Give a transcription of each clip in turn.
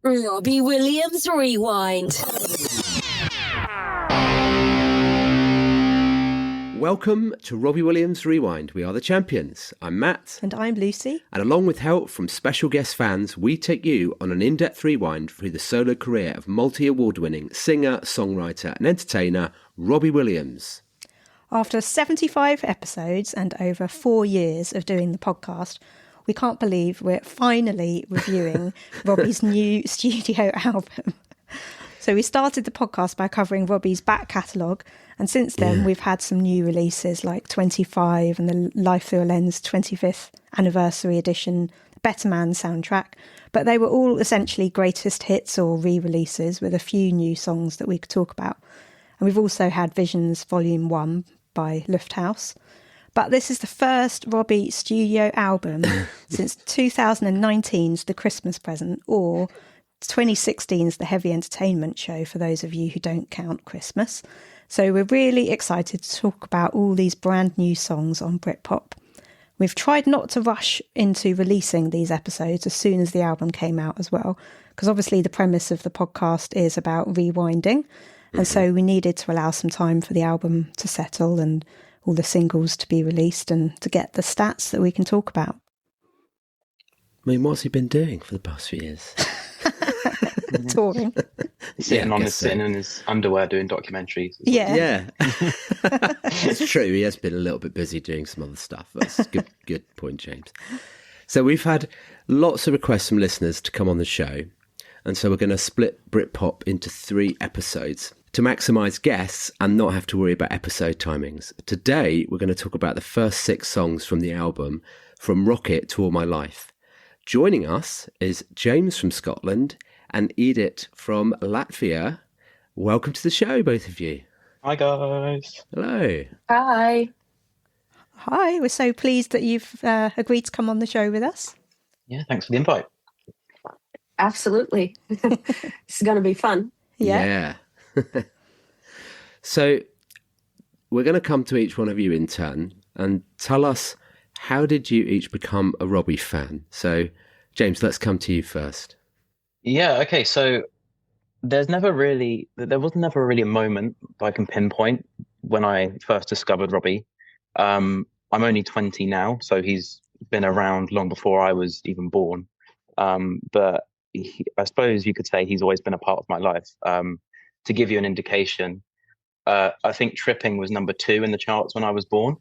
Robbie Williams Rewind. Welcome to Robbie Williams Rewind. We are the champions. I'm Matt. And I'm Lucy. And along with help from special guest fans, we take you on an in-depth rewind through the solo career of multi-award-winning singer, songwriter and entertainer Robbie Williams. After 75 episodes and over 4 years of doing the podcast, we can't believe we're finally reviewing Robbie's new studio album. So we started the podcast by covering Robbie's back catalogue, and since then we've had some new releases like 25 and the Life Through a Lens 25th anniversary edition, the Better Man soundtrack, but they were all essentially greatest hits or re-releases with a few new songs that we could talk about. And we've also had Visions Volume 1 by Lufthouse. But this is the first Robbie studio album since 2019's The Christmas Present, or 2016's The Heavy Entertainment Show, for those of you who don't count Christmas. So we're really excited to talk about all these brand new songs on BRITPOP. We've tried not to rush into releasing these episodes as soon as the album came out as well, because obviously the premise of the podcast is about rewinding. And so we needed to allow some time for the album to settle and all the singles to be released and to get the stats that we can talk about. I mean, what's he been doing for the past few years? Touring. Sitting in his underwear doing documentaries. Yeah. It's true. He has been a little bit busy doing some other stuff. That's a good point, James. So we've had lots of requests from listeners to come on the show. And so we're going to split BRITPOP into 3 episodes to maximise guests and not have to worry about episode timings. Today, we're going to talk about the first 6 songs from the album, From Rocket to All My Life. Joining us is James from Scotland and Edith from Latvia. Welcome to the show, both of you. Hi, guys. Hello. Hi. Hi, we're so pleased that you've agreed to come on the show with us. Yeah, thanks for the invite. Absolutely. It's going to be fun. Yeah. So we're going to come to each one of you in turn and tell us, how did you each become a Robbie fan? So, James, let's come to you first. Yeah, okay, so there was never really a moment that I can pinpoint when I first discovered Robbie. I'm only 20 now, so he's been around long before I was even born. But I suppose you could say he's always been a part of my life. To give you an indication, I think Tripping was number 2 in the charts when I was born.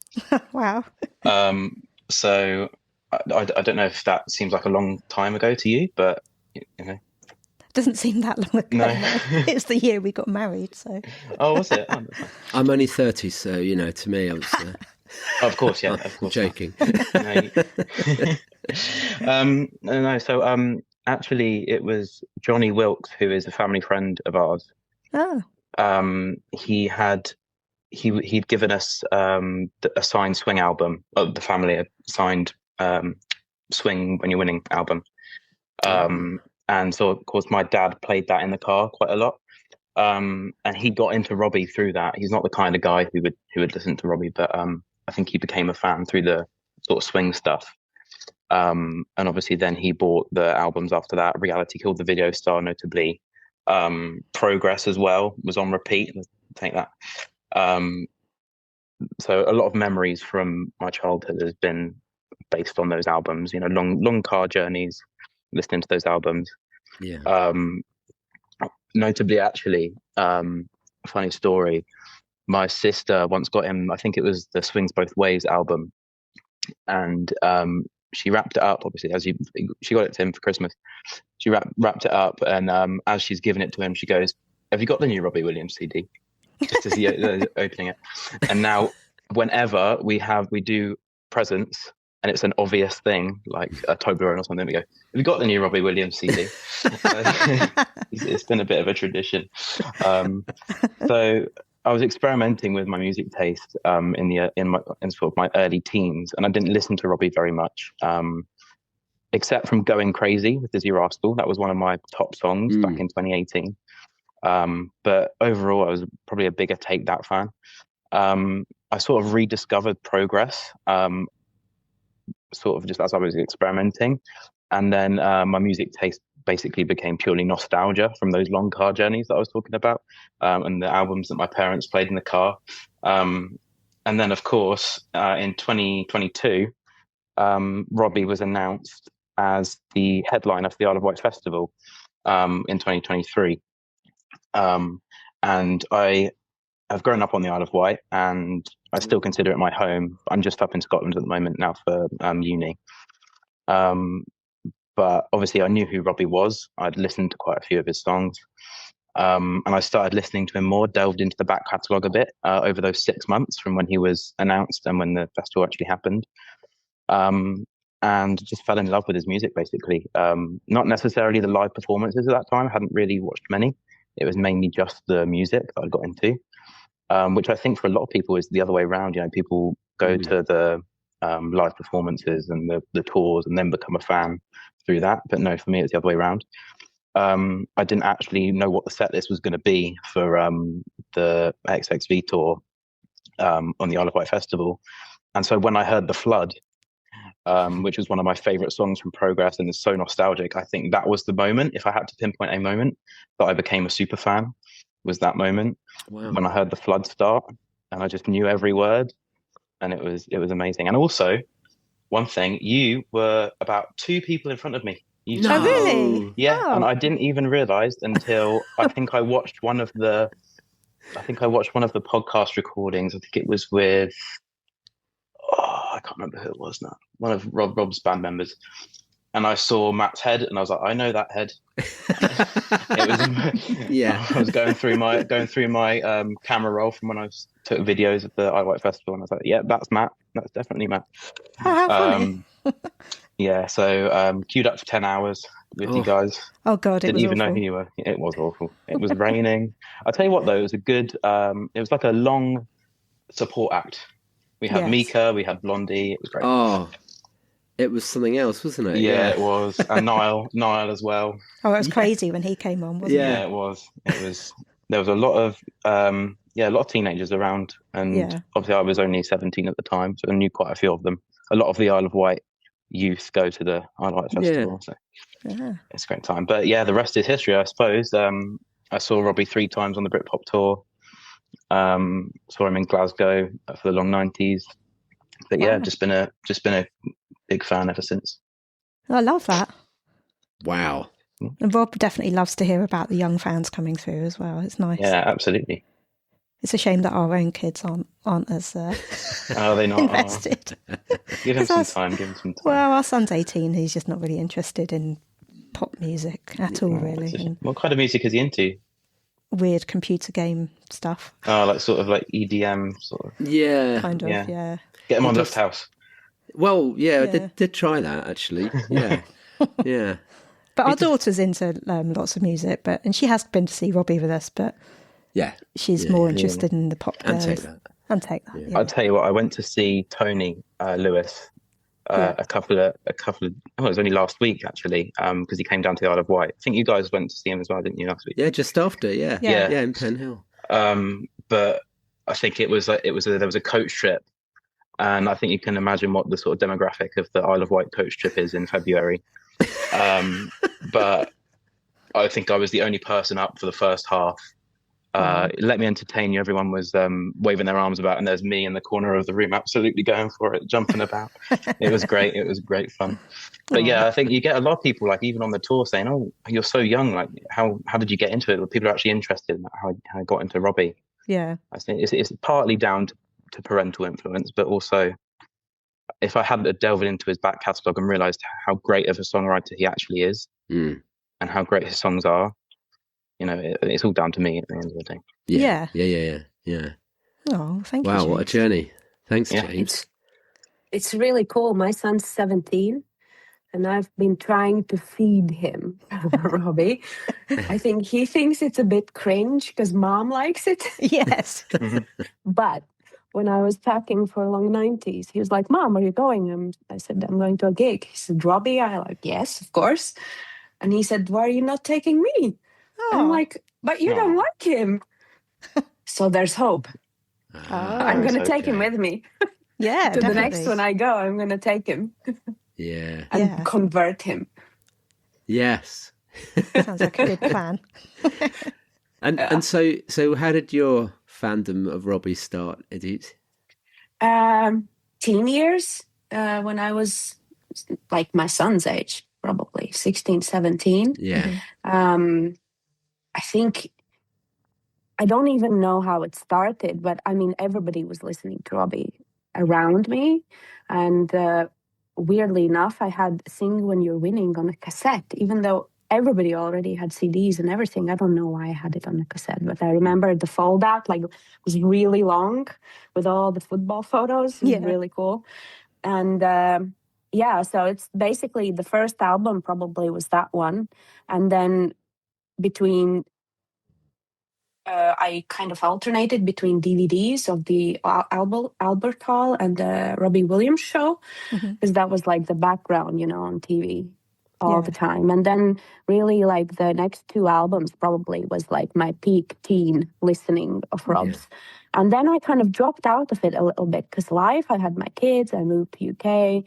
Wow. So I don't know if that seems like a long time ago to you, but you know. Doesn't seem that long ago. No. It's the year we got married, so. Oh, was it? Oh, I'm only 30, so, to me, I was... of course, yeah, of course. Joking. So actually, it was Johnny Wilkes, who is a family friend of ours. Oh. He'd given us a signed Swing album. The family had signed Swing When You're Winning album. And so, of course, my dad played that in the car quite a lot. And he got into Robbie through that. He's not the kind of guy who would listen to Robbie, but I think he became a fan through the sort of swing stuff. And obviously then he bought the albums after that. Reality Killed the Video Star, notably. Progress as well was on repeat. Take that. So a lot of memories from my childhood has been based on those albums. Long car journeys, listening to those albums. Yeah. Notably, actually, funny story. My sister once got him, I think it was the Swings Both Ways album, and she wrapped it up. Obviously, she got it to him for Christmas. She wrapped it up, and as she's giving it to him, she goes, "Have you got the new Robbie Williams CD?" Just as he opening it. And now, whenever we do presents, and it's an obvious thing like a Toblerone or something, we go, "Have you got the new Robbie Williams CD?" It's been a bit of a tradition. So I was experimenting with my music taste in sort of my early teens, and I didn't listen to Robbie very much, except from Going Crazy with Dizzy Rascal. That was one of my top songs back in 2018. But overall, I was probably a bigger Take That fan. I sort of rediscovered Progress, sort of just as I was experimenting. And then my music taste basically became purely nostalgia from those long car journeys that I was talking about, and the albums that my parents played in the car. And then, of course, in 2022, Robbie was announced as the headliner for the Isle of Wight Festival in 2023. And I have grown up on the Isle of Wight, and I still consider it my home. I'm just up in Scotland at the moment now for uni. But obviously I knew who Robbie was. I'd listened to quite a few of his songs. And I started listening to him more, delved into the back catalogue a bit over those 6 months from when he was announced and when the festival actually happened. And just fell in love with his music, basically. Not necessarily the live performances at that time. I hadn't really watched many. It was mainly just the music that I got into, which I think for a lot of people is the other way around. You know, people go to the live performances and the tours and then become a fan through that. But no, for me, it's the other way around. I didn't actually know what the set list was going to be for the XXV tour on the Isle of Wight Festival. And so when I heard The Flood, which was one of my favorite songs from Progress and is so nostalgic, I think that was the moment, if I had to pinpoint a moment, that I became a super fan, was that moment. Wow. When I heard The Flood start and I just knew every word, and it was amazing. And also, one thing, you were about 2 people in front of me. Oh, really? Yeah, Oh. and I didn't even realise until I think I watched one of the podcast recordings. I think it was with I can't remember who it was now. One of Rob's band members. And I saw Matt's head, and I was like, I know that head. It was, Yeah. I was going through my camera roll from when I took videos of the Isle of Wight Festival, and I was like, yeah, that's Matt. That's definitely Matt. Oh, how funny. Yeah, so queued up for 10 hours with you guys. Oh, God, Didn't even know who you were. It was awful. It was raining. I'll tell you what, though, it was a good, it was like a long support act. We had Mika, we had Blondie. It was great. Oh, it was something else, wasn't it? Yeah, it was. And Niall as well. Oh, it was crazy when he came on, wasn't it? Yeah, it was. There was a lot of teenagers around, and obviously I was only 17 at the time, so I knew quite a few of them. A lot of the Isle of Wight youth go to the Isle of Wight Festival, so it's a great time. But yeah, the rest is history, I suppose. I saw Robbie 3 times on the BRITPOP tour. Saw him in Glasgow for the long 90s. But yeah, just been a big fan ever since. I love that. Wow. And Rob definitely loves to hear about the young fans coming through as well. It's nice. Yeah, absolutely. It's a shame that our own kids aren't as are they not invested. Give him some time. Well, our son's 18. He's just not really interested in pop music at all, really. And what kind of music is he into? weird computer game stuff. Oh, like sort of like EDM sort of. Yeah. Kind of, yeah. Get him on Left House. Well, yeah, I did try that, actually. Yeah. Yeah. But our daughter's into lots of music, and she has been to see Robbie with us, but she's more interested in the pop girls. And take that. I'll tell you what, I went to see Tony Lewis a couple of it was only last week actually, because he came down to the Isle of Wight. I think you guys went to see him as well, didn't you, last week? Yeah, just after, yeah, in Penn Hill. But I think there was a coach trip, and I think you can imagine what the sort of demographic of the Isle of Wight coach trip is in February. But I think I was the only person up for the first half. Let me entertain you. Everyone was waving their arms about, and there's me in the corner of the room absolutely going for it, jumping about. It was great. It was great fun. But yeah, I think you get a lot of people, like even on the tour, saying, "Oh, you're so young. Like, how did you get into it?" Well, people are actually interested in how I got into Robbie. Yeah, I think it's partly down to parental influence, but also if I hadn't delved into his back catalogue and realised how great of a songwriter he actually is, and how great his songs are. You know, it's all down to me at the end of the day. Yeah. Oh, thank you. Wow, James. what a journey. Thanks, James. It's really cool. My son's 17, and I've been trying to feed him, Robbie. I think he thinks it's a bit cringe because mom likes it. Yes. But when I was packing for Long 90s, he was like, "Mom, are you going?" I said, "I'm going to a gig." He said, "Robbie?" I like, "Yes, of course." And he said, "Why are you not taking me?" I'm like, "But you don't like him." So there's hope. I'm going to take him with me. Yeah, to definitely. the next one I go, I'm going to take him. Yeah. And convert him. Yes. Sounds like a good plan. And so how did your fandom of Robbie start, Edith? Teen years, when I was like my son's age, probably 16, 17. Yeah. I think, I don't even know how it started, but I mean, everybody was listening to Robbie around me. And weirdly enough, I had Sing When You're Winning on a cassette, even though everybody already had CDs and everything. I don't know why I had it on a cassette, but I remember the fold out, like, it was really long with all the football photos. It was really cool. And so it's basically the first album probably was that one. And then between I kind of alternated between DVDs of the Albert Hall and the Robbie Williams show, because that was like the background, on TV all the time. And then really like the next two albums probably was like my peak teen listening of Rob's. And then I kind of dropped out of it a little bit because life, I had my kids, I moved to UK,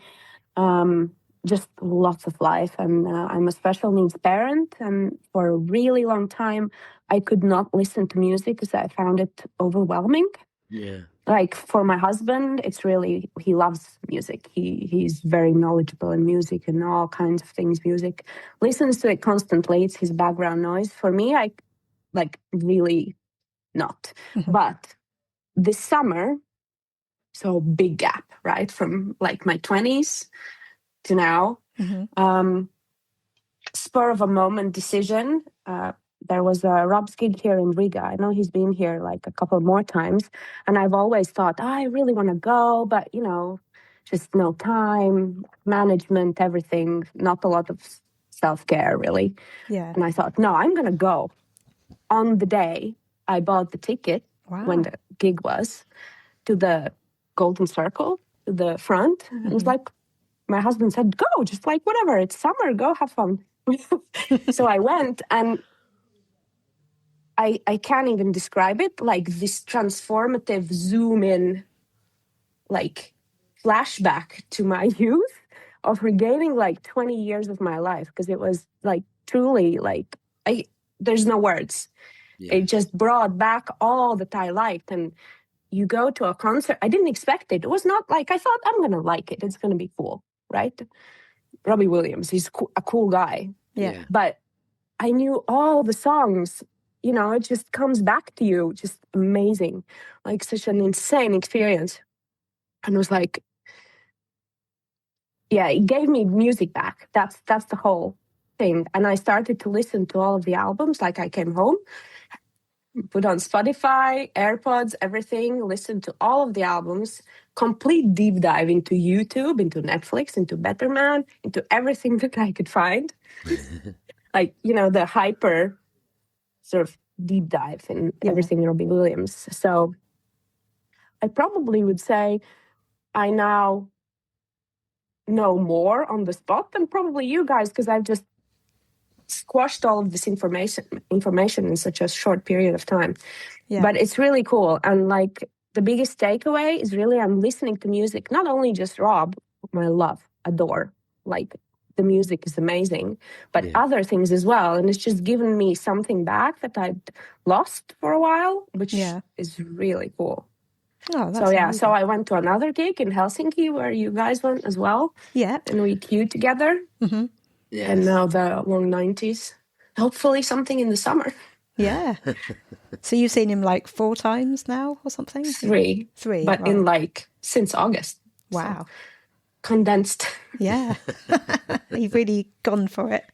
just lots of life. And I'm a special needs parent. And for a really long time, I could not listen to music because I found it overwhelming. Yeah. Like for my husband, it's really, he loves music. He's very knowledgeable in music and all kinds of things, music. Listens to it constantly. It's his background noise. For me, I like really not. But this summer, so big gap, right? From like my 20s to now, spur of a moment decision. There was a Rob's gig here in Riga. I know he's been here like a couple more times. And I've always thought, I really want to go, but, just no time, management, everything, not a lot of self-care, really. Yeah. And I thought, no, I'm going to go. On the day, I bought the ticket when the gig was to the Golden Circle, to the front. And it was like, my husband said, go, just like whatever, it's summer, go have fun. So I went, and I can't even describe it, like this transformative zoom in, like flashback to my youth of regaining like 20 years of my life, because it was like truly like, there's no words. Yeah. It just brought back all that I liked. And you go to a concert, I didn't expect it. It was not like, I thought I'm going to like it. It's going to be cool, right? Robbie Williams, he's a cool guy. Yeah. But I knew all the songs, it just comes back to you, just amazing. Like such an insane experience. And it was like, yeah, it gave me music back. That's the whole thing. And I started to listen to all of the albums. Like I came home, put on Spotify, AirPods, everything, listened to all of the albums, complete deep dive into YouTube, into Netflix, into Better Man, into everything that I could find. Like, the hyper sort of deep dive in everything Robbie Williams. So I probably would say I now know more on the spot than probably you guys, because I've just squashed all of this information in such a short period of time. Yeah. But it's really cool. And like the biggest takeaway is really I'm listening to music, not only just Rob, whom I love, adore, like the music is amazing, but other things as well. And it's just given me something back that I'd lost for a while, which is really cool. Oh, that's amazing. So I went to another gig in Helsinki where you guys went as well. Yeah. And we queued together. Mm-hmm. Yes. And now the long 90s. Hopefully something in the summer. Yeah. So you've seen him like 4 times now or something? 3. But right. in like since August. Wow. So condensed. Yeah. You've really gone for it.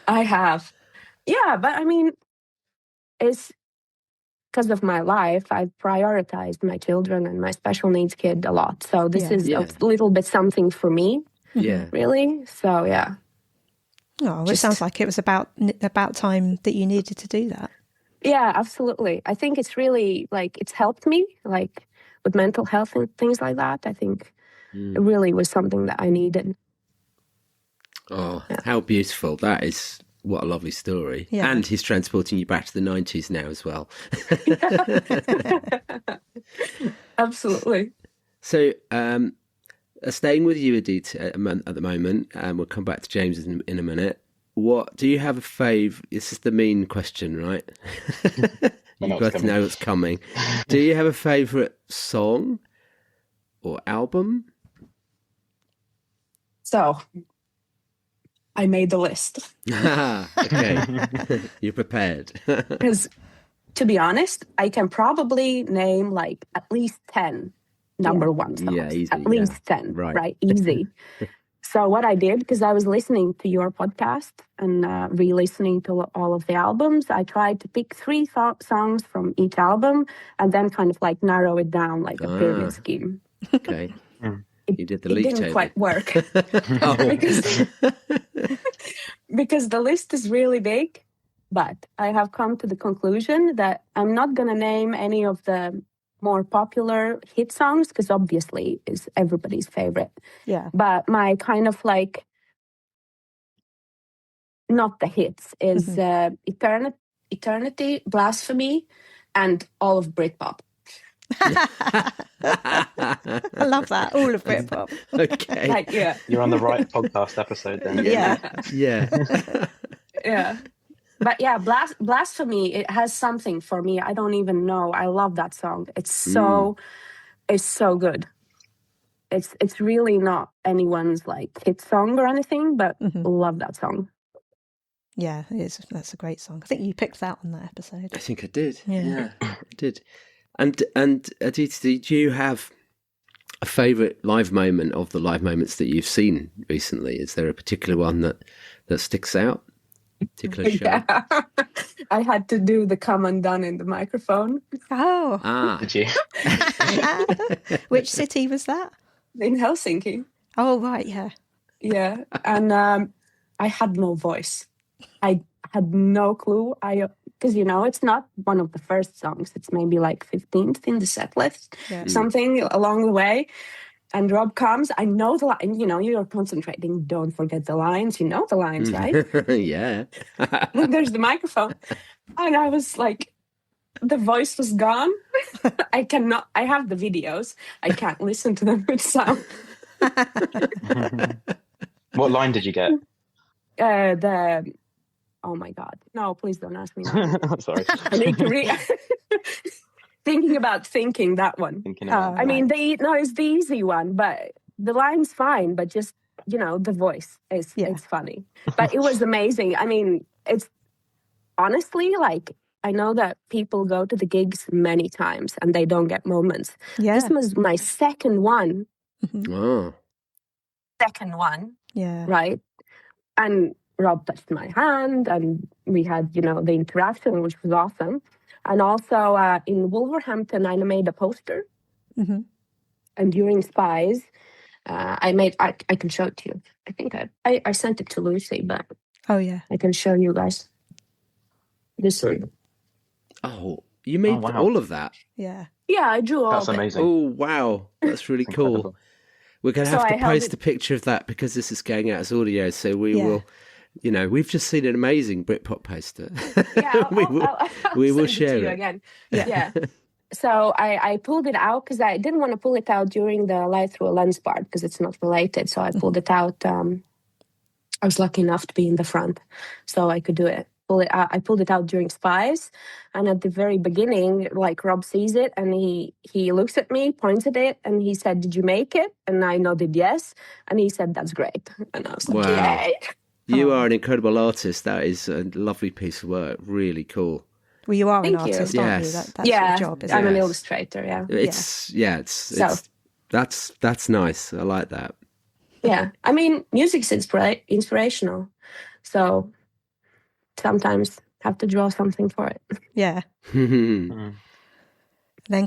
I have. Yeah, but I mean, it's because of my life, I've prioritized my children and my special needs kid a lot. So this is a little bit something for me. Yeah. Really. So yeah. Oh, it sounds like it was about time that you needed to do that. Yeah, absolutely. I think it's really like it's helped me like with mental health and things like that. I think it really was something that I needed. Oh, how beautiful. That is, what a lovely story. Yeah. And he's transporting you back to the 90s now as well. Absolutely. So, staying with you, Edith, at the moment, we'll come back to James in a minute. what do you have a fave? This is the mean question, right? You've got to know what's coming. Do you have a favourite song or album? So I made the list. Okay. You're prepared. Because to be honest, I can probably name like at least 10 number one songs. Yeah, easy. At least 10, Right. right? Easy. So what I did, because I was listening to your podcast and re-listening to all of the albums, I tried to pick 3 songs from each album and then kind of like narrow it down like a pyramid scheme. Okay. You did the league It didn't table. quite work. Oh. because the list is really big, but I have come to the conclusion that I'm not going to name any of the more popular hit songs, because obviously is everybody's favorite. Yeah. But my kind of like, not the hits, is Eternity, Blasphemy, and all of Britpop. I love that. All of Britpop. Okay. Like, yeah. You're on the right podcast episode then. Yeah. Yeah. Yeah. But yeah, Blasphemy, it has something for me. I don't even know. I love that song. It's so good. It's really not anyone's like hit song or anything, but love that song. Yeah, it is. That's a great song. I think you picked that on that episode. I think I did. Yeah. I did. And Aditi, did you have a favourite live moment of the live moments that you've seen recently? Is there a particular one that sticks out? Particular show? Yeah. I had to do the Come Undone in the microphone. Oh. Did you? Which city was that? In Helsinki. Oh, right, yeah. Yeah. And I had no voice. I had no clue. Because, it's not one of the first songs. It's maybe like 15th in the set list, something along the way. And Rob comes. I know the line. You're concentrating. Don't forget the lines. You know the lines, right? Yeah. And there's the microphone. And I was like, the voice was gone. I have the videos. I can't listen to them with sound. What line did you get? Oh my God. No, please don't ask me that. Sorry. I need to thinking that one. I mean, it's the easy one, but the line's fine, but just, the voice is it's funny. But it was amazing. I mean, it's honestly like, I know that people go to the gigs many times and they don't get moments. Yeah. This was my second one. Oh. Second one. Yeah. Right. And Rob touched my hand and we had, the interaction, which was awesome. And also in Wolverhampton, I made a poster. Mm-hmm. And during Spies, I can show it to you. I think I sent it to Lucy, but oh yeah, I can show you guys. This one. Oh, you made wow. all of that? Yeah. Yeah, I drew all That's of it. amazing. Oh, wow. That's really cool. Incredible. We're going to So have to I held post it- a picture of that because this is going out as audio. So we will, we've just seen an amazing Britpop poster. Yeah, we will send share to you it. again. Yeah. So I pulled it out because I didn't want to pull it out during the light through a lens part because it's not related. So I pulled it out. I was lucky enough to be in the front, so I could do it. Pull it out. I pulled it out during Spies, and at the very beginning, like Rob sees it, and he looks at me, points at it, and he said, "Did you make it?" And I nodded yes, and he said, "That's great." And I was like, Wow. "Yay!" You are an incredible artist. That is a lovely piece of work. Really cool. Well, you are Thank an you. artist, aren't you? Yes. That's Yeah, your job, isn't I'm it? an Yes. illustrator. Yeah. It's that's nice. I like that. Yeah, I mean, music's inspirational, so sometimes have to draw something for it. Yeah. Then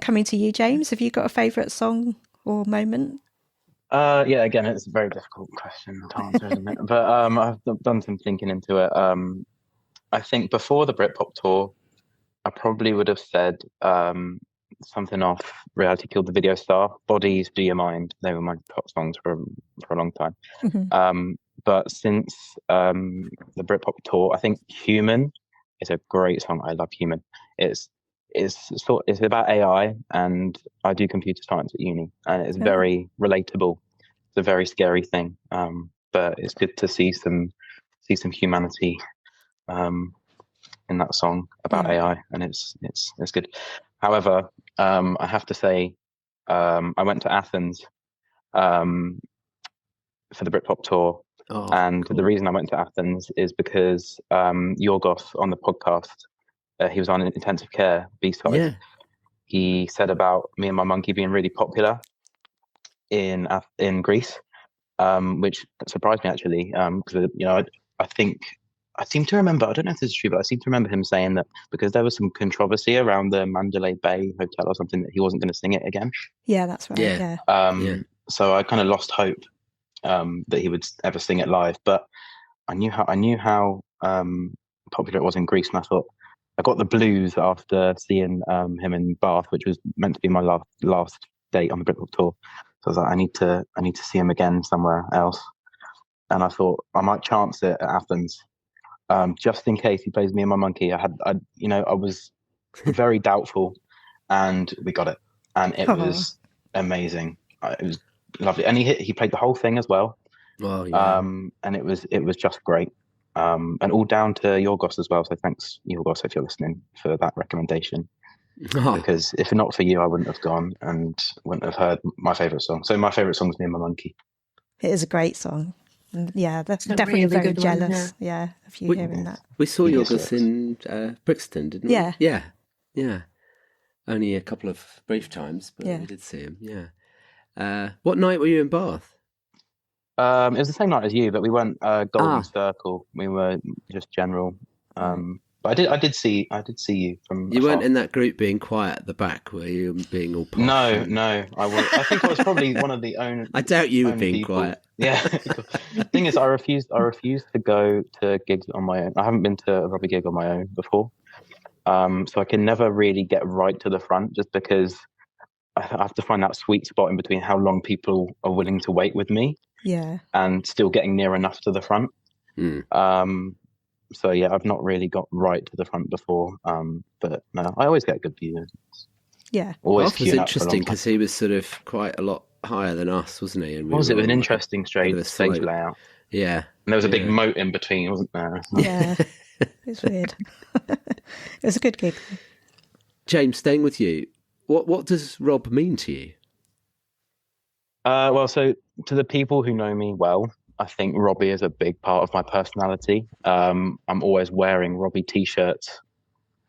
coming to you, James, have you got a favourite song or moment? Yeah, again, it's a very difficult question to answer, isn't it? But I've done some thinking into it. I think before the Britpop tour, I probably would have said something off Reality Killed the Video Star. Bodies, Do You Mind? They were my top songs for a long time. Mm-hmm. But since the Britpop tour, I think Human is a great song. I love Human. It's about AI, and I do computer science at uni, and it's very relatable. It's a very scary thing, but it's good to see some see some humanity in that song about AI, and it's good. However, I have to say, I went to Athens for the BRITPOP tour. And cool. The reason I went to Athens is because Yorgos on the podcast, he was on intensive care B-side. Yeah. He said about Me and My Monkey being really popular in Greece, which surprised me actually. Because I seem to remember, I don't know if this is true, but I seem to remember him saying that because there was some controversy around the Mandalay Bay Hotel or something, that he wasn't going to sing it again. Yeah, that's right. Yeah. So I kind of lost hope that he would ever sing it live, but I knew how popular it was in Greece, and I thought I got the blues after seeing him in Bath, which was meant to be my last date on the Britpop tour. So I was like, I need to see him again somewhere else, and I thought I might chance it at Athens, just in case he plays Me and My Monkey. I was very doubtful, and we got it, and it was amazing. It was lovely, and he played the whole thing as well. Well, yeah. And it was just great, and all down to Yorgos as well. So thanks, Yorgos, if you're listening, for that recommendation. Because if not for you, I wouldn't have gone and wouldn't have heard my favourite song. So my favourite song is Me and My Monkey. It is a great song. Yeah, that's definitely really very good jealous. One, of you hearing that. We saw Yorgos in Brixton, didn't we? Yeah. Yeah. Only a couple of brief times, but we did see him. Yeah. What night were you in Bath? It was the same night as you, but we went Golden Circle. We were just general. But I did see you from. You weren't in that group being quiet at the back, were you? Being all posh. No. I think I was probably one of the only. I doubt you were being people. Quiet. Yeah. The thing is, I refused to go to gigs on my own. I haven't been to a Robbie gig on my own before, so I can never really get right to the front, just because I have to find that sweet spot in between how long people are willing to wait with me. Yeah. And still getting near enough to the front. So yeah, I've not really got right to the front before. But no, I always get a good view. Yeah. Always Bath was interesting because he was sort of quite a lot higher than us, wasn't he? And it was an interesting stage layout. Yeah. And there was a big moat in between, wasn't there? Yeah. It's weird. It was a good gig. James, staying with you, what does Rob mean to you? Well, so to the people who know me well, I think Robbie is a big part of my personality. I'm always wearing Robbie t-shirts.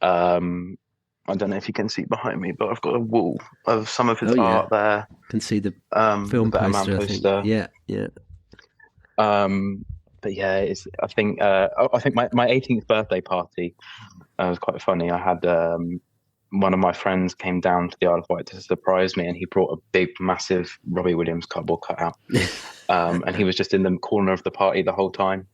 I don't know if you can see behind me, but I've got a wall of some of his art there. Can see the film poster. I think. Yeah. But yeah, I think my 18th birthday party was quite funny. I had one of my friends came down to the Isle of Wight to surprise me, and he brought a big, massive Robbie Williams cardboard cutout. And he was just in the corner of the party the whole time.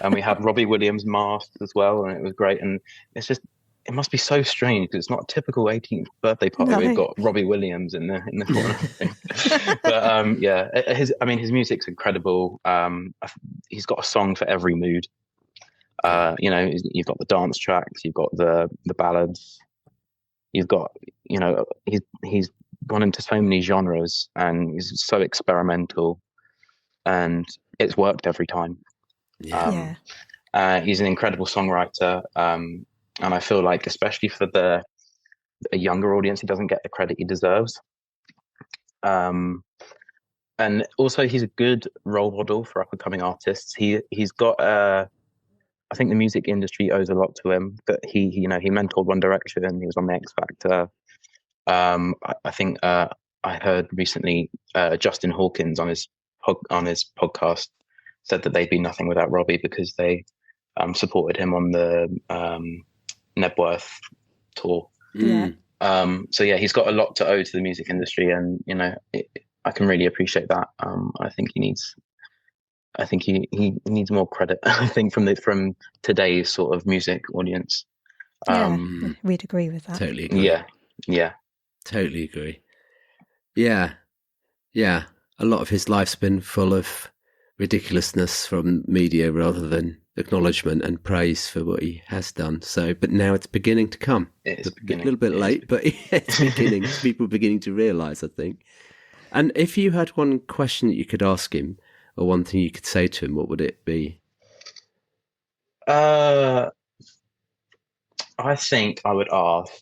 And we had Robbie Williams masked as well, and it was great. And it must be so strange because it's not a typical 18th birthday party. No. We've got Robbie Williams in the corner. But his music's incredible. He's got a song for every mood. You've got the dance tracks, you've got the ballads. You've got, he's gone into so many genres, and he's so experimental, and it's worked every time. He's an incredible songwriter, and I feel like, especially for a younger audience, he doesn't get the credit he deserves. And also, he's a good role model for up-and-coming artists. He's got I think the music industry owes a lot to him, but he mentored One Direction, and he was on the X Factor. I think I heard recently Justin Hawkins on his podcast said that they'd be nothing without Robbie, because they supported him on the Nebworth tour. Yeah. So yeah, he's got a lot to owe to the music industry, and I can really appreciate that. I think he needs more credit. I think from today's sort of music audience. We'd agree with that. Totally agree. Yeah. Totally agree. Yeah. A lot of his life's been full of ridiculousness from media rather than acknowledgement and praise for what he has done. So, but now it's beginning to come. It's a little bit late, but it's beginning. People are beginning to realise, I think. And if you had one question that you could ask him, or one thing you could say to him, what would it be? I think I would ask.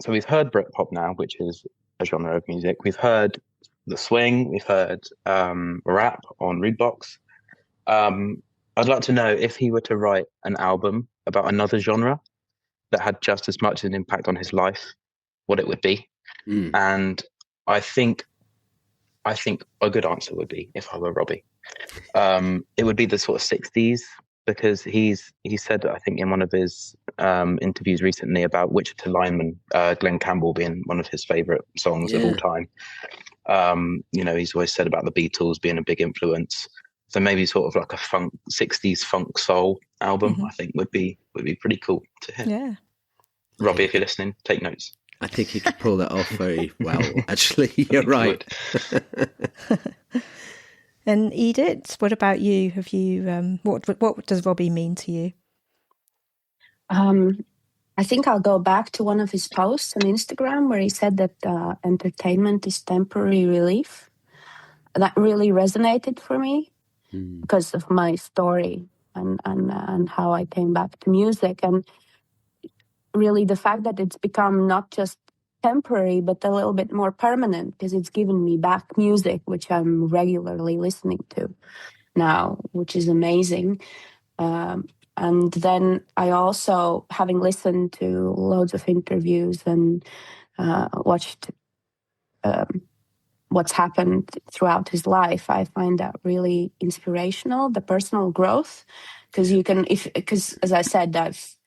So we've heard Britpop now, which is a genre of music. We've heard the swing. We've heard rap on Readbox. I'd like to know if he were to write an album about another genre that had just as much an impact on his life, what it would be. And I think a good answer would be, if I were Robbie, it would be the sort of 60s, because he said, I think in one of his interviews recently, about Wichita Lineman, Glenn Campbell being one of his favorite songs of all time. He's always said about the Beatles being a big influence. So maybe sort of like a 60s funk soul album, I think would be pretty cool to hear. Yeah. Robbie, if you're listening, take notes. I think he could pull that off very well, actually. You're right. And Edith, what about you? Have you what does Robbie mean to you? I think I'll go back to one of his posts on Instagram where he said that entertainment is temporary relief. That really resonated for me because of my story and how I came back to music. And really the fact that it's become not just temporary, but a little bit more permanent, because it's given me back music, which I'm regularly listening to now, which is amazing. And then I also, having listened to loads of interviews and watched what's happened throughout his life, I find that really inspirational, the personal growth, because as I said, I've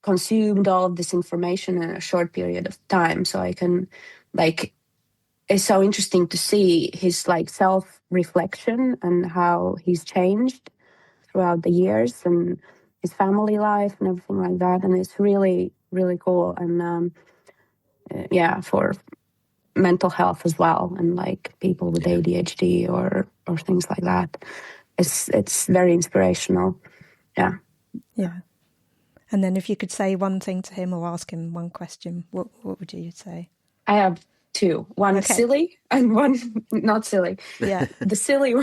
consumed all of this information in a short period of time. So I can, it's so interesting to see his self-reflection and how he's changed throughout the years and his family life and everything like that. And it's really, really cool. And for mental health as well. And people with ADHD or things like that. It's very inspirational. Yeah. Yeah. And then if you could say one thing to him or ask him one question, what would you say? I have two. One silly and one not silly. Yeah. The silly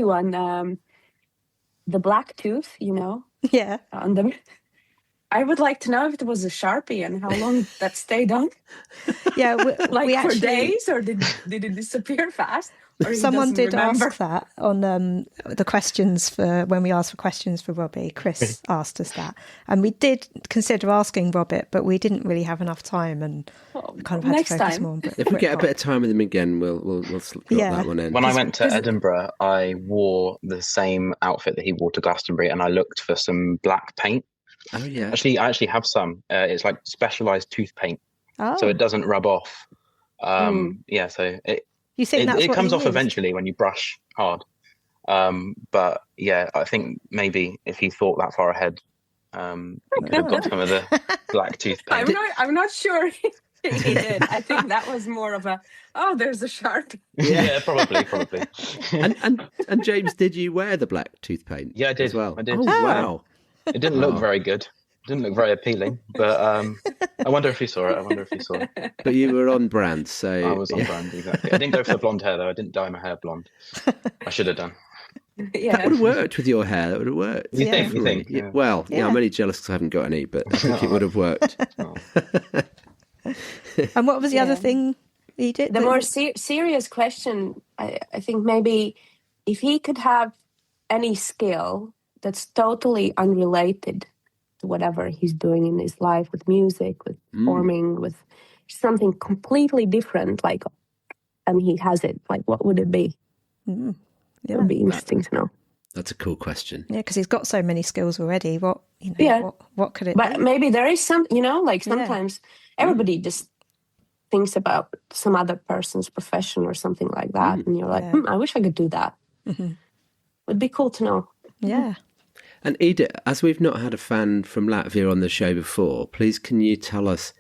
one, the black tooth, Yeah. I would like to know if it was a Sharpie and how long that stayed on. Yeah. For days, or did it disappear fast? Someone did ask that on the questions for when we asked for questions for Robbie. Chris asked us that, and we did consider asking Robert, but we didn't really have enough time, and we kind of had to focus more on Britpop. If we get a bit of time with him again, we'll slot that one in. When I went to Edinburgh, I wore the same outfit that he wore to Glastonbury, and I looked for some black paint. Oh yeah. Actually, I actually have some. It's like specialized tooth paint, so it doesn't rub off. Yeah, so you think it comes off eventually when you brush hard. But yeah, I think maybe if he thought that far ahead, he could have got some of the black tooth paint. I'm not sure he did. I think that was more of there's a Sharpie. Yeah, probably. and James, did you wear the black tooth paint? Yeah, I did as well. I did. Oh wow. It didn't look very good. It didn't look very appealing, but I wonder if he saw it. But you were on brand, so... I was on brand, exactly. I didn't go for the blonde hair, though. I didn't dye my hair blonde. I should have done. Yeah. That would have worked with your hair. That would have worked. You think? Yeah. Well, I'm only jealous because I haven't got any, but I think it would have worked. And what was the other thing he did? The more serious question, I think maybe if he could have any skill that's totally unrelated to whatever he's doing in his life, with music, with performing, with something completely different, and he has it, what would it be? Yeah. It would be interesting to know. That's a cool question. Yeah, because he's got so many skills already. What could it be? Maybe there is some, sometimes everybody just thinks about some other person's profession or something like that. And you're I wish I could do that. Would be cool to know. Yeah. And Edith, as we've not had a fan from Latvia on the show before, please can you tell us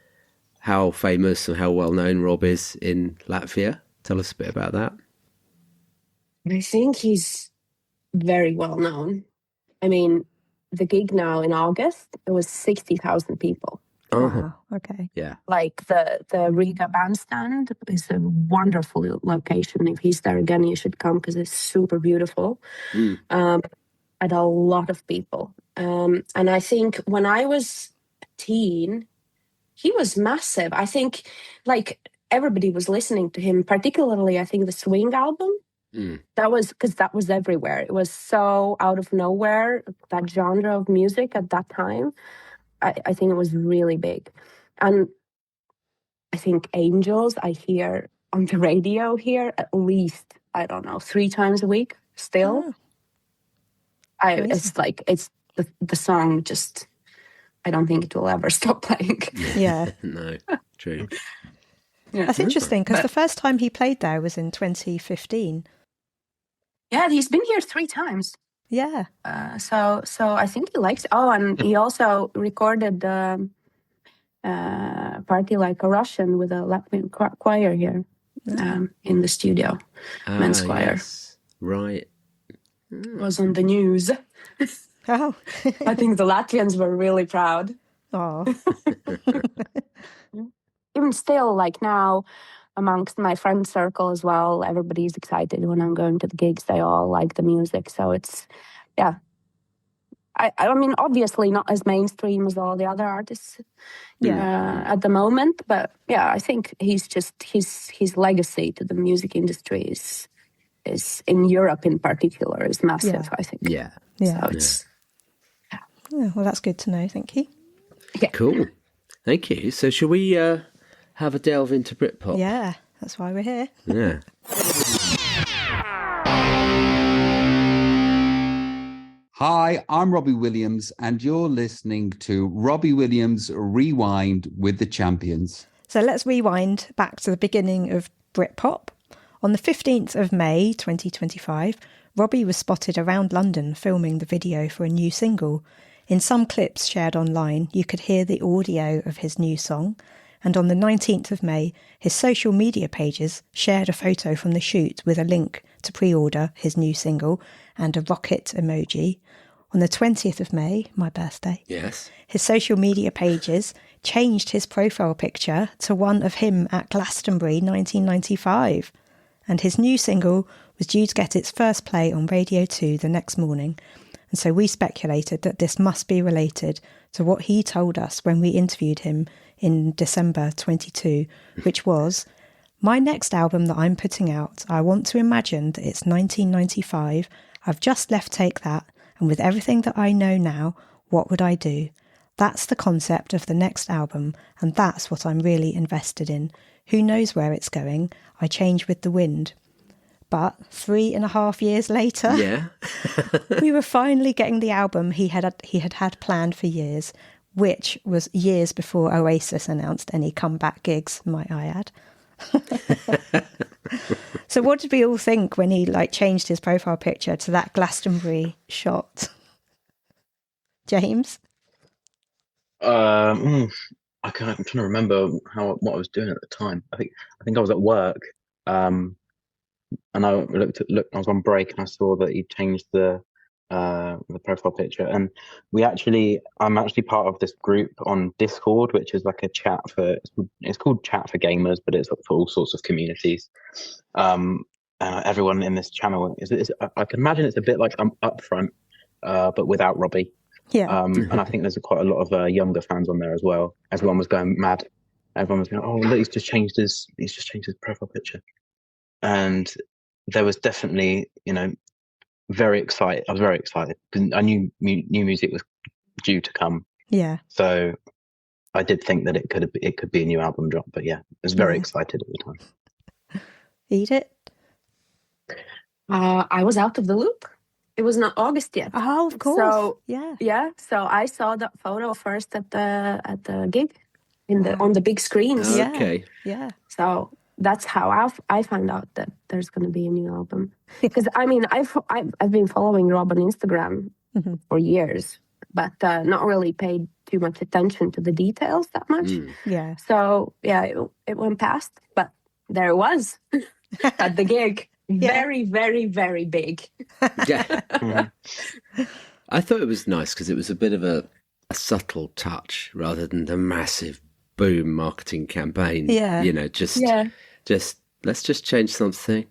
how famous and how well known Rob is in Latvia? Tell us a bit about that. I think he's very well known. I mean, the gig now in August, it was 60,000 people. Wow. Okay. Yeah. The Riga bandstand is a wonderful location. If he's there again, you should come because it's super beautiful. at a lot of people. And I think when I was a teen, he was massive. I think like everybody was listening to him, particularly I think the Swing album. That was because that was everywhere. It was so out of nowhere, that genre of music at that time. I think it was really big. And I think Angels I hear on the radio here at least, I don't know, 3 times a week still. Oh. It's like, it's the song just, I don't think it will ever stop playing. Yeah. No, true. Yeah. That's interesting because the first time he played there was in 2015. Yeah, he's been here 3 times. Yeah. So I think he likes it. Oh, and he also recorded Party Like a Russian with a Latvian choir here in the studio. Men's choir. Yes. Right. Was on the news. Oh. I think the Latvians were really proud. Oh. Even still, like now, amongst my friend circle as well, everybody's excited when I'm going to the gigs. They all like the music. So it's, yeah. I mean, obviously not as mainstream as all the other artists at the moment. But yeah, I think he's just, his legacy to the music industry is in Europe in particular is massive, I think. Yeah. Yeah. So it's, Yeah, well, that's good to know. Thank you. yeah. Cool. Thank you. So shall we have a delve into Britpop? Yeah, that's why we're here. Yeah. Hi, I'm Robbie Williams, and you're listening to Robbie Williams Rewind with the Champions. So let's rewind back to the beginning of Britpop. On the 15th of May 2025, Robbie was spotted around London filming the video for a new single. In some clips shared online, you could hear the audio of his new song. And on the 19th of May, his social media pages shared a photo from the shoot with a link to pre-order his new single and a rocket emoji. On the 20th of May, my birthday, Yes. his social media pages changed his profile picture to one of him at Glastonbury 1995. And his new single was due to get its first play on Radio 2 the next morning. And so we speculated that this must be related to what he told us when we interviewed him in December 22, which was, "My next album that I'm putting out, I want to imagine that it's 1995. I've just left Take That, and with everything that I know now, what would I do? That's the concept of the next album, and that's what I'm really invested in. Who knows where it's going? I change with the wind." But 3.5 years later, Yeah. we were finally getting the album he had planned for years, which was years before Oasis announced any comeback gigs, might I add. So what did we all think when he changed his profile picture to that Glastonbury shot? James? I'm trying to remember what I was doing at the time. I think I was at work, and I looked. I was on break, and I saw that he changed the profile picture. And I'm actually part of this group on Discord, which is like a chat it's called Chat for Gamers, but it's for all sorts of communities. Everyone in this channel I can imagine it's a bit like I'm Upfront, but without Robbie. Yeah. And I think there's quite a lot of younger fans on there as well. Everyone was going mad. Everyone was going, "Oh, look, he's just changed his profile picture." And there was definitely, very excited. I was very excited because I knew new music was due to come. Yeah. So I did think that it could be a new album drop. But yeah, I was very excited at the time. Edith? I was out of the loop. It was not August yet. Oh, of course. So yeah. So I saw that photo first at the gig on the big screens. Oh, Yeah. okay. Yeah. So that's how I found out that there's going to be a new album. Because I mean, I've been following Rob on Instagram for years, but not really paid too much attention to the details that much. Yeah. So yeah, it went past, but there it was at the gig. Yeah. Very, very, very big. Yeah. I thought it was nice because it was a bit of a subtle touch rather than the massive boom marketing campaign. Yeah. Just let's just change something.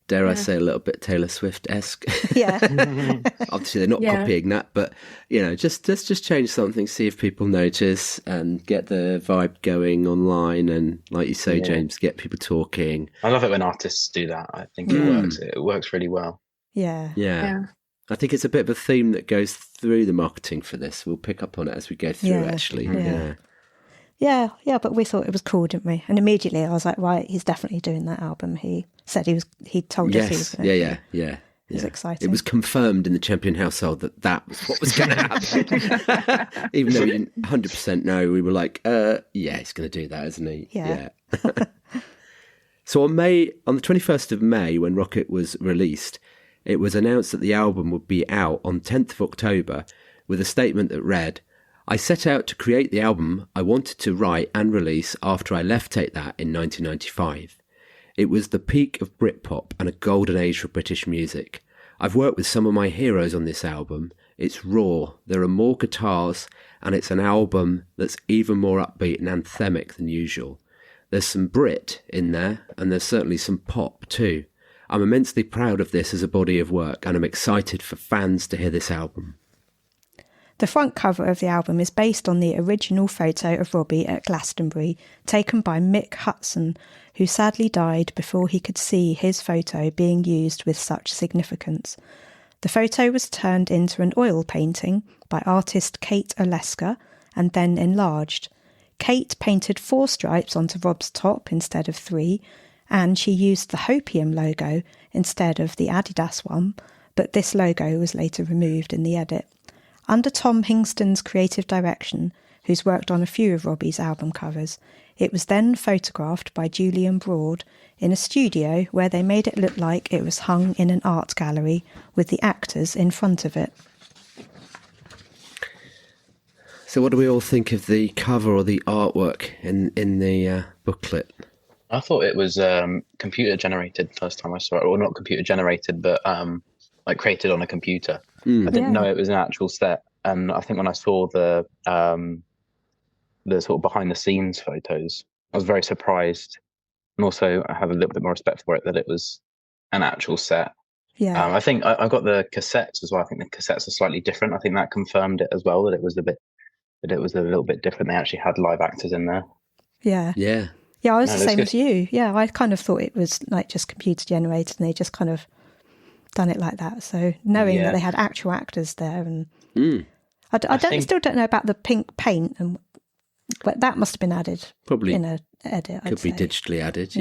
dare I say, a little bit Taylor Swift-esque. Yeah. Obviously, they're not copying that, but, let's just change something, see if people notice and get the vibe going online. And like you say, James, get people talking. I love it when artists do that. I think it works. It works really well. Yeah. I think it's a bit of a theme that goes through the marketing for this. We'll pick up on it as we go through, actually. Yeah, but we thought it was cool, didn't we? And immediately I was like, right, he's definitely doing that album. He said he told us he was going to. Yeah. It was exciting. It was confirmed in the Champion household that was what was going to happen. Even though we didn't 100% know, we were like, he's going to do that, isn't he? Yeah. So on the 21st of May, when Rocket was released, it was announced that the album would be out on 10th of October with a statement that read, "I set out to create the album I wanted to write and release after I left Take That in 1995. It was the peak of Britpop and a golden age for British music. I've worked with some of my heroes on this album. It's raw, there are more guitars, and it's an album that's even more upbeat and anthemic than usual. There's some Brit in there, and there's certainly some pop too. I'm immensely proud of this as a body of work, and I'm excited for fans to hear this album." The front cover of the album is based on the original photo of Robbie at Glastonbury, taken by Mick Hudson, who sadly died before he could see his photo being used with such significance. The photo was turned into an oil painting by artist Kate Oleska and then enlarged. Kate painted 4 stripes onto Rob's top instead of 3, and she used the Hopium logo instead of the Adidas one, but this logo was later removed in the edit. Under Tom Hingston's creative direction, who's worked on a few of Robbie's album covers, it was then photographed by Julian Broad in a studio where they made it look like it was hung in an art gallery with the actors in front of it. So what do we all think of the cover or the artwork in the booklet? I thought it was computer generated first time I saw it, or not computer generated, but like created on a computer. I didn't know it was an actual set, and I think when I saw the sort of behind the scenes photos, I was very surprised, and also I have a little bit more respect for it that it was an actual set. Yeah, I think I got the cassettes as well. I think the cassettes are slightly different. I think that confirmed it as well, that it was a little bit different. They actually had live actors in there. Yeah, I was the same as you. Yeah, I kind of thought it was like just computer generated, and they just kind of done it like that. So knowing that they had actual actors there, and I still don't know about the pink paint, but that must have been added probably in an edit. Could be digitally added.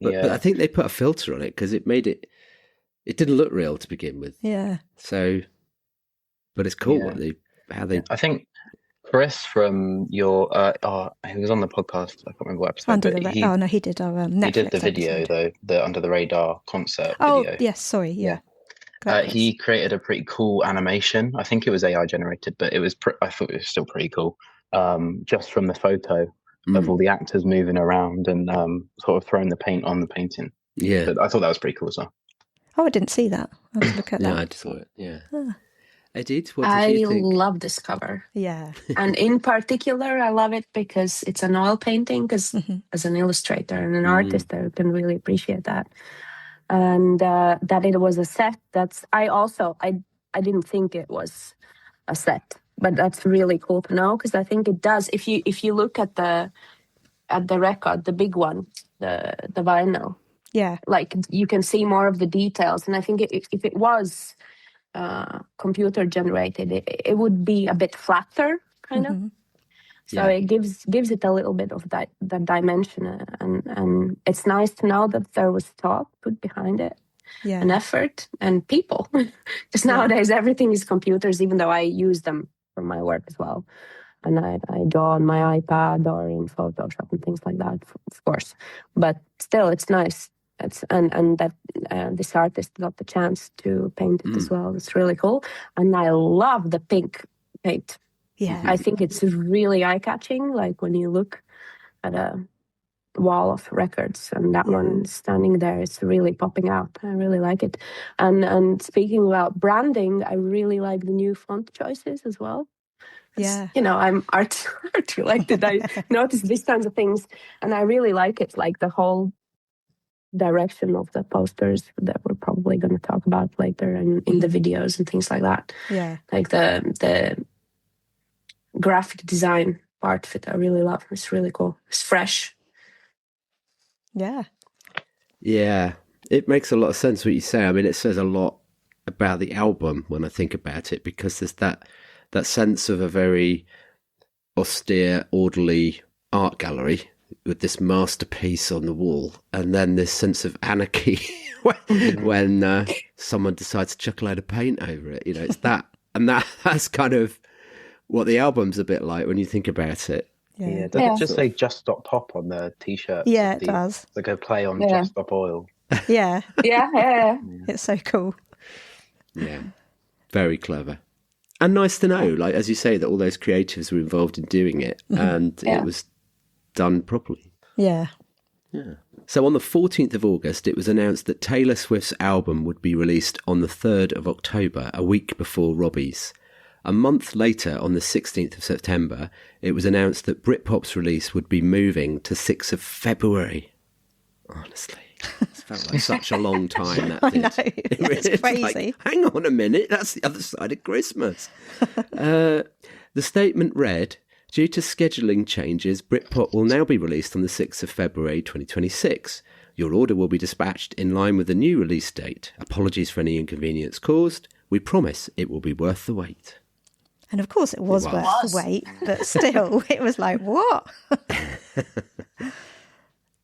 But I think they put a filter on it because it made it didn't look real to begin with. Yeah. So, but it's cool how they. I think Chris from your he was on the podcast. I can't remember what episode. He did our Netflix. He did the video episode. though, the Under the Radar concert video. video. Yes, sorry, yeah. He created a pretty cool animation. I think it was AI generated, but I thought it was still pretty cool. Just from the photo of all the actors moving around and sort of throwing the paint on the painting. Yeah, but I thought that was pretty cool as well. Oh, I didn't see that. I'll have to look at that. No, I just saw it. Yeah. Edith, what did you think? I love this cover. Yeah. And in particular, I love it because it's an oil painting, because as an illustrator and an artist, I can really appreciate that. And that it was a set, I didn't think it was a set, but that's really cool to know, because I think it does. If you look at the record, the big one, the vinyl, like you can see more of the details. And I think if it was computer generated, it would be a bit flatter, kind of. So it gives it a little bit of that dimension, and it's nice to know that there was thought put behind it, and effort and people. Because nowadays everything is computers, even though I use them for my work as well, and I draw on my iPad or in Photoshop and things like that, of course. But still, it's nice. And that this artist got the chance to paint it as well. It's really cool, and I love the pink paint. Yeah, I think it's really eye-catching. Like when you look at a wall of records, and that one standing there, it's really popping out. I really like it. And speaking about branding, I really like the new font choices as well. Yeah, I'm art related. I notice these kinds of things, and I really like it. Like the whole direction of the posters that we're probably going to talk about later in the videos and things like that. Yeah. Like the graphic design part of it, I really love. It's really cool. It's fresh. Yeah. Yeah, it makes a lot of sense what you say. I mean, it says a lot about the album when I think about it, because there's that sense of a very austere, orderly art gallery with this masterpiece on the wall, and then this sense of anarchy when someone decides to chuck a load of paint over it. You know, it's that, and that's kind of what the album's a bit like when you think about it. Yeah, does it just say Just Stop Pop on the t-shirt? Yeah, it does. Like a play on Just Stop Oil. Yeah. Yeah. It's so cool. Yeah, very clever. And nice to know, like, as you say, that all those creatives were involved in doing it, and it was done properly. Yeah. Yeah. So on the 14th of August, it was announced that Taylor Swift's album would be released on the 3rd of October, a week before Robbie's. A month later, on the 16th of September, it was announced that Britpop's release would be moving to 6th of February. Honestly, it felt like such a long time, that did. I know, it's crazy. Like, hang on a minute, that's the other side of Christmas. The statement read, due to scheduling changes, Britpop will now be released on the 6th of February 2026. Your order will be dispatched in line with the new release date. Apologies for any inconvenience caused. We promise it will be worth the wait. And of course it was worth the wait, but still, it was like, what?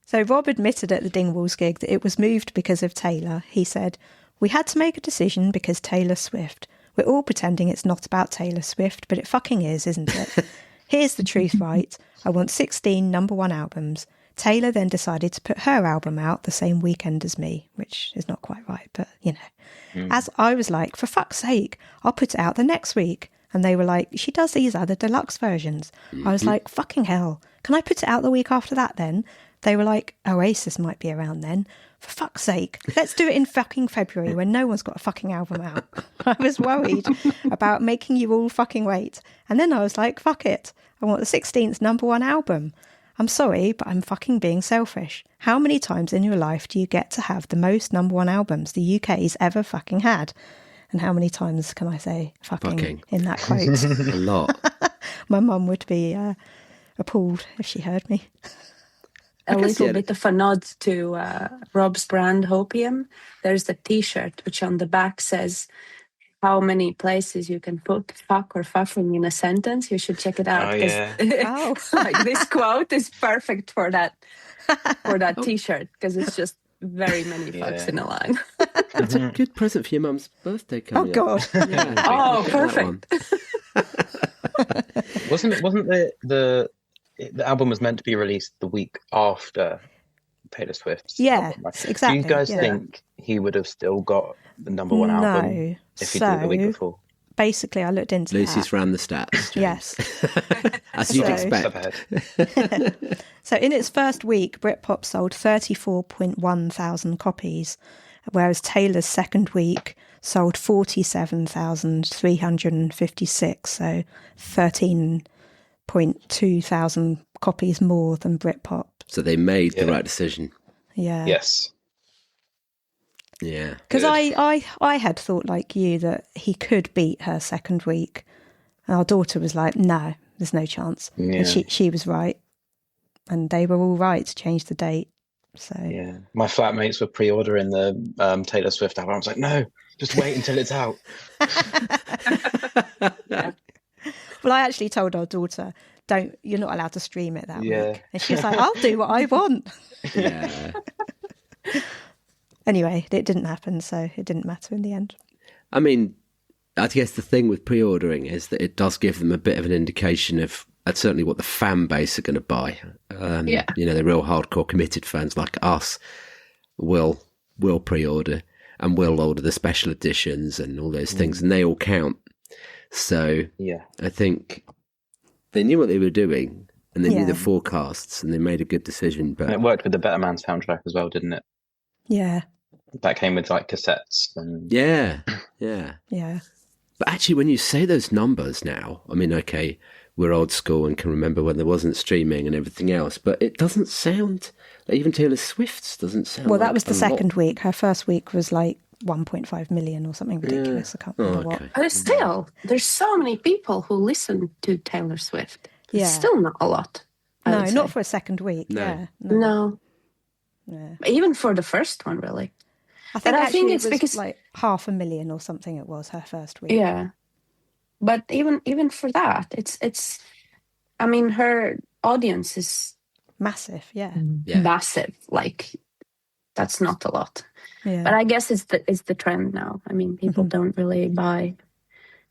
So Rob admitted at the Dingwalls gig that it was moved because of Taylor. He said, we had to make a decision because Taylor Swift. We're all pretending it's not about Taylor Swift, but it fucking is, isn't it? Here's the truth, right? I want 16 #1 albums. Taylor then decided to put her album out the same weekend as me, which is not quite right, but, you know. As I was like, for fuck's sake, I'll put it out the next week. And they were like, she does these other deluxe versions. I was like, fucking hell. Can I put it out the week after that then? They were like, Oasis might be around then. For fuck's sake, let's do it in fucking February when no one's got a fucking album out. I was worried about making you all fucking wait. And then I was like, fuck it. I want the 16th #1 album. I'm sorry, but I'm fucking being selfish. How many times in your life do you get to have the most #1 albums the UK's ever fucking had? And how many times can I say fucking. In that quote? A lot. My mum would be appalled if she heard me. A little bit of a nod to Rob's brand, Hopium. There's the T-shirt, which on the back says how many places you can put fuck or fucking in a sentence. You should check it out. Like, this quote is perfect for that T-shirt, because it's just very many fucks in a line. That's a good present for your mum's birthday coming up. Oh, God. Yeah, perfect. Wasn't the album was meant to be released the week after Taylor Swift's album, right? Exactly. Do you guys think he would have still got the #1 album if he did it the week before? Basically, I looked into Lucy's ran the stats, James. Yes. As you'd expect. So in its first week, Britpop sold 34.1 thousand copies, whereas Taylor's second week sold 47,356, so 13.2 thousand copies more than Britpop. So they made the right decision. Yeah. Yes. Yeah. Because I had thought, like you, that he could beat her second week. And our daughter was like, no, there's no chance. Yeah. And she was right. And they were all right to change the date. So yeah, my flatmates were pre-ordering the Taylor Swift album. I was like, no, just wait until it's out. Yeah. Well, I actually told our daughter, you're not allowed to stream it that week. And she was like, I'll do what I want. Yeah. Anyway, it didn't happen, so it didn't matter in the end. I mean, I guess the thing with pre-ordering is that it does give them a bit of an indication of certainly what the fan base are going to buy. You know, the real hardcore committed fans like us will pre-order and will order the special editions and all those things, and they all count. So I think they knew what they were doing, and they knew the forecasts, and they made a good decision. But and it worked with the Better Man soundtrack as well, didn't it? Yeah. That came with like cassettes. And... Yeah. Yeah. But actually, when you say those numbers now, I mean, okay, we're old school and can remember when there wasn't streaming and everything else. But it doesn't sound, even Taylor Swift's doesn't sound. Well, like that was the a second lot. week. Her first week was like 1.5 million or something ridiculous. I can't remember what. But still, there's so many people who listen to Taylor Swift. It's still not a lot. No, not for a second week. No. Yeah. No. Yeah. Even for the first one, really. I think actually it's it was because like 500,000 or something. It was her first week. Yeah, but even for that, it's. I mean, her audience is Massive. Yeah. massive. Like, that's not a lot. Yeah. But I guess it's the trend now. I mean, people don't really buy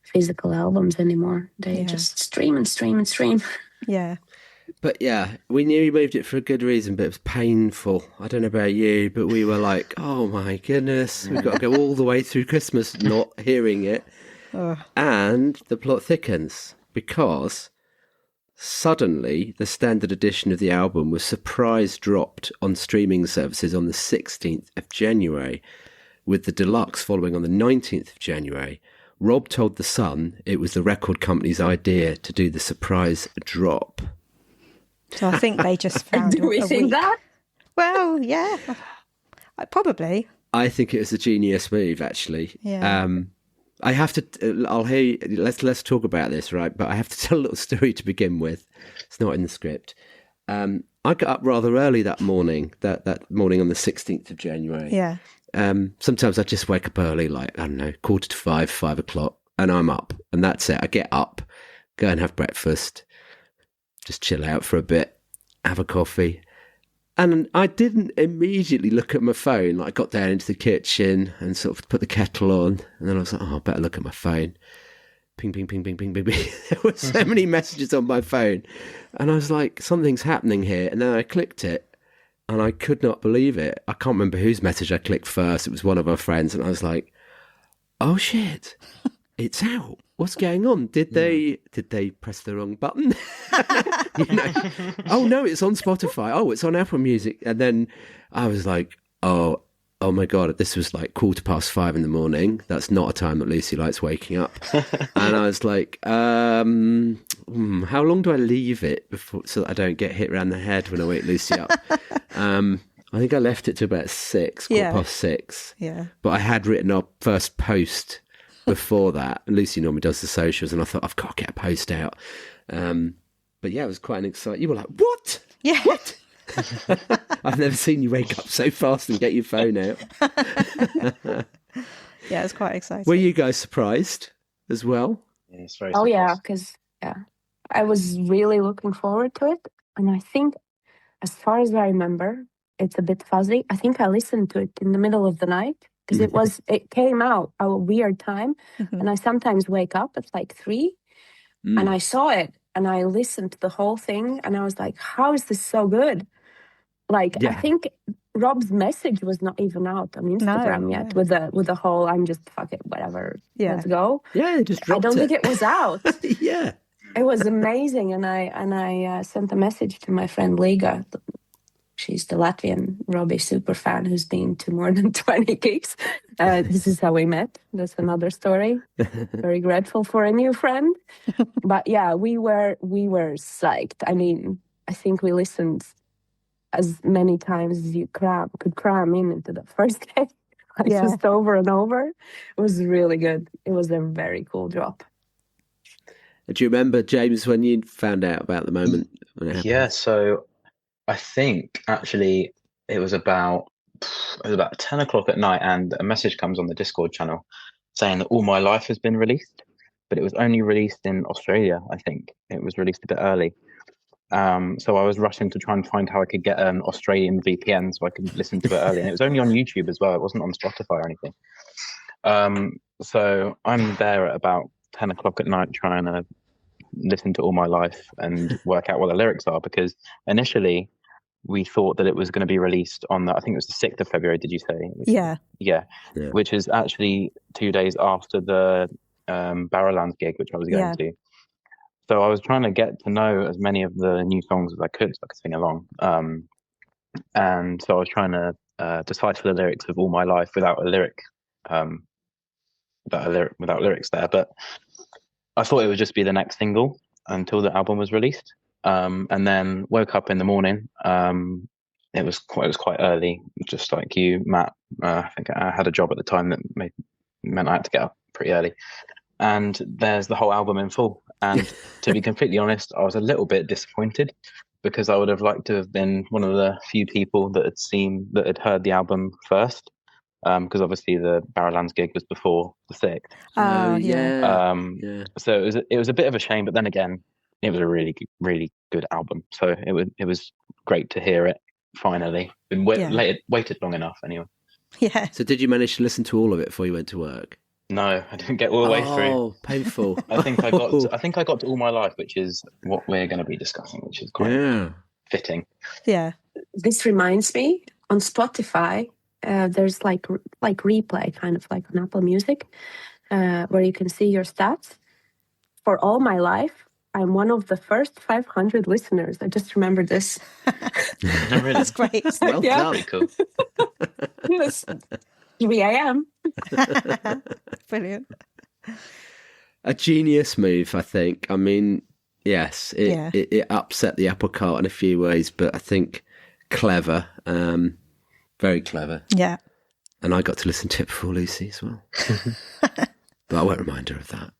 physical albums anymore. They just stream and stream and stream. Yeah. But yeah, we knew he moved it for a good reason, but it was painful. I don't know about you, but we were like, oh my goodness, we've got to go all the way through Christmas not hearing it. And the plot thickens because suddenly the standard edition of the album was surprise dropped on streaming services on the 16th of January, with the deluxe following on the 19th of January. Rob told The Sun it was the record company's idea to do the surprise drop. So I think they just found Do we a think week. that? Well, yeah. Probably. I think it was a genius move, actually. Yeah. I have to. I'll hear. You, let's talk about this, right? But I have to tell a little story to begin with. It's not in the script. I got up rather early that morning. That morning on the 16th of January. Yeah. Sometimes I just wake up early, like, I don't know, 4:45, 5 o'clock, and I'm up, and that's it. I get up, go and have breakfast, just chill out for a bit, have a coffee. And I didn't immediately look at my phone. Like, I got down into the kitchen and sort of put the kettle on. And then I was like, oh, I better look at my phone. Ping, ping, ping, ping, ping, ping, ping. There were so many messages on my phone. And I was like, something's happening here. And then I clicked it and I could not believe it. I can't remember whose message I clicked first. It was one of our friends. And I was like, oh, shit, it's out. What's going on? Did they press the wrong button? Oh no, it's on Spotify. Oh, it's on Apple Music. And then I was like, oh my God, this was like 5:15 in the morning. That's not a time that Lucy likes waking up. And I was like, how long do I leave it before so that I don't get hit around the head when I wake Lucy up? I think I left it to about 6:15. Yeah. But I had written our first post before that. Lucy normally does the socials, and I thought, I've got to get a post out. But yeah, it was quite an exciting. You were like, what? Yeah. What? I've never seen you wake up so fast and get your phone out. Yeah, it's quite exciting. Were you guys surprised as well? Yeah, it's very Yeah, surprised. because I was really looking forward to it. And I think, as far as I remember, it's a bit fuzzy. I think I listened to it in the middle of the night because it came out at a weird time. And I sometimes wake up at like 3 and I saw it and I listened to the whole thing and I was like, how is this so good? Like, I think Rob's message was not even out on Instagram yet with the whole, I'm just fuck it, whatever, let's go. Yeah, just dropped I don't think it was out. Yeah. It was amazing. And I sent a message to my friend Liga. She's the Latvian Robbie super fan who's been to more than 20 gigs. This is how we met. That's another story. Very grateful for a new friend. But yeah, we were psyched. I mean, I think we listened as many times as you could cram into the first day. Just over and over. It was really good. It was a very cool drop. Do you remember, James, when you found out about the moment when it happened? Yeah, so I think actually it was about 10 o'clock at night, and a message comes on the Discord channel saying that All My Life has been released, but it was only released in Australia. I think it was released a bit early. So I was rushing to try and find how I could get an Australian VPN so I could listen to it early. And it was only on YouTube as well. It wasn't on Spotify or anything. So I'm there at about 10 o'clock at night trying to listen to All My Life and work out what the lyrics are, because initially we thought that it was going to be released on I think it was the 6th of February, did you say? Yeah. Which is actually 2 days after the Barrowlands gig, which I was going to. So I was trying to get to know as many of the new songs as I could so I could sing along. And so I was trying to decipher the lyrics of All My Life without lyrics there. But I thought it would just be the next single. until the album was released. And then woke up in the morning. It was quite early, just like you, Matt. I think I had a job at the time that meant I had to get up pretty early. And there's the whole album in full. And to be completely honest, I was a little bit disappointed because I would have liked to have been one of the few people that had heard the album first. Because obviously the Barrowlands gig was before the 6th. Yeah. So it was a bit of a shame, but then again, it was a really, really good album. So it was great to hear it finally. Been waited long enough anyway. Yeah. So did you manage to listen to all of it before you went to work? No, I didn't get all the way through. Oh, painful. I think I got to All My Life, which is what we're going to be discussing, which is quite fitting. Yeah. This reminds me, on Spotify, there's like replay, kind of like on Apple Music, where you can see your stats. For All My Life, I'm one of the first 500 listeners. I just remembered this. Really? That's great. Well done. Pretty cool. Yes. Here I am. Brilliant. A genius move, I think. I mean, yes, it upset the apple cart in a few ways, but I think clever, very clever. Yeah. And I got to listen to it before Lucy as well. But I won't remind her of that.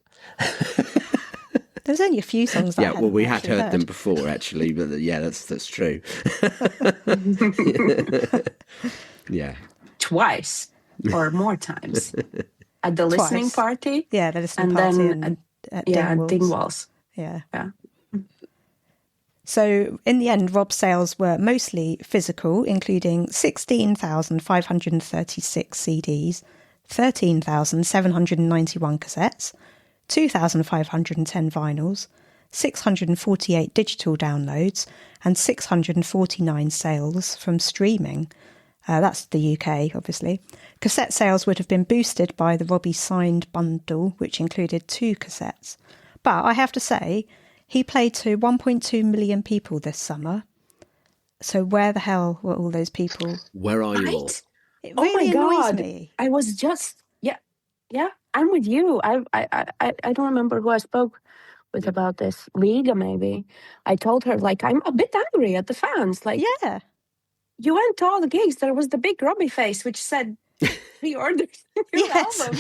There's only a few songs that we had heard them before, actually, but that's true. Yeah. Twice or more times. At the listening party. Yeah, the listening and party. Then at Dingwalls. Yeah. Yeah. So in the end, Rob's sales were mostly physical, including 16,536 CDs, 13,791 cassettes, 2,510 vinyls, 648 digital downloads, and 649 sales from streaming. That's the UK, obviously. Cassette sales would have been boosted by the Robbie signed bundle, which included 2 cassettes. But I have to say, he played to 1.2 million people this summer. So where the hell were all those people? Where are you all? It really annoys me. I was just, yeah, I'm with you. I don't remember who I spoke with about this. Liga, maybe. I told her, like, I'm a bit angry at the fans. Like, Yeah. You went to all the gigs. There was the big Robbie face, which said, pre-ordered your album.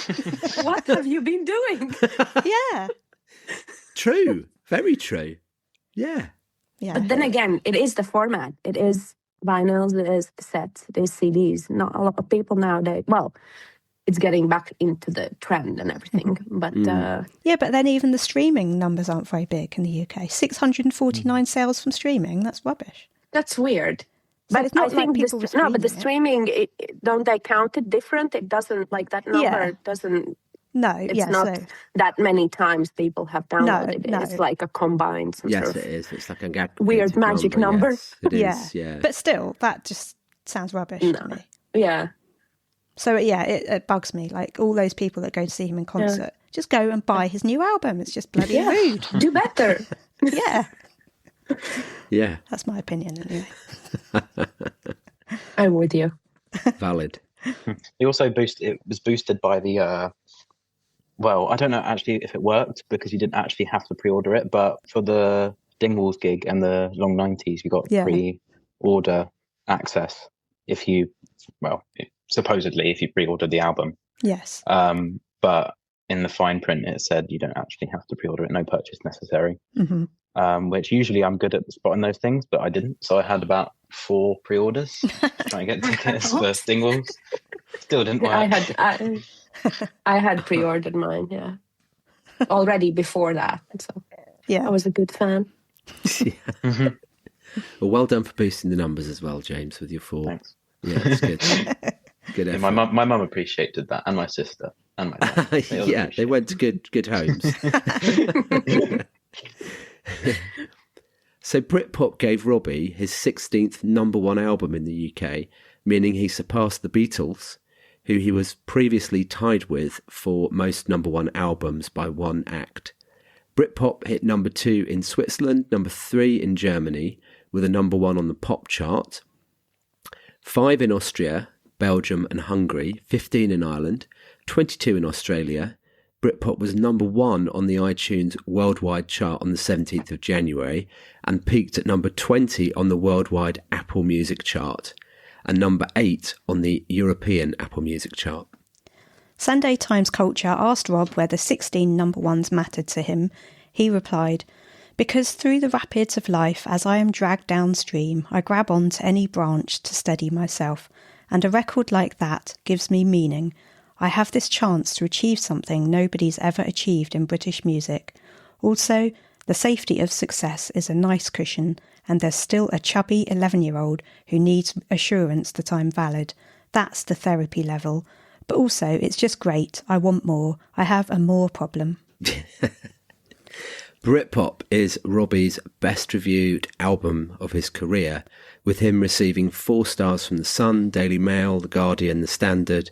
What have you been doing? Yeah. True. Very true. Yeah. Yeah. But then again, it is the format. It is vinyls, it is cassettes, it is CDs. Not a lot of people nowadays. Well, it's getting back into the trend and everything. But yeah, but then even the streaming numbers aren't very big in the UK. 649 sales from streaming. That's rubbish. That's weird. So but it's not I think like people were but the streaming streaming, don't they count it different? It doesn't, like that number doesn't. No, It's not that many times people have downloaded it. No. It's like a combined sort Yes, of it is. It's like a weird magic number. Yes, it is, yeah. But still, that just sounds rubbish to me. Yeah. So yeah, it bugs me. Like all those people that go to see him in concert, just go and buy his new album. It's just bloody rude. Do better. Yeah. Yeah. That's my opinion anyway. I'm with you. Valid. It was boosted by the well, I don't know actually if it worked because you didn't actually have to pre-order it, but for the Dingwalls gig and the Long 90s, you got pre-order access supposedly if you pre-ordered the album. Yes. But in the fine print it said you don't actually have to pre-order it, no purchase necessary. Mm-hmm. Which usually I'm good at spotting those things, but I didn't. So I had about 4 pre-orders trying to get tickets for Dingwalls. Still didn't work. I had pre-ordered mine, already before that. So I was a good fan. Yeah. Well, well done for boosting the numbers as well, James, with your 4. Thanks. Yeah, that's good. Good effort. Yeah, my mum appreciated that, and my sister, and my dad. They went to good homes. So Britpop gave Robbie his 16th number 1 album in the UK, meaning he surpassed the Beatles, who he was previously tied with for most number 1 albums by 1 act. Britpop hit number 2 in Switzerland, number 3 in Germany, with a number 1 on the pop chart, 5 in Austria, Belgium and Hungary, 15 in Ireland, 22 in Australia. Britpop was number 1 on the iTunes worldwide chart on the 17th of January and peaked at number 20 on the worldwide Apple Music chart and number 8 on the European Apple Music chart. Sunday Times Culture asked Rob whether 16 number ones mattered to him. He replied, "Because through the rapids of life, as I am dragged downstream, I grab on to any branch to steady myself, and a record like that gives me meaning. I have this chance to achieve something nobody's ever achieved in British music. Also, the safety of success is a nice cushion, and there's still a chubby 11-year-old who needs assurance that I'm valid. That's the therapy level. But also, it's just great. I want more. I have a more problem." Britpop is Robbie's best reviewed album of his career, with him receiving 4 stars from The Sun, Daily Mail, The Guardian, The Standard,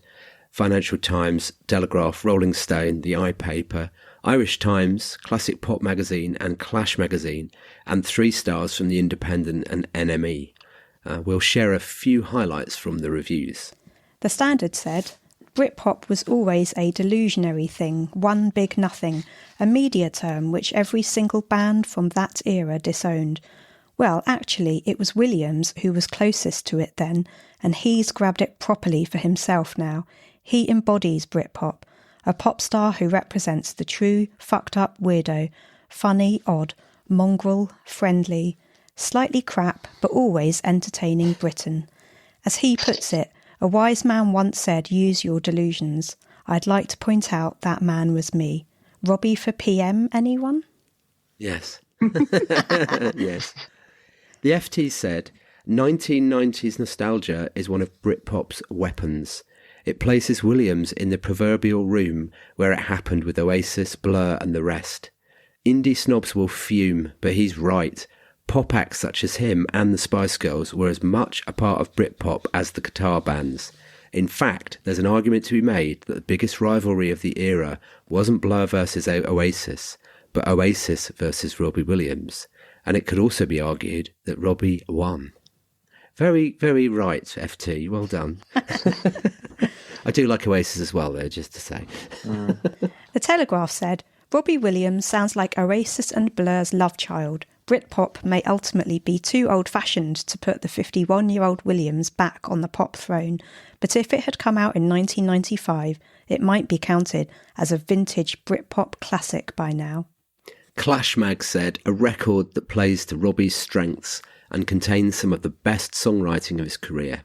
Financial Times, Telegraph, Rolling Stone, The iPaper, Irish Times, Classic Pop Magazine and Clash Magazine, and 3 stars from The Independent and NME. We'll share a few highlights from the reviews. The Standard said, "Britpop was always a delusionary thing, one big nothing, a media term which every single band from that era disowned. Well, actually, it was Williams who was closest to it then, and he's grabbed it properly for himself now. He embodies Britpop, a pop star who represents the true, fucked-up weirdo, funny, odd, mongrel, friendly, slightly crap, but always entertaining Britain. As he puts it, a wise man once said, 'Use your delusions.' I'd like to point out that man was me. Robbie for PM, anyone?" Yes. Yes. The FT said, 1990s nostalgia is one of Britpop's weapons. It places Williams in the proverbial room where it happened with Oasis, Blur and the rest. Indie snobs will fume, but he's right. Pop acts such as him and the Spice Girls were as much a part of Britpop as the guitar bands. In fact, there's an argument to be made that the biggest rivalry of the era wasn't Blur versus Oasis, but Oasis versus Robbie Williams. And it could also be argued that Robbie won. Very, very right, FT. Well done. I do like Oasis as well, though, just to say. The Telegraph said, "Robbie Williams sounds like Oasis and Blur's love child. Britpop may ultimately be too old-fashioned to put the 51-year-old Williams back on the pop throne, but if it had come out in 1995, it might be counted as a vintage Britpop classic by now." Clash Mag said, "A record that plays to Robbie's strengths and contains some of the best songwriting of his career."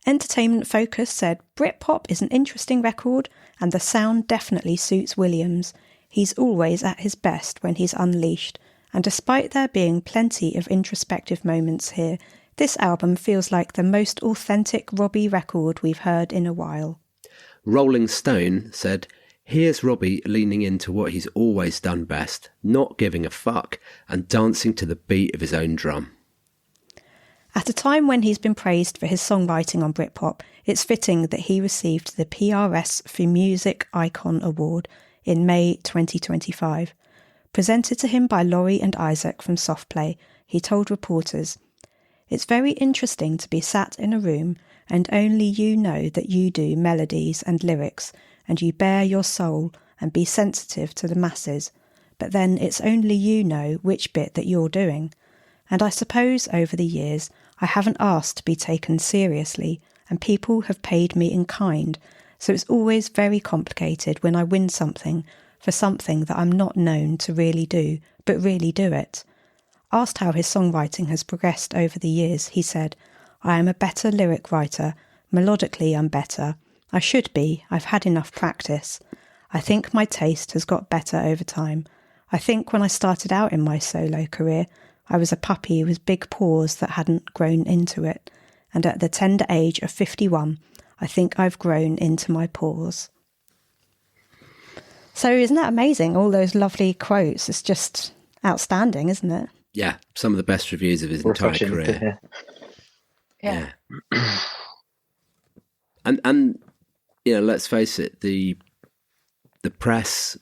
Entertainment Focus said, "Britpop is an interesting record and the sound definitely suits Williams. He's always at his best when he's unleashed, and despite there being plenty of introspective moments here, this album feels like the most authentic Robbie record we've heard in a while." Rolling Stone said, "Here's Robbie leaning into what he's always done best, not giving a fuck and dancing to the beat of his own drum." At a time when he's been praised for his songwriting on Britpop, it's fitting that he received the PRS for Music Icon Award in May 2025. Presented to him by Laurie and Isaac from Softplay, he told reporters, "It's very interesting to be sat in a room and only you know that you do melodies and lyrics and you bare your soul and be sensitive to the masses, but then it's only you know which bit that you're doing. And I suppose over the years I haven't asked to be taken seriously and people have paid me in kind, so it's always very complicated when I win something for something that I'm not known to really do, but really do it." Asked how his songwriting has progressed over the years, he said, "I am a better lyric writer. Melodically I'm better. I should be. I've had enough practice. I think my taste has got better over time. I think when I started out in my solo career, I was a puppy with big paws that hadn't grown into it. And at the tender age of 51, I think I've grown into my paws." So isn't that amazing? All those lovely quotes. It's just outstanding, isn't it? Yeah, some of the best reviews of his entire career. Yeah. And you know, let's face it, the press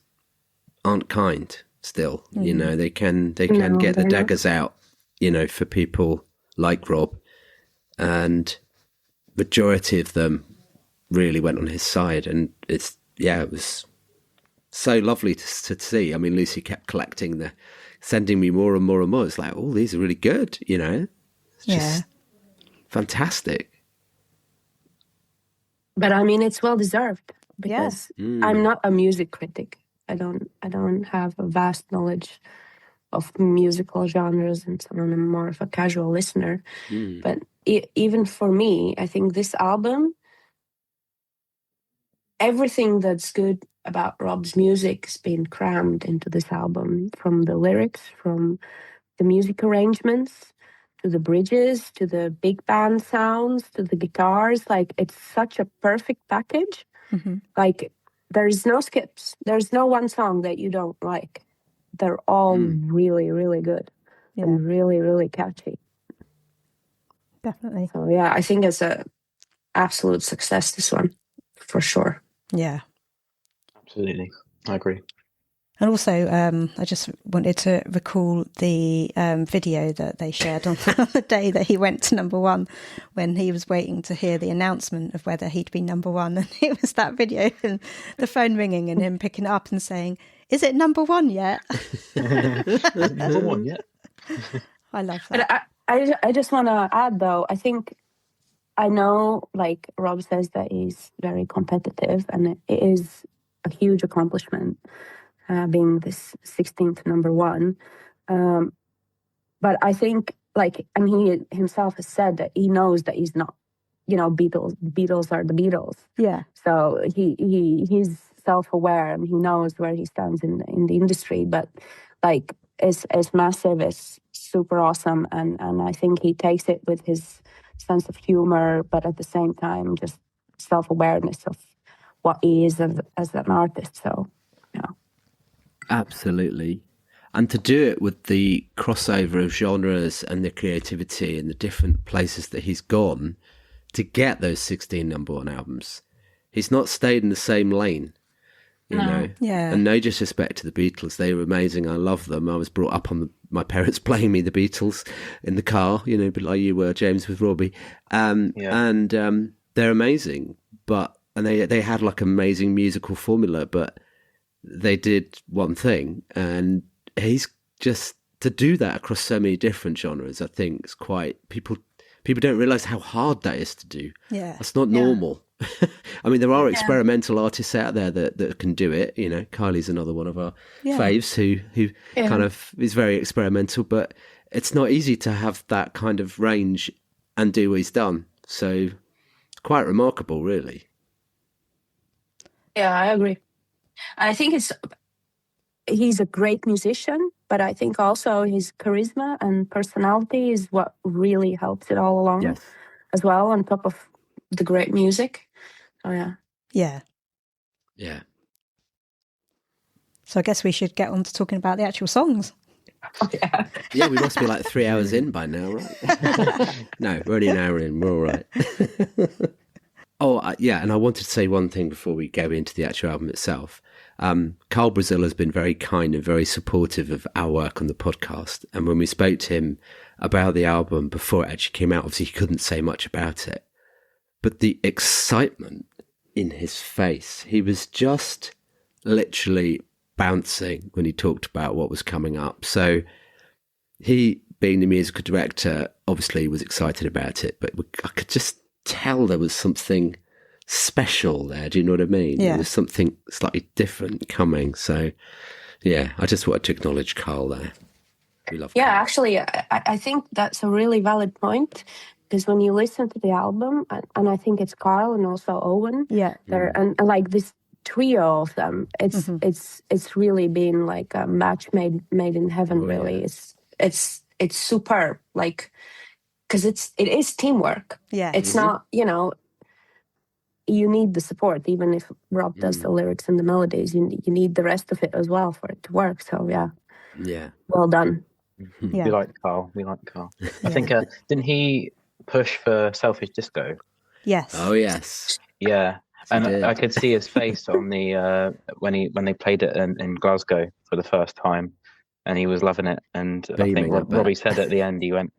aren't kind still. You know, they can get the daggers out, you know, for people like Rob, and majority of them really went on his side, and it was so lovely to see. I mean, Lucy kept sending me more and more and more. It's like, oh, these are really good, you know? It's just fantastic. But I mean, it's well deserved because I'm not a music critic. I don't have a vast knowledge of musical genres and so on. I'm more of a casual listener. But even for me, I think this album, everything that's good about Rob's music has been crammed into this album, from the lyrics, from the music arrangements, to the bridges, to the big band sounds, to the guitars. Like, it's such a perfect package. Like, there's no skips. There's no one song that you don't like. They're all really, really good and really, really catchy. Definitely. So, yeah, I think it's a absolute success, this one, for sure. Yeah. Absolutely. I agree. And also, I just wanted to recall the video that they shared on the day that he went to number one, when he was waiting to hear the announcement of whether he'd be number one. And it was that video and the phone ringing and him picking it up and saying, "Is it number one yet?" Number one yet? I love that. But I just want to add, though, I know, like Rob says, that he's very competitive, and it is a huge accomplishment. Being this 16th number one. But I think, like, and he himself has said that he knows that he's not, Beatles are the Beatles. Yeah. So he's self-aware and he knows where he stands in the industry. But, like, it's massive, it's super awesome. And I think he takes it with his sense of humor, but at the same time, just self-awareness of what he is as an artist. So, yeah. Absolutely. And to do it with the crossover of genres and the creativity and the different places that he's gone to get those 16 number one albums. He's not stayed in the same lane, you know. Yeah. And no disrespect to the Beatles. They were amazing. I love them. I was brought up on my parents playing me the Beatles in the car, a bit like you were, James, with Robbie. And they're amazing. And they had like amazing musical formula, but they did one thing, and he's just, to do that across so many different genres, I think is quite, people don't realize how hard that is to do. Yeah. That's not normal. I mean, there are experimental artists out there that can do it. Kylie's another one of our faves who kind of is very experimental, but it's not easy to have that kind of range and do what he's done. So it's quite remarkable, really. Yeah, I agree. I think he's a great musician, but I think also his charisma and personality is what really helps it all along as well, on top of the great music. Oh, yeah. Yeah. Yeah. So I guess we should get on to talking about the actual songs. Oh, yeah. Yeah, we must be like 3 hours in by now, right? No, we're only an hour in. We're all right. And I wanted to say one thing before we go into the actual album itself. Carl Brazil has been very kind and very supportive of our work on the podcast. And when we spoke to him about the album before it actually came out, obviously he couldn't say much about it. But the excitement in his face, he was just literally bouncing when he talked about what was coming up. So he, being the musical director, obviously was excited about it. But I could just tell there was something special there. Do you know what I mean? Yeah. There was something slightly different coming. So, yeah, I just wanted to acknowledge Carl there. We love Carl. Actually, I think that's a really valid point, because when you listen to the album, and I think it's Carl and also Owen, and like this trio of them, it's really been like a match made in heaven. Really, it's superb. Like, because it is teamwork. Yeah, it's not, you need the support, even if Rob does the lyrics and the melodies. You need the rest of it as well for it to work. So yeah, well done. We like Carl. I think didn't he push for Selfish Disco? Yes. Oh yes. Yeah, and I could see his face on the when they played it in Glasgow for the first time, and he was loving it. And I think Robbie said at the end, he went,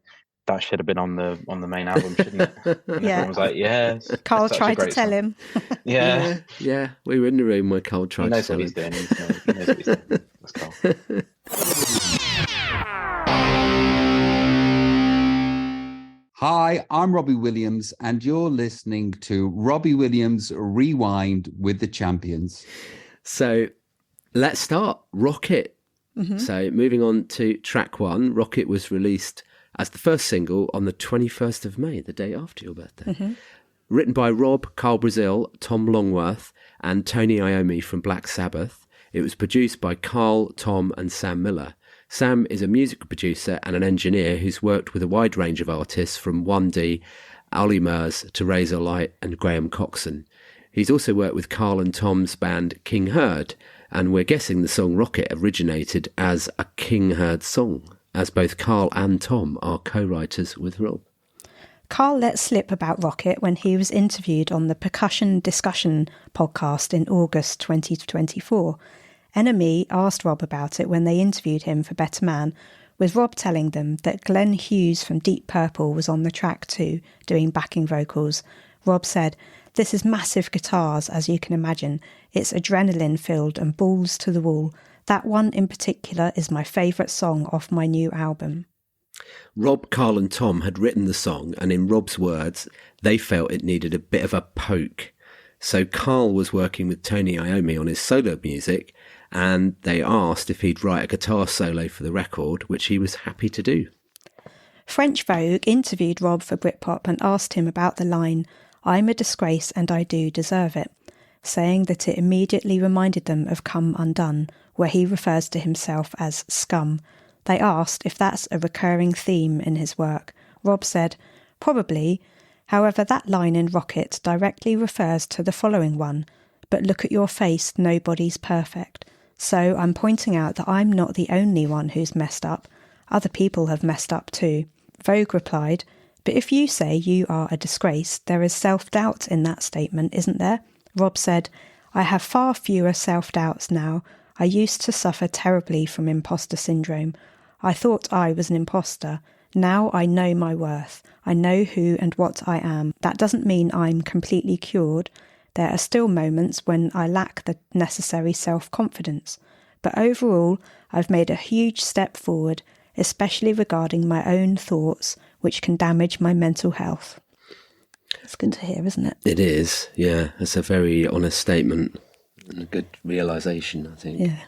that should have been on the main album, shouldn't it? And Yeah. everyone was like, yes. Carl such a tried to great tell song. him. Yeah. Yeah. We were in the room where Carl He tried to knows tell what him. he's doing. He knows what he's doing. That's Carl. Hi, I'm Robbie Williams, and you're listening to Robbie Williams Rewind with the Champions. So let's start. Rocket. So moving on to track 1, Rocket was released as the first single on the 21st of May, the day after your birthday. Written by Rob, Carl Brazil, Tom Longworth and Tony Iommi from Black Sabbath. It was produced by Carl, Tom and Sam Miller. Sam is a music producer and an engineer who's worked with a wide range of artists from 1D, Ollie Murs to Razor Light and Graham Coxon. He's also worked with Carl and Tom's band King Herd, and we're guessing the song Rocket originated as a King Herd song, as both Carl and Tom are co-writers with Rob. Carl let slip about Rocket when he was interviewed on the Percussion Discussion podcast in August 2024. NME asked Rob about it when they interviewed him for Better Man, with Rob telling them that Glenn Hughes from Deep Purple was on the track too, doing backing vocals. Rob said, "This is massive guitars, as you can imagine. It's adrenaline-filled and balls to the wall. That one in particular is my favourite song off my new album." Rob, Carl and Tom had written the song, and in Rob's words, they felt it needed a bit of a poke. So Carl was working with Tony Iommi on his solo music, and they asked if he'd write a guitar solo for the record, which he was happy to do. French Vogue interviewed Rob for Britpop and asked him about the line, "I'm a disgrace and I do deserve it," saying that it immediately reminded them of Come Undone, where he refers to himself as scum. They asked if that's a recurring theme in his work. Rob said, "Probably. However, that line in Rocket directly refers to the following one, 'But look at your face, nobody's perfect.' So I'm pointing out that I'm not the only one who's messed up. Other people have messed up too." Vogue replied, "But if you say you are a disgrace, there is self-doubt in that statement, isn't there?" Rob said, "I have far fewer self-doubts now. I used to suffer terribly from imposter syndrome. I thought I was an imposter. Now I know my worth. I know who and what I am. That doesn't mean I'm completely cured. There are still moments when I lack the necessary self-confidence. But overall, I've made a huge step forward, especially regarding my own thoughts, which can damage my mental health." It's good to hear, isn't it? It is, yeah. It's a very honest statement and a good realisation, I think. Yeah.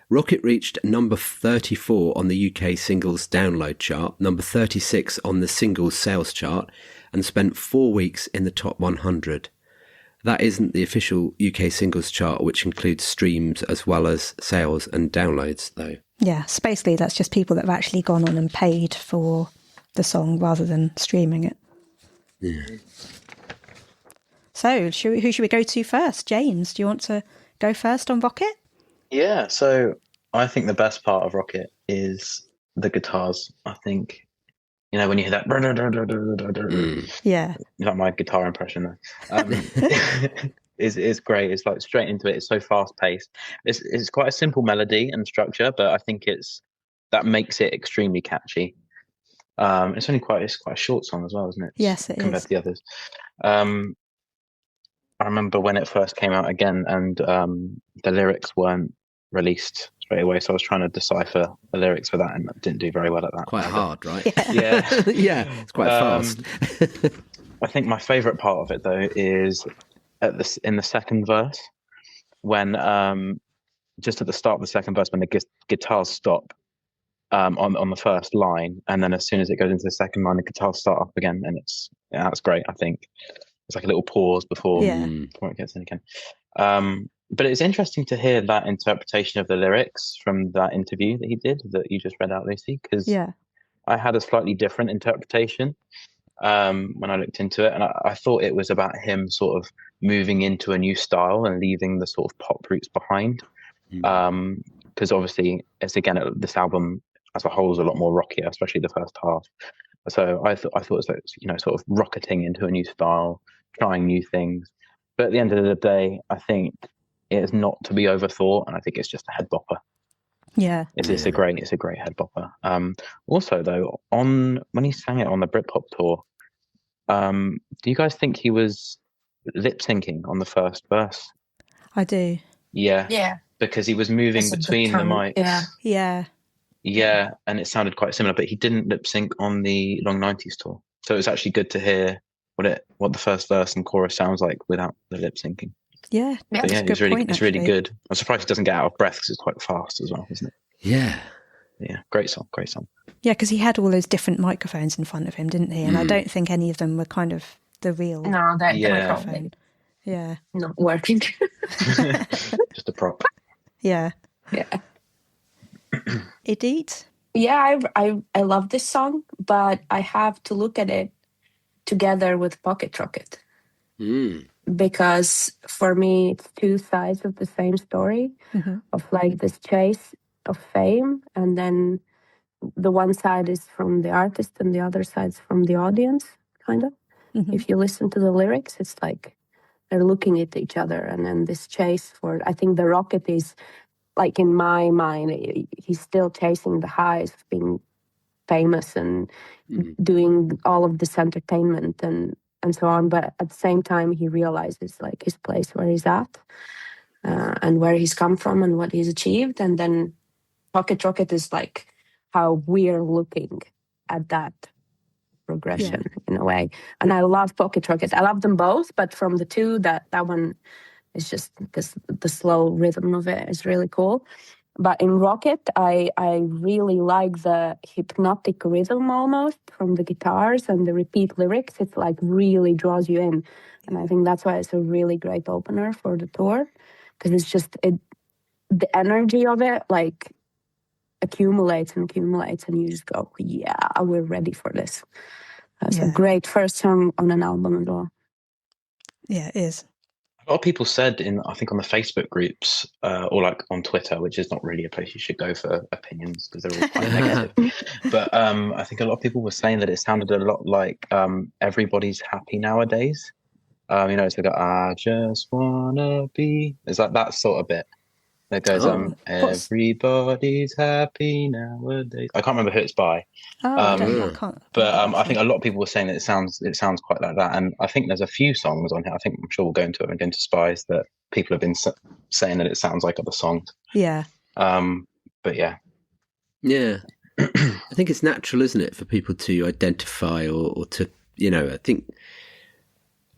Rocket reached number 34 on the UK singles download chart, number 36 on the singles sales chart, and spent 4 weeks in the top 100. That isn't the official UK singles chart, which includes streams as well as sales and downloads, though. Yeah, so basically that's just people that have actually gone on and paid for the song rather than streaming it. Yeah. So who should we go to first? James, do you want to go first on Rocket? Yeah, so I think the best part of Rocket is the guitars. I think, when you hear that, Yeah. like my guitar impression there, is great. It's like straight into it. It's so fast paced. It's quite a simple melody and structure, but I think that makes it extremely catchy. It's quite a short song as well, isn't it? Yes, it compared is. to the others. I remember when it first came out again, and the lyrics weren't released straight away, so I was trying to decipher the lyrics for that, and I didn't do very well at that. Quite hard, right? Yeah. Yeah, it's quite fast. I think my favourite part of it, though, is in the second verse, when just at the start of the second verse, when the guitars stop on the first line, and then as soon as it goes into the second line, the guitars start up again, and that's great. I think it's like a little pause before it gets in again. But it's interesting to hear that interpretation of the lyrics from that interview that he did, that you just read out, Lucy, because I had a slightly different interpretation when I looked into it, and I thought it was about him sort of moving into a new style and leaving the sort of pop roots behind. Because obviously, this album as a whole is a lot more rockier, especially the first half. So I thought it was like, sort of rocketing into a new style, trying new things. But at the end of the day, I think it is not to be overthought, and I think it's just a head bopper. Yeah. It's a great head bopper. Also though, when he sang it on the Britpop tour, do you guys think he was lip syncing on the first verse? I do. Yeah. Because he was moving between the mics. Yeah, and it sounded quite similar, but he didn't lip sync on the Long 90s tour. So it was actually good to hear what the first verse and chorus sounds like without the lip syncing. Yeah, But yeah, it's really good. I'm surprised he doesn't get out of breath because it's quite fast as well, isn't it? Yeah. Yeah, great song. Yeah, because he had all those different microphones in front of him, didn't he? And I don't think any of them were kind of the real microphone. Yeah. Not working. Just a prop. Yeah. Yeah. Edite? Yeah, I love this song, but I have to look at it together with Pocket Rocket. Because for me, it's two sides of the same story of like this chase of fame. And then the one side is from the artist and the other side's from the audience, kind of. If you listen to the lyrics, it's like they're looking at each other. And then this chase for, I think the Rocket is, like in my mind, he's still chasing the highs of being famous and doing all of this entertainment and so on. But at the same time, he realizes like his place where he's at and where he's come from and what he's achieved. And then Pocket Rocket is like how we're looking at that progression in a way. And I love Pocket Rocket. I love them both, but from the two, that one is just because the slow rhythm of it is really cool. But in Rocket, I really like the hypnotic rhythm almost from the guitars and the repeat lyrics. It's like really draws you in. And I think that's why it's a really great opener for the tour. Because it's just, the energy of it like accumulates and you just go, yeah, we're ready for this. It's a great first song on an album as well. Yeah, it is. A lot of people said I think on the Facebook groups or like on Twitter, which is not really a place you should go for opinions because they're all quite negative. But I think a lot of people were saying that it sounded a lot like Everybody's Happy Nowadays. It's like I just wanna be. It's like that sort of bit. That goes, everybody's happy nowadays. I can't remember who it's by. I can't. But I think a lot of people were saying that it sounds quite like that. And I think there's a few songs on here. I'm sure we'll go into it and go into Spies that people have been saying that it sounds like other songs. Yeah. But yeah. Yeah. I think it's natural, isn't it, for people to identify or to,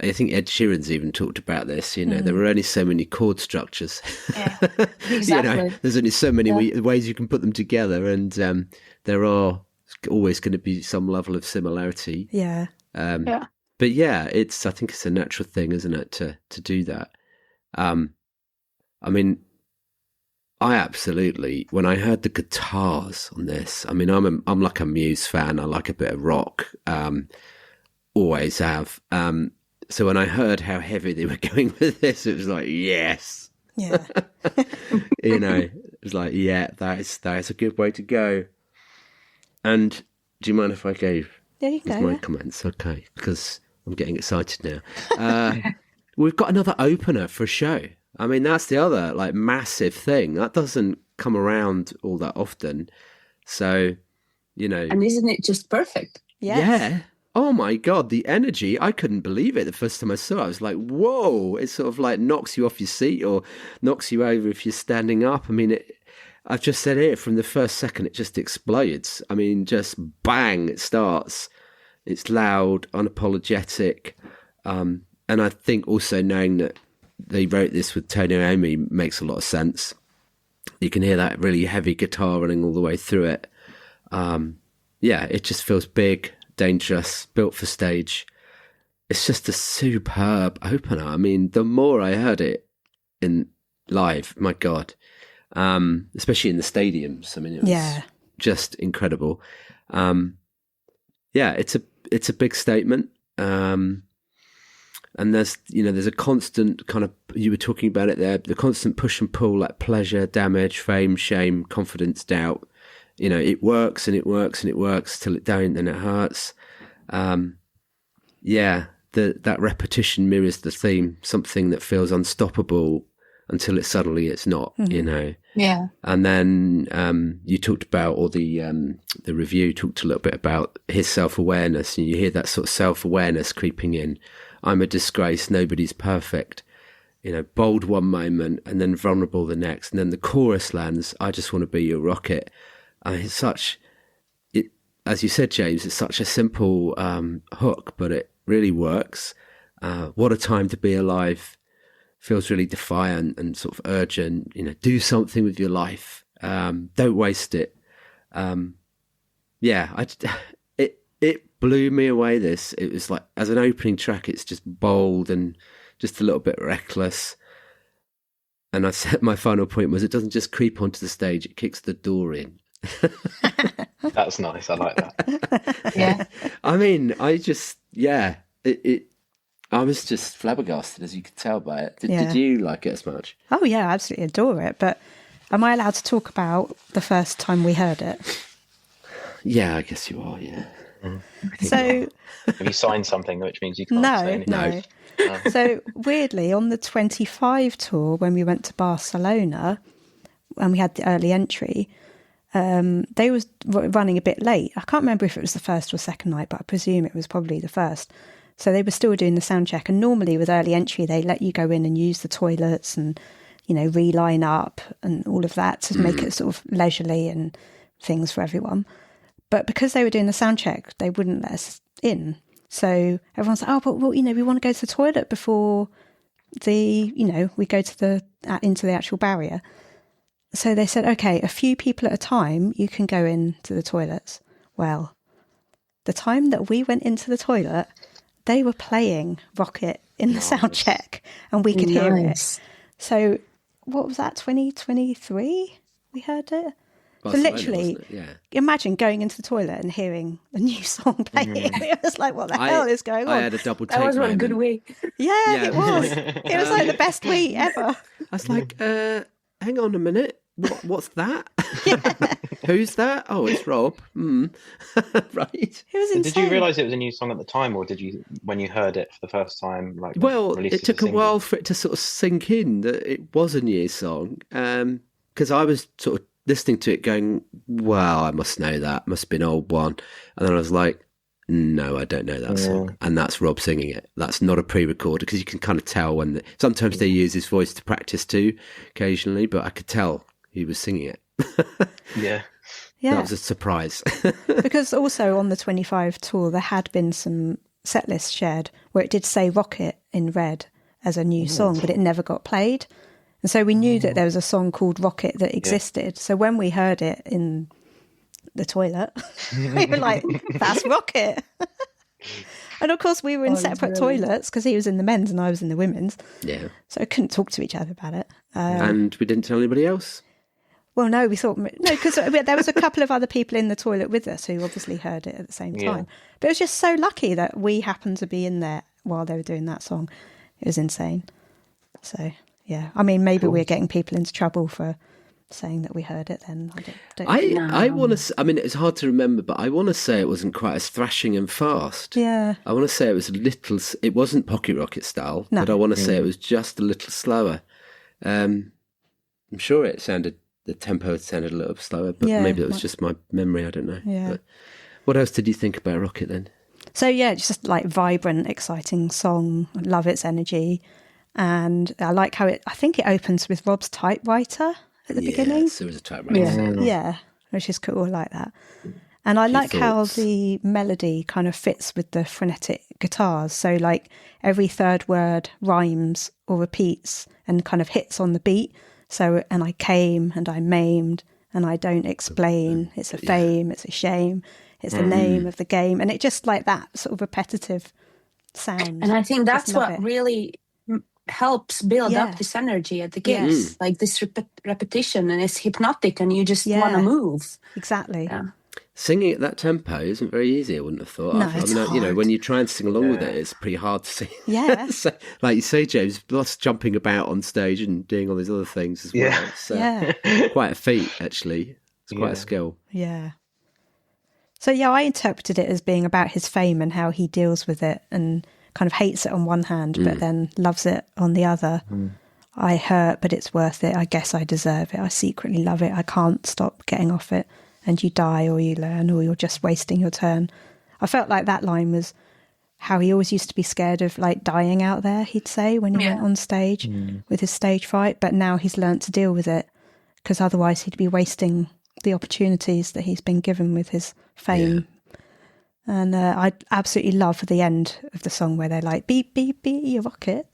I think Ed Sheeran's even talked about this. There were only so many chord structures. Yeah, exactly. There's only so many ways you can put them together, and there are always going to be some level of similarity. Yeah. But yeah, I think it's a natural thing, isn't it, to do that? I mean, I absolutely, when I heard the guitars on this, I mean, I'm like a Muse fan. I like a bit of rock. Always have. So when I heard how heavy they were going with this, it was like, yes. Yeah. It was like, yeah, that is a good way to go. And do you mind if I gave my comments? Okay, because I'm getting excited now. We've got another opener for a show. I mean, that's the other like massive thing. That doesn't come around all that often. So, And isn't it just perfect? Yes. Yeah. Oh my God, the energy. I couldn't believe it the first time I saw it. I was like, whoa, it sort of like knocks you off your seat or knocks you over if you're standing up. I mean, I've just said it, from the first second, it just explodes. I mean, just bang, it starts. It's loud, unapologetic. And I think also knowing that they wrote this with Tony Iommi makes a lot of sense. You can hear that really heavy guitar running all the way through it. It just feels big, dangerous, built for stage. It's just a superb opener. I mean, the more I heard it in live, my God, especially in the stadiums. I mean, it was just incredible. It's a big statement. And there's a constant kind of, you were talking about it there, the constant push and pull, like pleasure, damage, fame, shame, confidence, doubt. It works and it works and it works till it don't, and it hurts. That repetition mirrors the theme, something that feels unstoppable, until it's not, you know. Yeah. And then you talked about, or the review talked a little bit about his self-awareness, and you hear that sort of self-awareness creeping in. I'm a disgrace, nobody's perfect. You know, bold one moment and then vulnerable the next. And then the chorus lands, I just want to be your rocket. It's as you said, James, it's such a simple hook, but it really works. What a time to be alive. Feels really defiant and sort of urgent. You know, do something with your life. Don't waste it. It blew me away. It was like, as an opening track, it's just bold and just a little bit reckless. And I said my final point was, it doesn't just creep onto the stage; it kicks the door in. That's nice. I like that. Yeah. I mean, I was just flabbergasted, as you could tell by it. Did you like it as much? Oh, yeah, I absolutely adore it. But am I allowed to talk about the first time we heard it? Yeah, I guess you are, yeah. So, have you signed something, which means you can't say anything? No. So, weirdly, on the 25 tour, when we went to Barcelona, and we had the early entry, they was running a bit late. I can't remember if it was the first or second night, but I presume it was probably the first. So they were still doing the sound check. And normally with early entry, they let you go in and use the toilets and, you know, reline up and all of that to make it sort of leisurely and things for everyone. But because they were doing the sound check, they wouldn't let us in. So everyone's like, oh, but well, you know, we want to go to the toilet before we go to into the actual barrier. So they said, okay, a few people at a time, you can go into the toilets. Well, the time that we went into the toilet, they were playing Rocket in the sound check, and we could hear it. So what was that, 2023 we heard it? So literally, imagine going into the toilet and hearing a new song playing. It was like, what the hell is going on? I had a double take. That was one good week. Yeah, it was. It was like the best week ever. I was like, hang on a minute. What's that? Who's that? Oh, it's Rob. Right. It was insane. Did you realise it was a new song at the time, or did you, when you heard it for the first time, like? Well, it took a while for it to sort of sink in that it was a new song, because I was sort of listening to it going, wow, I must know that. Must have been an old one. And then I was like, no, I don't know that song. And that's Rob singing it. That's not a pre-recorded, because you can kind of tell when sometimes they use his voice to practice too, occasionally, but I could tell he was singing it. Yeah. That was a surprise. Because also on the 25 tour, there had been some set lists shared where it did say Rocket in red as a new song, but it never got played. And so we knew that there was a song called Rocket that existed. Yeah. So when we heard it in the toilet, we were like, that's Rocket. And of course we were in separate toilets because he was in the men's and I was in the women's. Yeah. So I couldn't talk to each other about it. And we didn't tell anybody else? Well, no, we thought... No, because there was a couple of other people in the toilet with us who obviously heard it at the same time. But it was just so lucky that we happened to be in there while they were doing that song. It was insane. So... yeah, I mean, maybe we're getting people into trouble for saying that we heard it then. I want to... I mean, it's hard to remember, but I want to say it wasn't quite as thrashing and fast. Yeah. I want to say it was a little... It wasn't Pocket Rocket style, but I want to say it was just a little slower. I'm sure the tempo sounded a little slower, but maybe it was just my memory, I don't know. Yeah. But what else did you think about Rocket then? So, yeah, just like vibrant, exciting song. I love its energy. And I like how I think it opens with Rob's typewriter at the beginning. Yes, there was a typewriter. Yeah, which is cool. I like that. And I like how the melody kind of fits with the frenetic guitars. So like every third word rhymes or repeats and kind of hits on the beat. So, and I came and I maimed and I don't explain. It's a fame, it's a shame. It's the name of the game. And it just like that sort of repetitive sound. And I think that's what really helps build up this energy at the gigs. Like this repetition, and it's hypnotic and you just want to move. Exactly. Yeah. Singing at that tempo isn't very easy, I wouldn't have thought. No, I mean, you know, when you try and sing along with it, it's pretty hard to sing. Yeah. So, like you say, James, lots of jumping about on stage and doing all these other things as well. It's quite a feat, actually. It's quite a skill. Yeah. So, yeah, I interpreted it as being about his fame and how he deals with it and kind of hates it on one hand, but then loves it on the other. I hurt, but it's worth it. I guess I deserve it. I secretly love it. I can't stop getting off it. And you die or you learn or you're just wasting your turn. I felt like that line was how he always used to be scared of like dying out there, he'd say, when he went on stage with his stage fright. But now he's learnt to deal with it, because otherwise he'd be wasting the opportunities that he's been given with his fame. And I absolutely love the end of the song where they're like, beep, beep, beep, your rocket.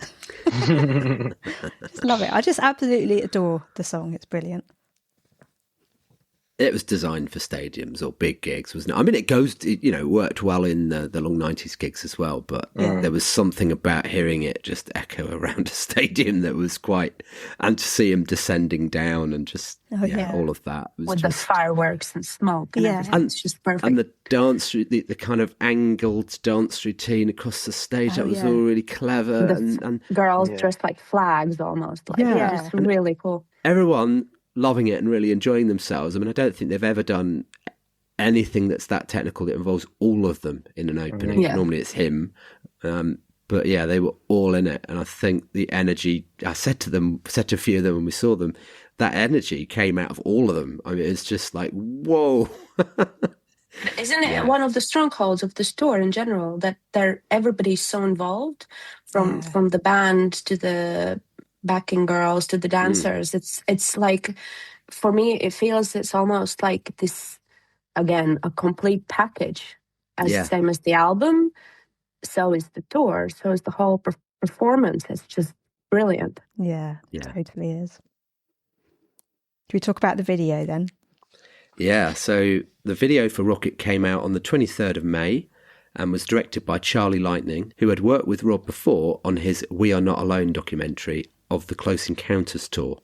Just love it. I just absolutely adore the song. It's brilliant. It was designed for stadiums or big gigs, wasn't it? I mean, it worked well in the long 90s gigs as well, but there was something about hearing it just echo around a stadium that was quite, and to see him descending down and just, all of that. Was with just, the fireworks and smoke and everything. And, it's just perfect. And the dance, the kind of angled dance routine across the stage, that was all really clever. And girls dressed like flags almost. Like, it's really cool. Everyone loving it and really enjoying themselves. I mean, I don't think they've ever done anything that's that technical that involves all of them in an opening. Normally it's him. But yeah, they were all in it. And I think the energy, I said to a few of them when we saw them, that energy came out of all of them. I mean, it's just like, whoa. Isn't it one of the strongholds of this tour in general, that everybody's so involved, from the band to the backing girls to the dancers. It's like, for me, it feels it's almost like this, again, a complete package. Same as the album, so is the tour, so is the whole performance. It's just brilliant. Yeah, totally is. Do we talk about the video then? Yeah, so the video for Rocket came out on the 23rd of May and was directed by Charlie Lightning, who had worked with Rob before on his We Are Not Alone documentary of the Close Encounters tour.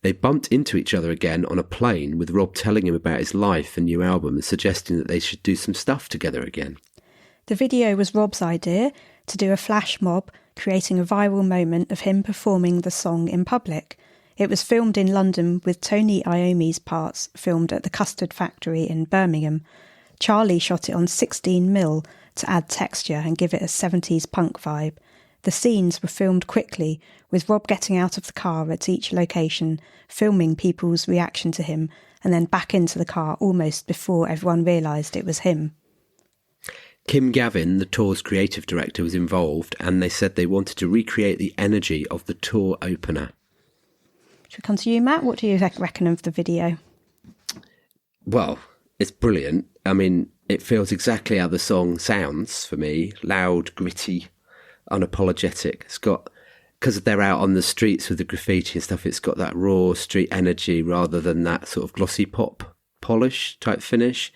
They bumped into each other again on a plane, with Rob telling him about his life and new album and suggesting that they should do some stuff together again. The video was Rob's idea to do a flash mob, creating a viral moment of him performing the song in public. It was filmed in London, with Tony Iommi's parts filmed at the Custard Factory in Birmingham. Charlie shot it on 16mm to add texture and give it a 70s punk vibe. The scenes were filmed quickly, with Rob getting out of the car at each location, filming people's reaction to him, and then back into the car almost before everyone realised it was him. Kim Gavin, the tour's creative director, was involved, and they said they wanted to recreate the energy of the tour opener. Should we come to you, Matt? What do you reckon of the video? Well, it's brilliant. I mean, it feels exactly how the song sounds for me. Loud, gritty, unapologetic. It's got, because they're out on the streets with the graffiti and stuff, it's got that raw street energy rather than that sort of glossy pop polish type finish.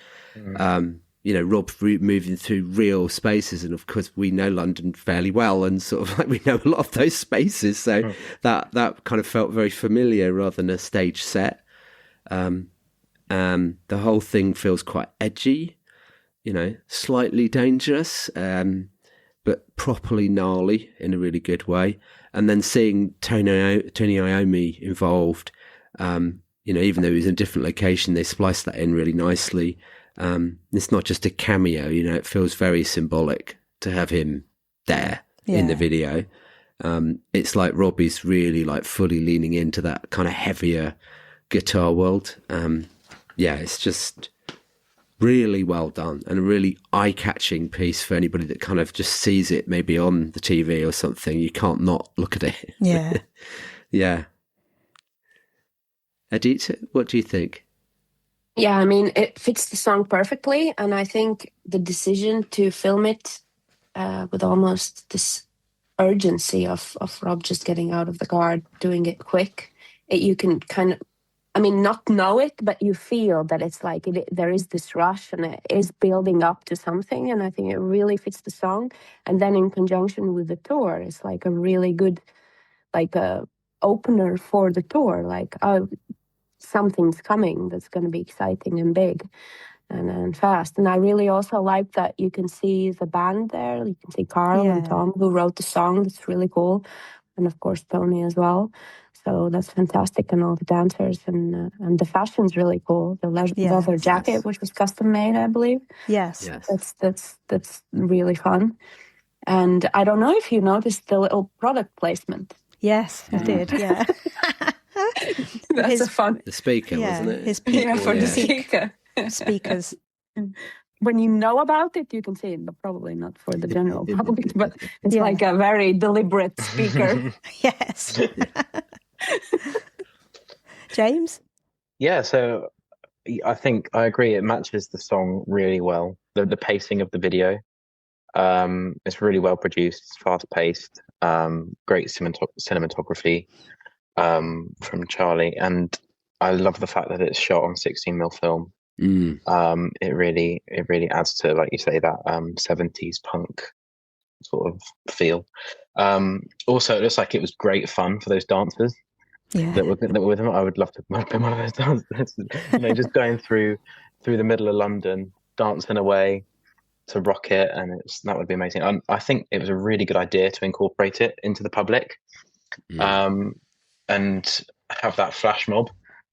Rob moving through real spaces, and of course we know London fairly well, and sort of like we know a lot of those spaces, so that kind of felt very familiar rather than a stage set. The whole thing feels quite edgy, slightly dangerous, but properly gnarly in a really good way. And then seeing Tony Iommi involved, even though he was in a different location, they spliced that in really nicely. It's not just a cameo, it feels very symbolic to have him there in the video. It's like Robbie's really like fully leaning into that kind of heavier guitar world. It's just really well done, and a really eye-catching piece for anybody that kind of just sees it maybe on the TV or something. You can't not look at it. Yeah. Yeah. Edite, what do you think? Yeah, I mean, it fits the song perfectly, and I think the decision to film it with almost this urgency of Rob just getting out of the car, doing it quick, you can kind of, not know it, but you feel that it's like there is this rush and it is building up to something, and I think it really fits the song. And then in conjunction with the tour, it's like a really good, like a opener for the tour. Like, oh, something's coming that's going to be exciting and big and fast. And I really also like that you can see the band there. You can see Carl and Tom, who wrote the song. That's really cool. And of course, Tony as well. So that's fantastic. And all the dancers and the fashion's really cool. The leather jacket, which was custom made, I believe. Yes. That's really fun. And I don't know if you noticed the little product placement. Yes, I did. Yeah. That's a fun. The speaker, wasn't it? His peak For the speaker. speakers. When you know about it, you can see it, but probably not for the general public. But it's like a very deliberate speaker. Yes. James? Yeah, so I think I agree. It matches the song really well. The pacing of the video, it's really well produced. It's fast paced. Great cinematography from Charlie, and I love the fact that it's shot on 16mm film. It really adds to, like you say, that 70s punk sort of feel. Also, it looks like it was great fun for those dancers that were with him. I would love to have been one of those dancers. Just going through the middle of London, dancing away to Rocket, and that would be amazing. I think it was a really good idea to incorporate it into the public, and have that flash mob,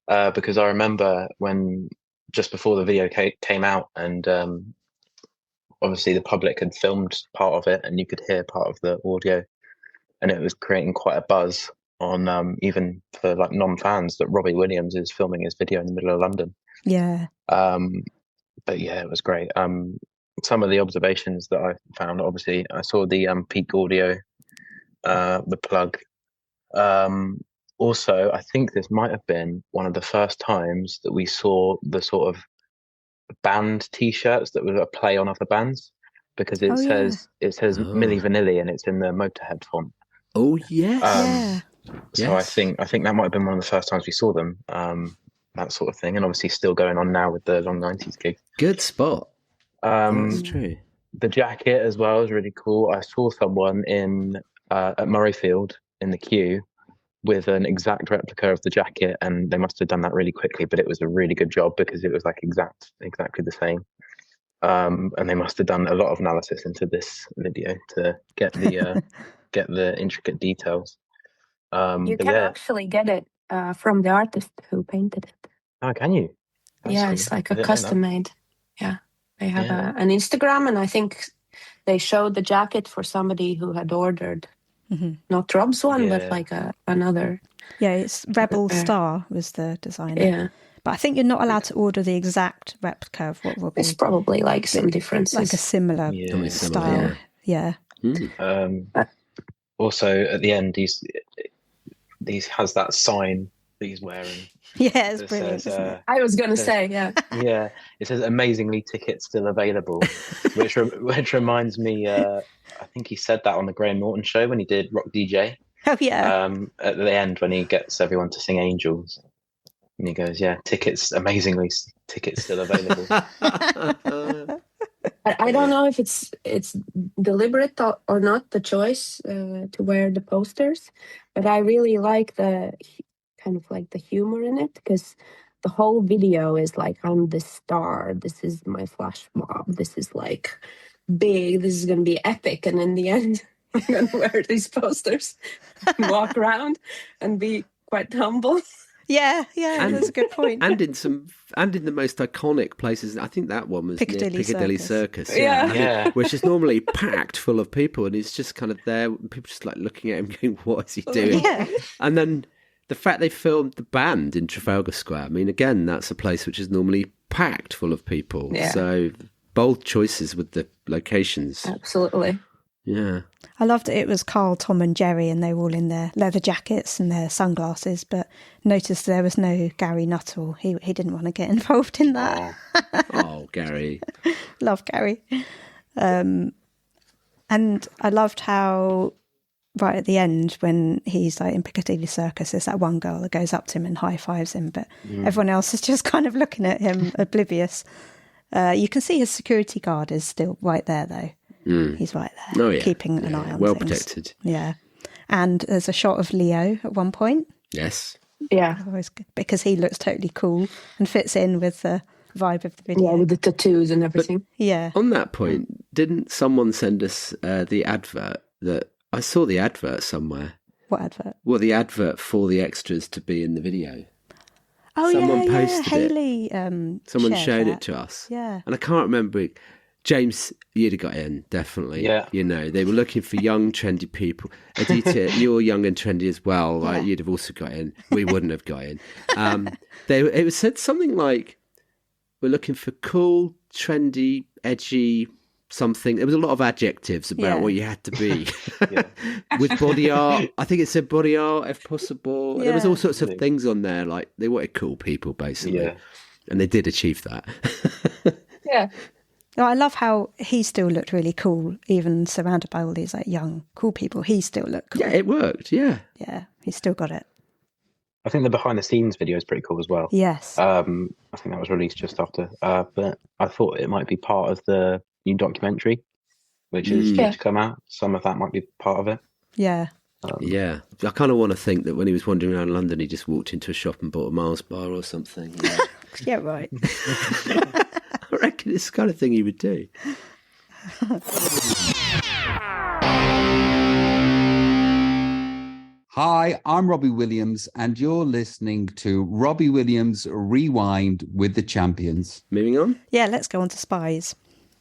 because I remember when just before the video came out, and obviously the public had filmed part of it, and you could hear part of the audio, and it was creating quite a buzz on even for like non-fans that Robbie Williams is filming his video in the middle of London. Yeah. But yeah, it was great. Some of the observations that I found, obviously, I saw the peak audio, the plug. Also, I think this might have been one of the first times that we saw the sort of band T-shirts that were a play on other bands, because it says Milli Vanilli, and it's in the Motorhead font. Oh yes. So I think that might have been one of the first times we saw them. That sort of thing, and obviously still going on now with the long 90s gig. Good spot. That's true. The jacket as well is really cool. I saw someone at Murrayfield in the queue with an exact replica of the jacket, and they must have done that really quickly, but it was a really good job because it was like exactly the same. And they must have done a lot of analysis into this video to get the get the intricate details. You can actually get it from the artist who painted it. Oh, can you? That's it's like a custom made. Yeah, they have an Instagram, and I think they showed the jacket for somebody who had ordered not Rob's one, but like another. Yeah, it's Rebel Star was the designer. Yeah. But I think you're not allowed to order the exact replica of what Robbie. It's probably like some differences. Like a similar style. Yeah. Also, at the end, he has that sign that he's wearing. Yeah, it's brilliant. Isn't it? I was going to say, Yeah, it says amazingly tickets still available, which reminds me. I think he said that on the Graham Norton show when he did Rock DJ. Oh yeah. At the end when he gets everyone to sing Angels, and he goes, "Yeah, tickets still available." I don't know if it's deliberate or not, the choice to wear the posters, but I really like the kind of like the humor in it, because the whole video is like, I'm the star, this is my flash mob, this is like big, this is going to be epic, and in the end I'm going to wear these posters and walk around and be quite humble. Yeah, that's a good point. And in the most iconic places, I think that one was Piccadilly near Piccadilly Circus. Yeah. Which is normally packed full of people, and he's just kind of there, people just like looking at him going, what is he doing? Yeah. And then the fact they filmed the band in Trafalgar Square, I mean, again, that's a place which is normally packed full of people. Yeah. So bold choices with the locations. Absolutely. Yeah. I loved it was Carl, Tom and Jerry, and they were all in their leather jackets and their sunglasses, but noticed there was no Gary Nuttall. He didn't want to get involved in that. Oh, Gary. Love Gary. And I loved how right at the end when he's like in Piccadilly Circus, there's that one girl that goes up to him and high fives him, but everyone else is just kind of looking at him oblivious. You can see his security guard is still right there though. He's right there, keeping an eye on well things. protected. Yeah. And there's a shot of Leo at one point. Yes. Yeah. Because he looks totally cool and fits in with the vibe of the video. Yeah, with the tattoos and everything. Yeah. On that point, didn't someone send us the advert that I saw the advert somewhere? What advert? Well, the advert for the extras to be in the video. Oh, Someone posted Hayley, Someone showed that. it to us. Yeah. And I can't remember James, you'd have got in, definitely. Yeah. You know, they were looking for young, trendy people. Edita, you're young and trendy as well, right? Yeah. You'd have also got in. We wouldn't have got in. It was said something like, we're looking for cool, trendy, edgy, something. There was a lot of adjectives about what you had to be. With body art. I think it said body art, if possible. Yeah. There was all sorts of things on there, like they wanted cool people, basically. Yeah. And they did achieve that. Yeah. No, I love how he still looked really cool, even surrounded by all these like young, cool people. He still looked cool. Yeah, it worked, yeah. Yeah, he still got it. I think the behind the scenes video is pretty cool as well. Yes. I think that was released just after. But I thought it might be part of the new documentary, which is yet to come out. Some of that might be part of it. Yeah. Yeah. I kind of want to think that when he was wandering around London, he just walked into a shop and bought a Mars bar or something. Yeah. Yeah, right. I reckon it's the kind of thing he would do. Hi, I'm Robbie Williams, and you're listening to Robbie Williams Rewind with the Champions. Moving on. Yeah, let's go on to Spies.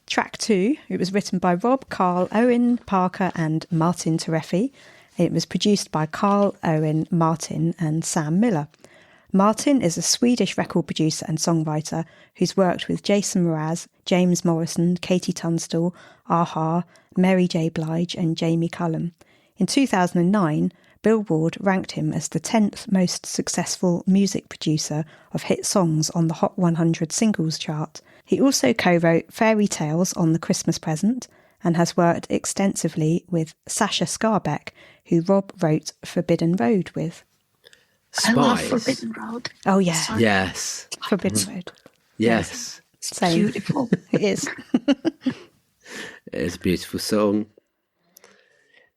Track 2, it was written by Rob, Carl, Owen, Parker and Martin Tereffi. It was produced by Carl, Owen, Martin and Sam Miller. Martin is a Swedish record producer and songwriter who's worked with Jason Mraz, James Morrison, Katie Tunstall, a-ha, Mary J. Blige and Jamie Cullum. In 2009, Billboard ranked him as the 10th most successful music producer of hit songs on the Hot 100 singles chart. He also co-wrote Fairy Tales on The Christmas Present and has worked extensively with Sasha Skarbek, who Rob wrote Forbidden Road with. Spies. I love Forbidden Road. Oh, yeah. Yes. Forbidden Road. Yes. Same. Beautiful. It is. It's a beautiful song.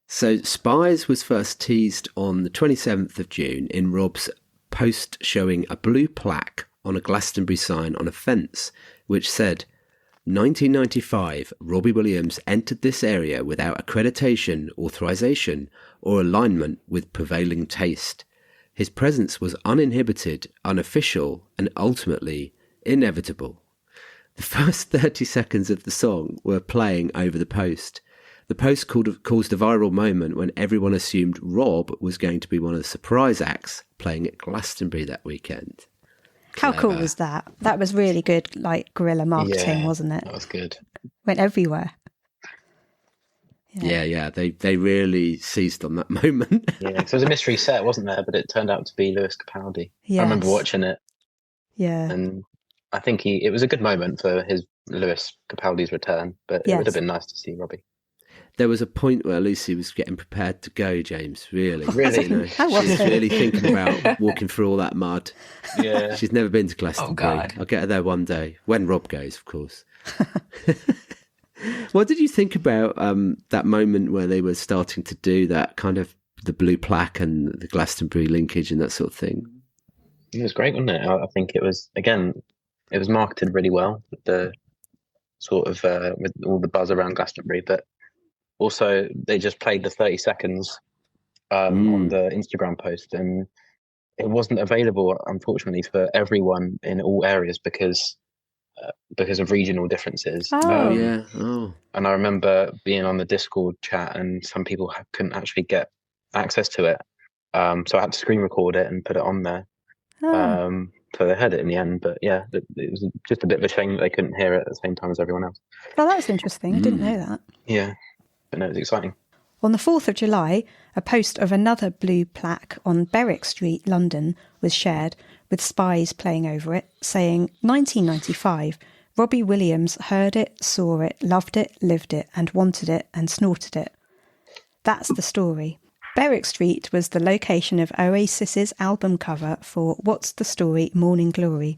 So Spies was first teased on the 27th of June in Rob's post showing a blue plaque on a Glastonbury sign on a fence, which said, 1995, Robbie Williams entered this area without accreditation, authorization, or alignment with prevailing taste. His presence was uninhibited, unofficial, and ultimately inevitable. The first 30 seconds of the song were playing over the post. The post caused a viral moment when everyone assumed Rob was going to be one of the surprise acts playing at Glastonbury that weekend. How cool was that? That was really good, like guerrilla marketing, wasn't it? That was good. Went everywhere. Yeah. They really seized on that moment. Yeah, because there was a mystery set, wasn't there? But it turned out to be Lewis Capaldi. Yes. I remember watching it, Yeah. and I think it was a good moment for his Lewis Capaldi's return. But it would have been nice to see Robbie. There was a point where Lucy was getting prepared to go, James, really. Really? You know, How was she's it? really thinking about walking through all that mud. Yeah. She's never been to Glastonbury. God. I'll get her there one day, when Rob goes, of course. What did you think about that moment where they were starting to do that kind of the blue plaque and the Glastonbury linkage and that sort of thing? It was great, wasn't it? I think it was, again, it was marketed really well with the sort of, with all the buzz around Glastonbury, but also they just played the 30 seconds on the Instagram post, and it wasn't available, unfortunately, for everyone in all areas because of regional differences. Oh. Yeah. Oh. And I remember being on the Discord chat and some people couldn't actually get access to it. So I had to screen record it and put it on there. Oh. So they heard it in the end, but yeah, it was just a bit of a shame that they couldn't hear it at the same time as everyone else. Well, that was interesting. I didn't know that. Yeah, but no, it was exciting. On the 4th of July, a post of another blue plaque on Berwick Street, London, was shared with Spies playing over it, saying, 1995, Robbie Williams heard it, saw it, loved it, lived it, and wanted it, and snorted it. That's the story. Berwick Street was the location of Oasis's album cover for What's the Story, Morning Glory.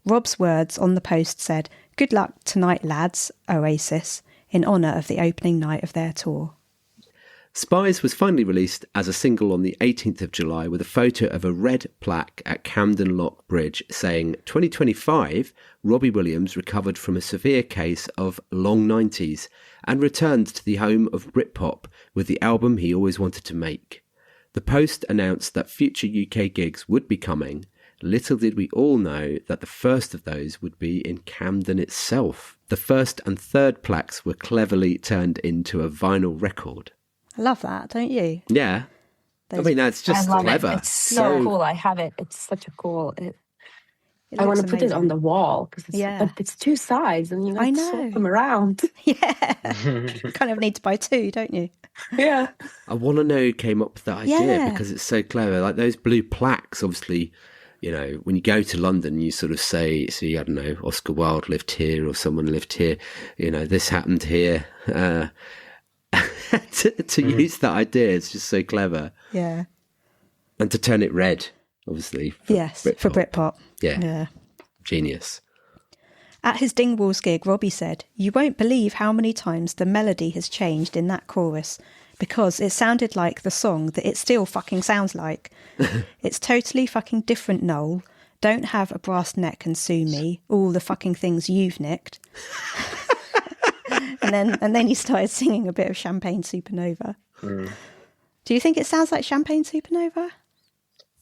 Rob's words on the post said, "Good luck tonight, lads, Oasis," in honour of the opening night of their tour. Spies was finally released as a single on the 18th of July with a photo of a red plaque at Camden Lock Bridge saying 2025, Robbie Williams recovered from a severe case of long 90s and returned to the home of BRITPOP with the album he always wanted to make. The post announced that future UK gigs would be coming little did we all know that the first of those would be in Camden itself. The first and third plaques were cleverly turned into a vinyl record. I love that, don't you? Yeah. I mean, that's just I love clever. It. It's so cool. I have it. It's such a cool... It I want to looks put it on amazing. the wall, but it's two sides and you have to swap them around. Yeah. You kind of need to buy two, don't you? Yeah. I want to know who came up with that idea because it's so clever. Like those blue plaques, obviously, you know, when you go to London, you sort of say, I don't know, Oscar Wilde lived here or someone lived here, you know, this happened here. To use that idea, it's just so clever. Yeah. And to turn it red, obviously. For Britpop. Yeah. Genius. At his Dingwalls gig, Robbie said, "You won't believe how many times the melody has changed in that chorus because it sounded like the song that it still fucking sounds like. It's totally fucking different, Noel. Don't have a brass neck and sue me. All the fucking things you've nicked." and then he started singing a bit of Champagne Supernova. Do you think it sounds like Champagne Supernova?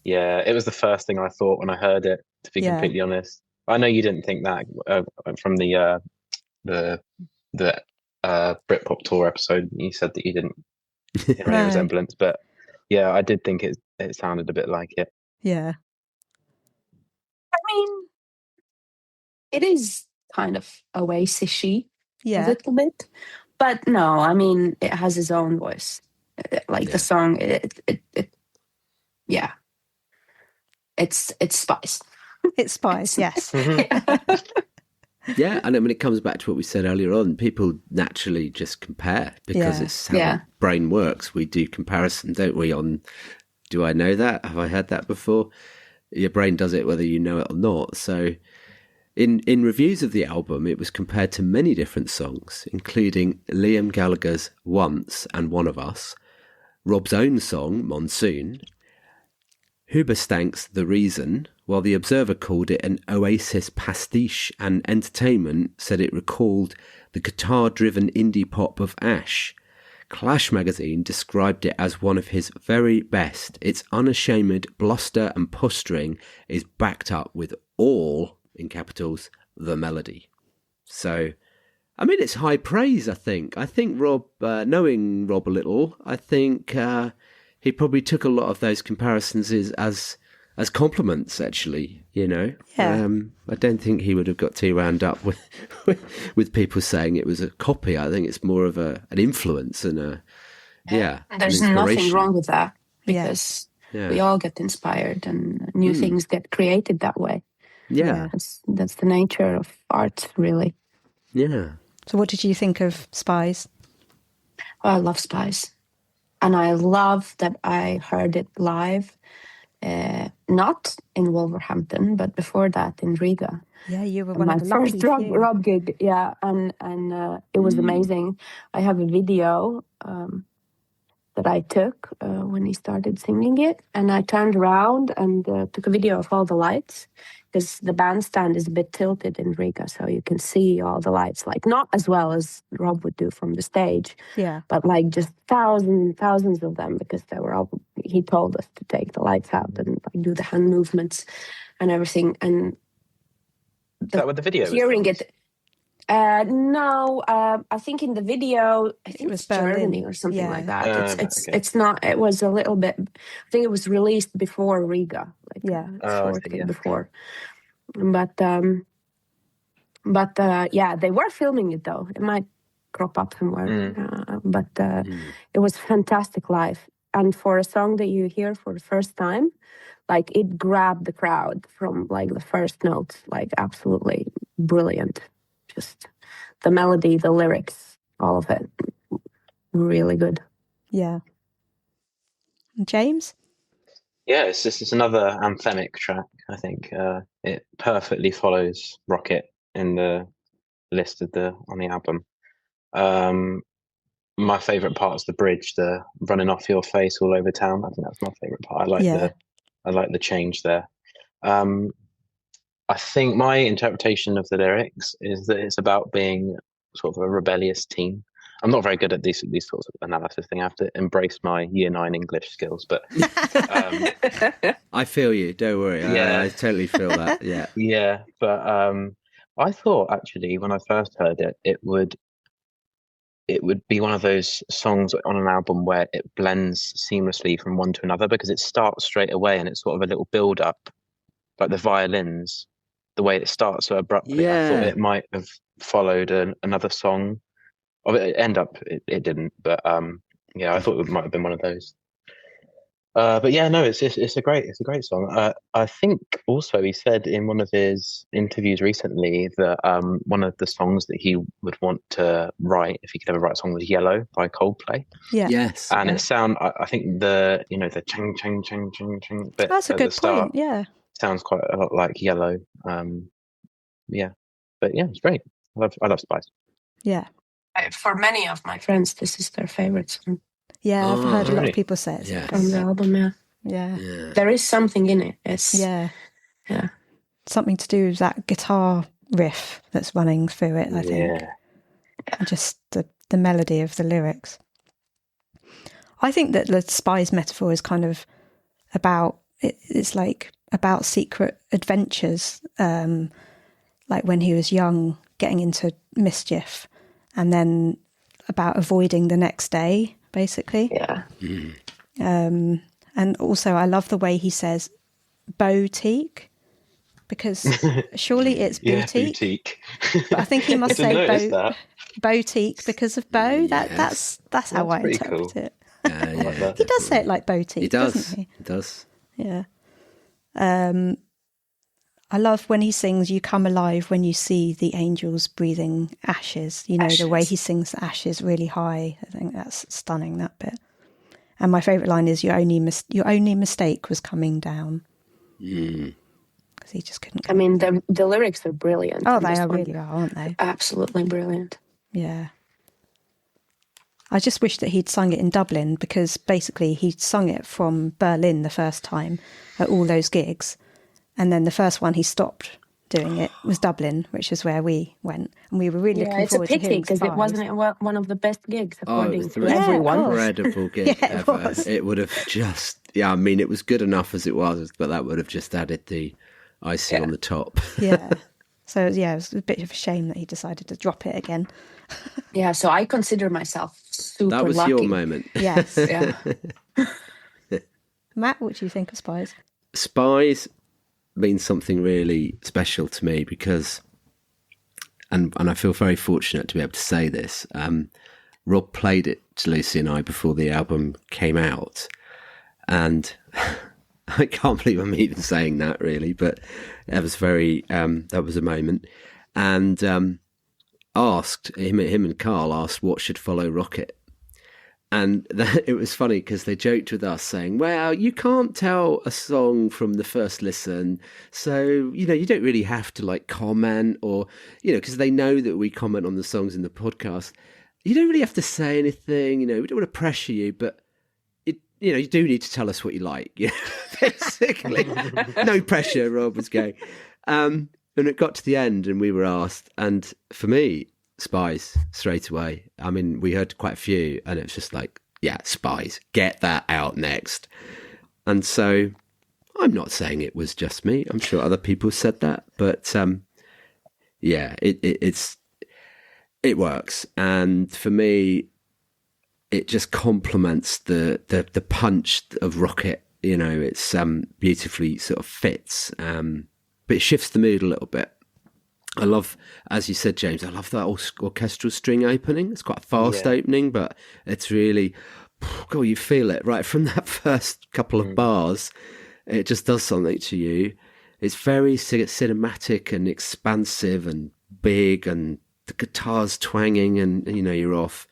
Yeah, it was the first thing I thought when I heard it, to be completely honest. I know you didn't think that from the Britpop tour episode. You said that you didn't hear any resemblance, but yeah, I did think it sounded a bit like it. Yeah. I mean, it is kind of Oasis-y a little bit, but no, I mean, it has its own voice. Like the song, it's Spies. It's Spies, yes. Yeah, and I mean, it comes back to what we said earlier on. People naturally just compare because it's how the brain works. We do comparison, don't we, on, do I know that? Have I heard that before? Your brain does it whether you know it or not. So in reviews of the album, it was compared to many different songs, including Liam Gallagher's Once and One of Us, Rob's own song, Monsoon, Hoobastank's The Reason, while The Observer called it an Oasis pastiche, and Entertainment said it recalled the guitar-driven indie pop of Ash. Clash magazine described it as one of his very best. Its unashamed bluster and posturing is backed up with all, in capitals, the melody. So, I mean, it's high praise, I think. I think Rob, knowing Rob a little, I think he probably took a lot of those comparisons as compliments, actually, you know. Yeah. I don't think he would have got too wound up with people saying it was a copy. I think it's more of an influence and There's nothing wrong with that because we all get inspired and new things get created that way. Yeah. That's the nature of art, really. Yeah. So what did you think of Spies? Oh, I love Spies. And I love that I heard it live, not in Wolverhampton, but before that in Riga. Yeah, you were one of the first Rob gig. Yeah, and it was amazing. I have a video that I took when he started singing it, and I turned around and took a video of all the lights, because the bandstand is a bit tilted in Riga, so you can see all the lights, like not as well as Rob would do from the stage, but like just thousands of them, because they were all, he told us to take the lights out and like do the hand movements and everything. And is that what the video hearing was? No, I think in the video, I think it was Germany or something like that. It's not. It was a little bit. I think it was released before Riga, before. But they were filming it though. It might crop up somewhere. It was fantastic live, and for a song that you hear for the first time, like it grabbed the crowd from like the first notes, like absolutely brilliant. Just the melody, the lyrics, all of it, really good. Yeah. And James? Yeah, it's another anthemic track. I think it perfectly follows Rocket in the list on the album. My favourite part is the bridge, the running off your face all over town. I think that's my favourite part. I like the change there. I think my interpretation of the lyrics is that it's about being sort of a rebellious teen I'm not very good at these sorts of analysis thing. I have to embrace my year 9 English skills, but I feel you. Don't worry. Yeah. I totally feel that. Yeah. yeah. But I thought actually when I first heard it, it would be one of those songs on an album where it blends seamlessly from one to another, because it starts straight away and it's sort of a little build up, like the violins, the way it starts so abruptly. I thought Yeah. it might have followed another song. It didn't, but yeah, I thought it might have been one of those. But yeah, no, it's a great song. I think also he said in one of his interviews recently that one of the songs that he would want to write, if he could ever write a song, was "Yellow" by Coldplay. Yeah. Yes. And it I think the ching ching ching ching ching bit That's a at good the start point. Yeah. sounds quite a lot like "Yellow." Yeah, but yeah, it's great. I love Spies. Yeah. For many of my friends, this is their favorite song Yeah, I've heard a lot really? of people say it's Yes. from the album. Yeah, yeah. there is something in it. It's Yeah. yeah. Something to do with that guitar riff that's running through it, I think. Yeah. And just the melody of the lyrics. I think that the Spies metaphor is kind of about, it's like about secret adventures, like when he was young, getting into mischief, and then about avoiding the next day, basically. Yeah. And also I love the way he says boutique, because surely it's boutique. Boutique. But I think he must say notice that. boutique because of bow. Yes. That's how I pretty interpret cool. it. Yeah. He does say it like boutique, He does. doesn't he? He does. Yeah. I love when he sings "You come alive when you see the angels breathing ashes." You know, the way he sings the ashes really high. I think that's stunning, that bit. And my favourite line is your only mistake was coming down. Because he just couldn't. I mean, the lyrics are brilliant. Oh, in they this are one. really are, aren't they? Absolutely brilliant. Yeah. I just wish that he'd sung it in Dublin, because basically he'd sung it from Berlin the first time at all those gigs. And then the first one he stopped doing it was Dublin, which is where we went. And we were really looking It's a forward to pity hearing because it Spies. wasn't one of the best gigs according was to the everyone. incredible gig Yeah, it ever. was. It would have just, I mean, it was good enough as it was, but that would have just added the icing on the top. Yeah. So, yeah, it was a bit of a shame that he decided to drop it again. Yeah, so I consider myself super That was lucky. your moment. Yes. Yeah. Matt, what do you think of Spies? Spies means something really special to me because, and I feel very fortunate to be able to say this, Rob played it to Lucy and I before the album came out, and I can't believe I'm even saying that really, but that was that was a moment. And asked him and Carl asked what should follow Rocket. And it was funny because they joked with us saying, well, you can't tell a song from the first listen. So, you don't really have to like comment or, because they know that we comment on the songs in the podcast. You don't really have to say anything, we don't want to pressure you, but you do need to tell us what you like. Basically, no pressure, Rob was going. And it got to the end and we were asked, and for me, Spies straight away. I mean, we heard quite a few and it was just like, yeah, Spies, get that out next. And so I'm not saying it was just me. I'm sure other people said that, but yeah, it works. And for me, it just complements the punch of Rocket. It's beautifully sort of fits, but it shifts the mood a little bit. I love, as you said, James, I love that orchestral string opening. It's quite a fast opening, but it's really, God, you feel it right from that first couple of bars. It just does something to you. It's very cinematic and expansive and big, and the guitar's twanging, and you're off.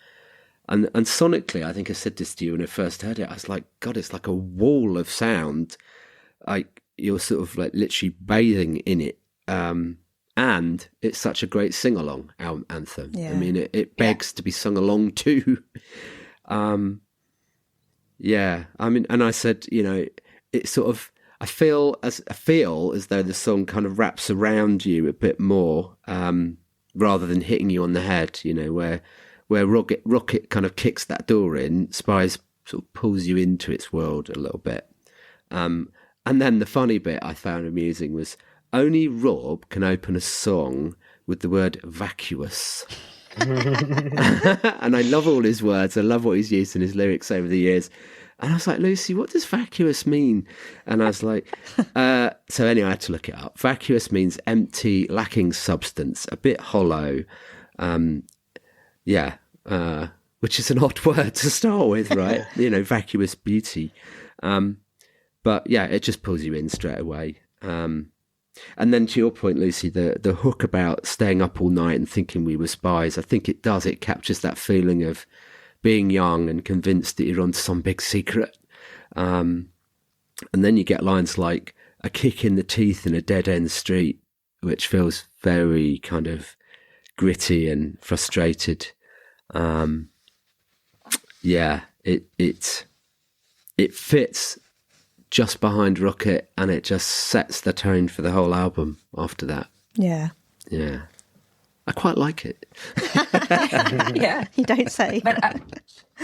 And sonically, I think I said this to you when I first heard it. I was like, God, it's like a wall of sound. Like you're sort of like literally bathing in it. And it's such a great sing-along anthem. Yeah. I mean, it begs to be sung along to. Yeah, I mean, and I said, it's sort of, I feel as though the song kind of wraps around you a bit more, rather than hitting you on the head. where Rocket kind of kicks that door in, Spies sort of pulls you into its world a little bit. And then the funny bit I found amusing was only Rob can open a song with the word vacuous. And I love all his words. I love what he's used in his lyrics over the years. And I was like, Lucy, what does vacuous mean? And I was like, so anyway, I had to look it up. Vacuous means empty, lacking substance, a bit hollow. Which is an odd word to start with, right? You know, vacuous beauty. But yeah, it just pulls you in straight away. And then to your point, Lucy, the hook about staying up all night and thinking we were spies, I think it does. It captures that feeling of being young and convinced that you're onto some big secret. And then you get lines like a kick in the teeth in a dead-end street, which feels very kind of gritty and frustrated. It fits just behind Rocket, and it just sets the tone for the whole album after that. Yeah. I quite like it. Yeah, You don't say. but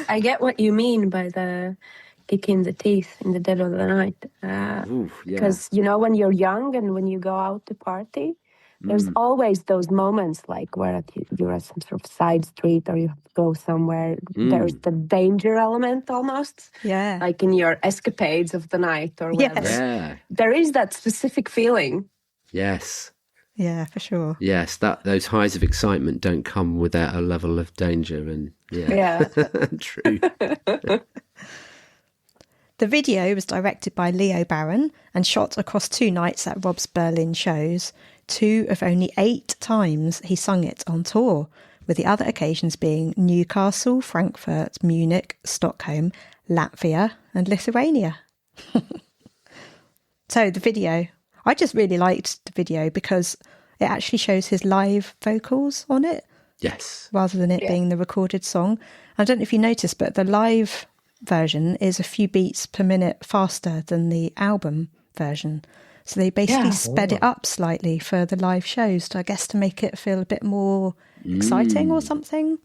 I get what you mean by the kick in the teeth in the dead of the night. Because, you know, when you're young and when you go out to party, there's always those moments like where you're at some sort of side street or you go somewhere. There's the danger element almost. Yeah. Like in your escapades of the night or whatever. Yes. Yeah. There is that specific feeling. Yes. Yeah, for sure. Yes, those highs of excitement don't come without a level of danger, and Yeah. True. The video was directed by Leo Barron and shot across 2 nights at Rob's Berlin shows, 2 of only 8 times he sung it on tour, with the other occasions being Newcastle, Frankfurt, Munich, Stockholm, Latvia and Lithuania. So the video, I just really liked the video because it actually shows his live vocals on it Yes. rather than it being the recorded song. I don't know if you noticed, but the live version is a few beats per minute faster than the album version. So they basically sped it up slightly for the live shows, I guess, to make it feel a bit more exciting or something.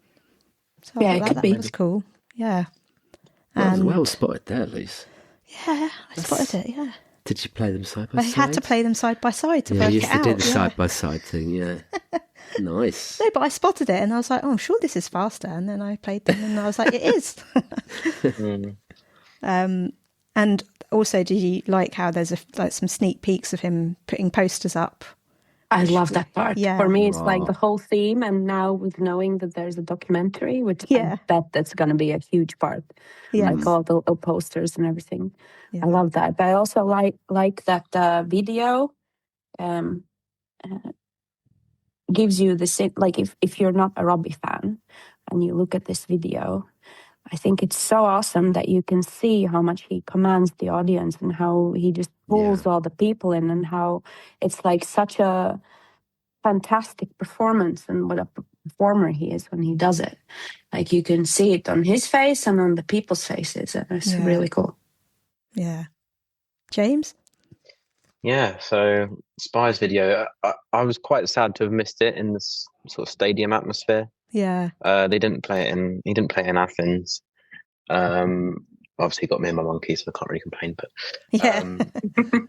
So I Yeah, thought it could that be. was cool. Yeah. Well spotted there, Lise. Yeah, I spotted it, yeah. Did you play them side by I side? had to play them side by side to Yeah, work you it used to out. do the yeah. side by side thing, yeah. Nice. No, but I spotted it and I was like, oh, I'm sure this is faster. And then I played them and I was like, it is. And also, did you like how there's some sneak peeks of him putting posters up? I love that part. Yeah. For me, it's like the whole theme. And now with knowing that there's a documentary, which I bet that's going to be a huge part. Yes. Like all the posters and everything. Yeah. I love that. But I also like that video gives you the same, like if you're not a Robbie fan and you look at this video, I think it's so awesome that you can see how much he commands the audience and how he just pulls all the people in and how it's like such a fantastic performance and what a performer he is when he does it. Like you can see it on his face and on the people's faces. And it's really cool. Yeah. James? Yeah, so Spies video, I was quite sad to have missed it in this sort of stadium atmosphere. Yeah. He didn't play it in Athens. Obviously he got me and my monkey, so I can't really complain, but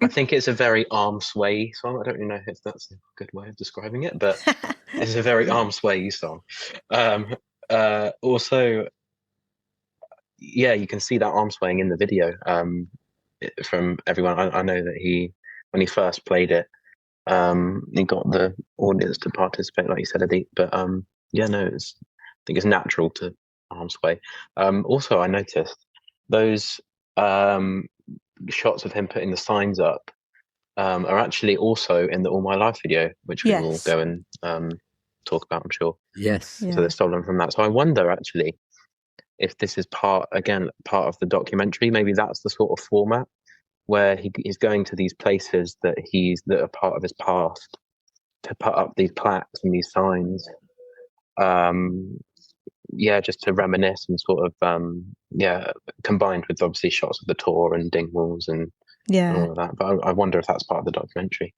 I think it's a very arm sway song. I don't really know if that's a good way of describing it, but it's a very arm sway song. Also, yeah, you can see that arm swaying in the video from everyone. I know that when he first played it, he got the audience to participate, like you said, Edite. But I think it's natural to arm sway. Also, I noticed those shots of him putting the signs up are actually also in the All My Life video, which we will go and talk about, I'm sure. Yes. Yeah. So they're stolen from that. So I wonder actually if this is part of the documentary. Maybe that's the sort of format where he's going to these places that are part of his past to put up these plaques and these signs. Just to reminisce and sort of combined with obviously shots of the tour and Dingwalls and all of that. But I wonder if that's part of the documentary.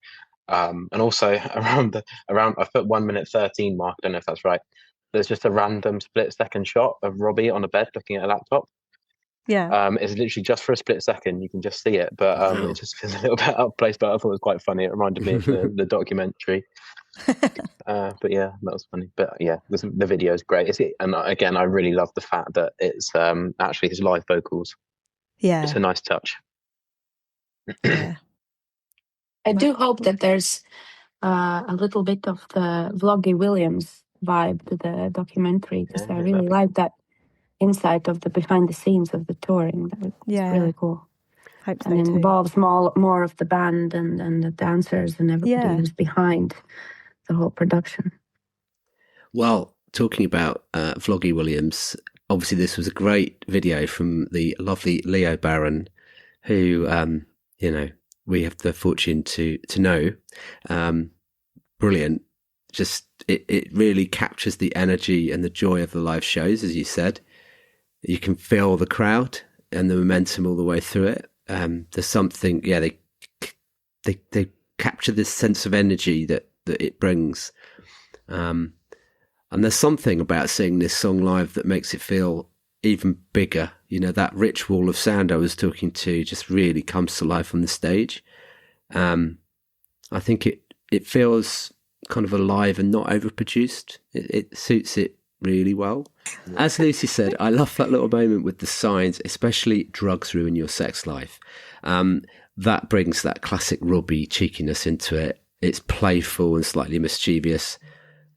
And also around I put 1 minute 13 mark. I don't know if that's right. there's just a random split-second shot of Robbie on a bed looking at a laptop. Yeah. It's literally just for a split second. You can just see it, but Wow. it just feels a little bit out of place. But I thought it was quite funny. It reminded me of the documentary. But yeah, that was funny. But yeah, the video is great. And again, I really love the fact that it's actually his live vocals. Yeah. It's a nice touch. Yeah. I do hope that there's a little bit of the Vloggy Williams vibe to the documentary, because I really like that insight of the behind the scenes of the touring. That's really cool. Hope so and it too. involves more of the band and the dancers and everybody who's behind the whole production. Well, talking about Vloggy Williams, obviously this was a great video from the lovely Leo Barron, who we have the fortune to know. Brilliant. Just it really captures the energy and the joy of the live shows, as you said. You can feel the crowd and the momentum all the way through it. There's something, they capture this sense of energy that it brings. And there's something about seeing this song live that makes it feel even bigger. You know, that rich wall of sound I was talking to just really comes to life on the stage. I think it feels kind of alive and not overproduced. It suits it really well. As Lucy said, I love that little moment with the signs, especially drugs ruin your sex life. That brings that classic Robbie cheekiness into it. It's playful and slightly mischievous,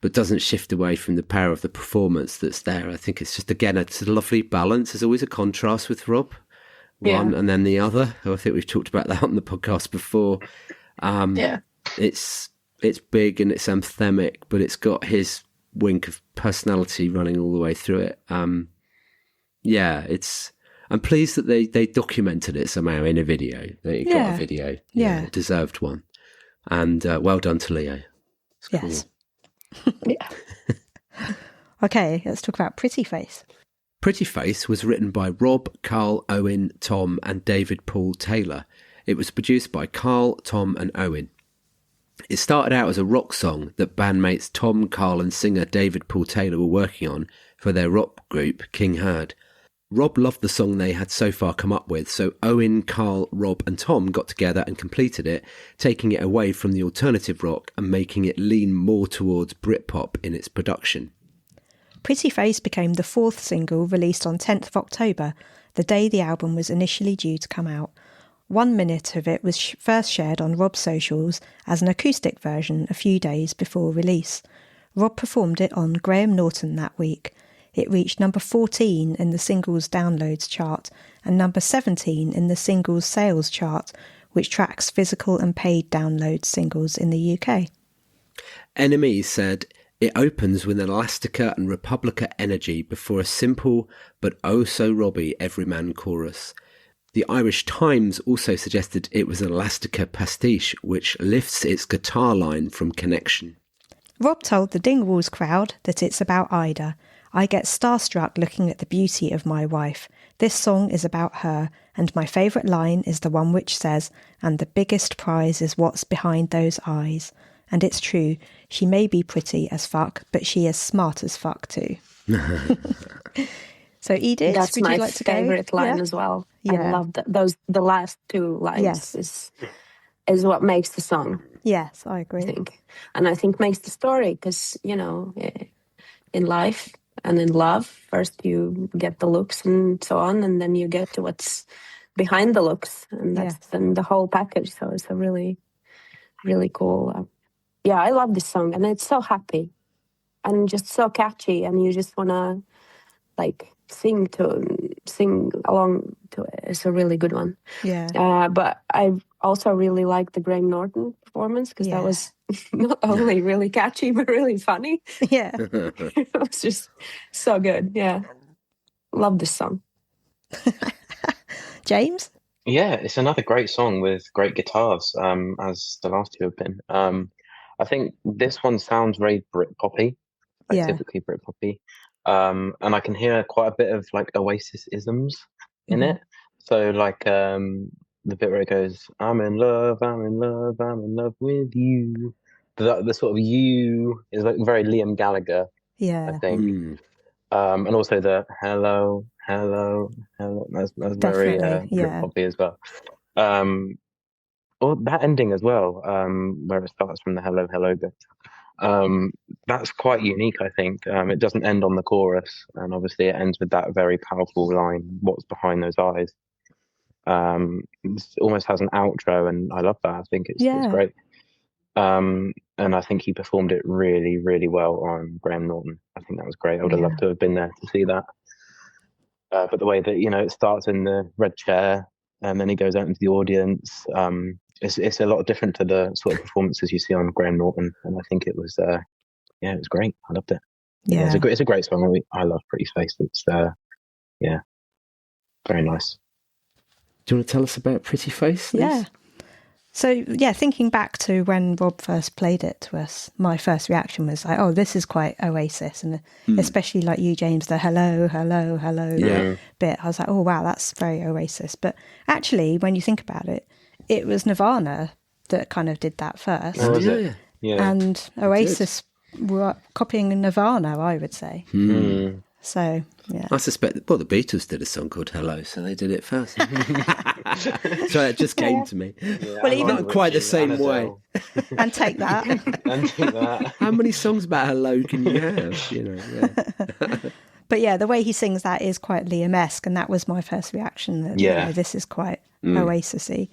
but doesn't shift away from the power of the performance that's there. I think it's just, again, it's a lovely balance. There's always a contrast with Rob, one and then the other. I think we've talked about that on the podcast before. It's big and it's anthemic, but it's got his wink of personality running all the way through it. I'm pleased that they documented it somehow in a video. They got a video. Deserved one. And well done to Leo. Yes. Okay, let's talk about Pretty Face. Pretty Face was written by Rob, Carl, Owen, Tom and David Paul Taylor. It was produced by Carl, Tom and Owen. It started out as a rock song that bandmates Tom, Carl and singer David Paul Taylor were working on for their rock group King Herd. Rob loved the song they had so far come up with, so Owen, Carl, Rob and Tom got together and completed it, taking it away from the alternative rock and making it lean more towards Britpop in its production. Pretty Face became the fourth single released on 10th of October, the day the album was initially due to come out. 1 minute of it was first shared on Rob's socials as an acoustic version a few days before release. Rob performed it on Graham Norton that week. It reached number 14 in the singles downloads chart and number 17 in the singles sales chart, which tracks physical and paid download singles in the UK. NME said, "It opens with an Elastica and Republica energy before a simple but oh so Robbie everyman chorus. The Irish Times also suggested it was an Elastica pastiche, which lifts its guitar line from Connection." Rob told the Dingwalls crowd that it's about Ida. "I get starstruck looking at the beauty of my wife. This song is about her, and my favourite line is the one which says, 'And the biggest prize is what's behind those eyes.' And it's true, she may be pretty as fuck, but she is smart as fuck too." So Edith, that's would my you like to favorite line as well. I love the last two lines is what makes the song. Yes, I agree. I think. And I think makes the story, because, in life and in love, first you get the looks and so on, and then you get to what's behind the looks, and that's then the whole package. So it's a really, really cool. I love this song, and it's so happy and just so catchy, and you just want to sing along to it. It's a really good one. But I also really like the Graham Norton performance, because that was not only really catchy but really funny. It was just so good. Love this song. James? It's another great song with great guitars, as the last two have been. I think this one sounds very Britpoppy, typically Britpoppy. And I can hear quite a bit of Oasis isms in it. So the bit where it goes, I'm in love, I'm in love, I'm in love with you. The sort of you is very Liam Gallagher. Yeah. I think. And also the hello. That's very yeah. Britpop-y as well. Or that ending as well, where it starts from the hello bit. That's quite unique, I think. It doesn't end on the chorus, and obviously it ends with that very powerful line, "What's behind those eyes?" It almost has an outro, and I love that. I think it's great. And I think he performed it really, really well on Graham Norton. I think that was great. I would have loved to have been there to see that. But the way that, it starts in the red chair and then he goes out into the audience, it's a lot different to the sort of performances you see on Graham Norton. And I think it was, it was great. I loved it. Yeah. It's a great song. I love Pretty Face. It's, very nice. Do you want to tell us about Pretty Face? Yeah. So, thinking back to when Rob first played it to us, my first reaction was like, oh, this is quite Oasis. And especially like you, James, the hello bit. I was like, oh, wow, that's very Oasis. But actually, when you think about it, it was Nirvana that kind of did that first. Oh, was it? Yeah. And Oasis were copying Nirvana, I would say. So, yeah. I suspect the Beatles did a song called Hello, so they did it first. So it just came to me. Yeah, well, even not quite the same way. And take that. How many songs about hello can you have? But yeah, the way he sings that is quite Liam-esque, and that was my first reaction. That this is quite Oasis-y.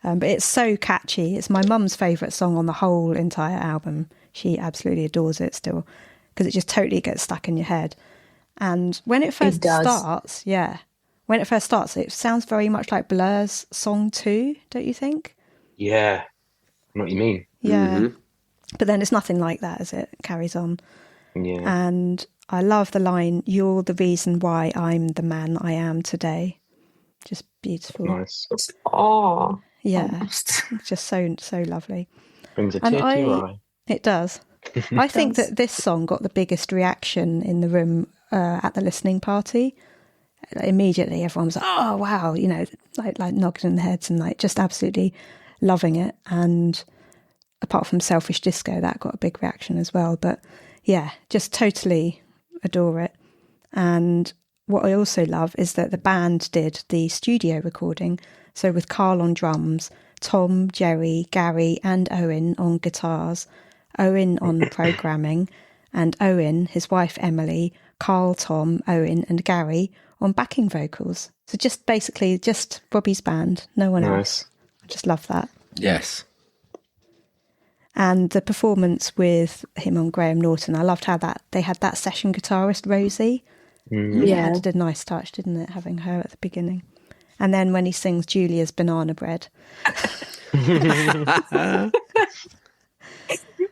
But it's so catchy. It's my mum's favourite song on the whole entire album. She absolutely adores it still, because it just totally gets stuck in your head. And when it first starts, it sounds very much like Blur's Song 2, don't you think? Yeah, I know what you mean. Yeah. But then it's nothing like that as it carries on. Yeah. And I love the line, "You're the reason why I'm the man I am today." Just beautiful. Nice. It's It's just so lovely. Brings a tear to your eye. It does. I think that this song got the biggest reaction in the room at the listening party. Immediately everyone was like, oh wow, like nodding their heads and like just absolutely loving it. And apart from Selfish Disco, that got a big reaction as well. But yeah, just totally adore it. And what I also love is that the band did the studio recording. So with Carl on drums, Tom, Jerry, Gary and Owen on guitars, Owen on programming, and Owen, his wife Emily, Carl, Tom, Owen and Gary on backing vocals. So just basically just Robbie's band, no one else. I just love that. Yes. And the performance with him on Graham Norton, I loved how that they had that session guitarist Rosie. It added a nice touch, didn't it, having her at the beginning. And then when he sings Julia's Banana Bread.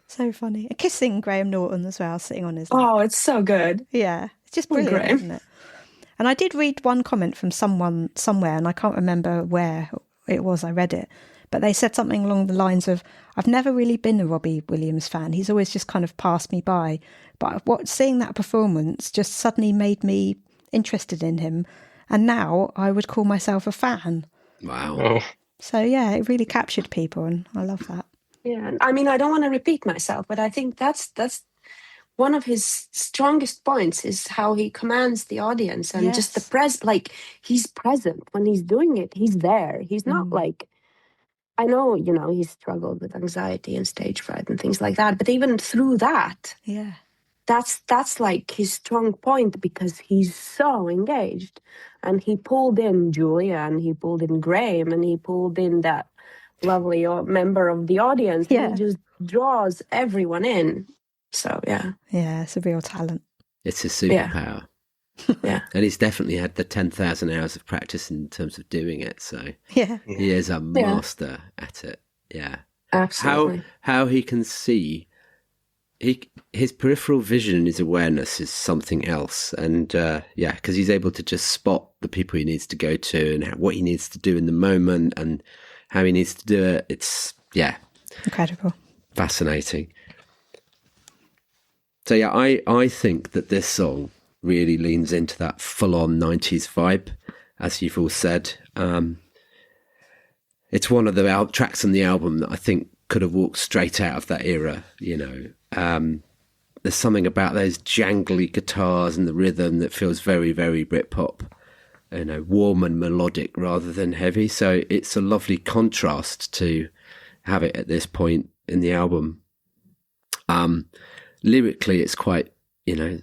So funny. And kissing Graham Norton as well, sitting on his lap. Oh, it's so good. Yeah, it's just brilliant, isn't it? And I did read one comment from someone somewhere, and I can't remember where it was I read it, but they said something along the lines of, I've never really been a Robbie Williams fan. He's always just kind of passed me by. But seeing that performance just suddenly made me interested in him. And now I would call myself a fan. Wow. Oh. So yeah, it really captured people, and I love that. Yeah, I mean, I don't want to repeat myself, but I think that's one of his strongest points is how he commands the audience and just the he's present when he's doing it. He's there. He's not like, I know, he's struggled with anxiety and stage fright and things like that, but even through that, that's like his strong point, because he's so engaged, and he pulled in Julia and he pulled in Graham and he pulled in that lovely member of the audience. He just draws everyone in. So it's a real talent. It's his superpower. Yeah. And he's definitely had the 10,000 hours of practice in terms of doing it, so he is a master at it. Yeah, absolutely. How he can see, his peripheral vision and his awareness is something else. And because he's able to just spot the people he needs to go to and what he needs to do in the moment and how he needs to do it. It's, incredible. Fascinating. So, I think that this song really leans into that full-on 90s vibe, as you've all said. It's one of the tracks on the album that I think could have walked straight out of that era, there's something about those jangly guitars and the rhythm that feels very, very Britpop, warm and melodic rather than heavy. So it's a lovely contrast to have it at this point in the album. Lyrically, it's quite,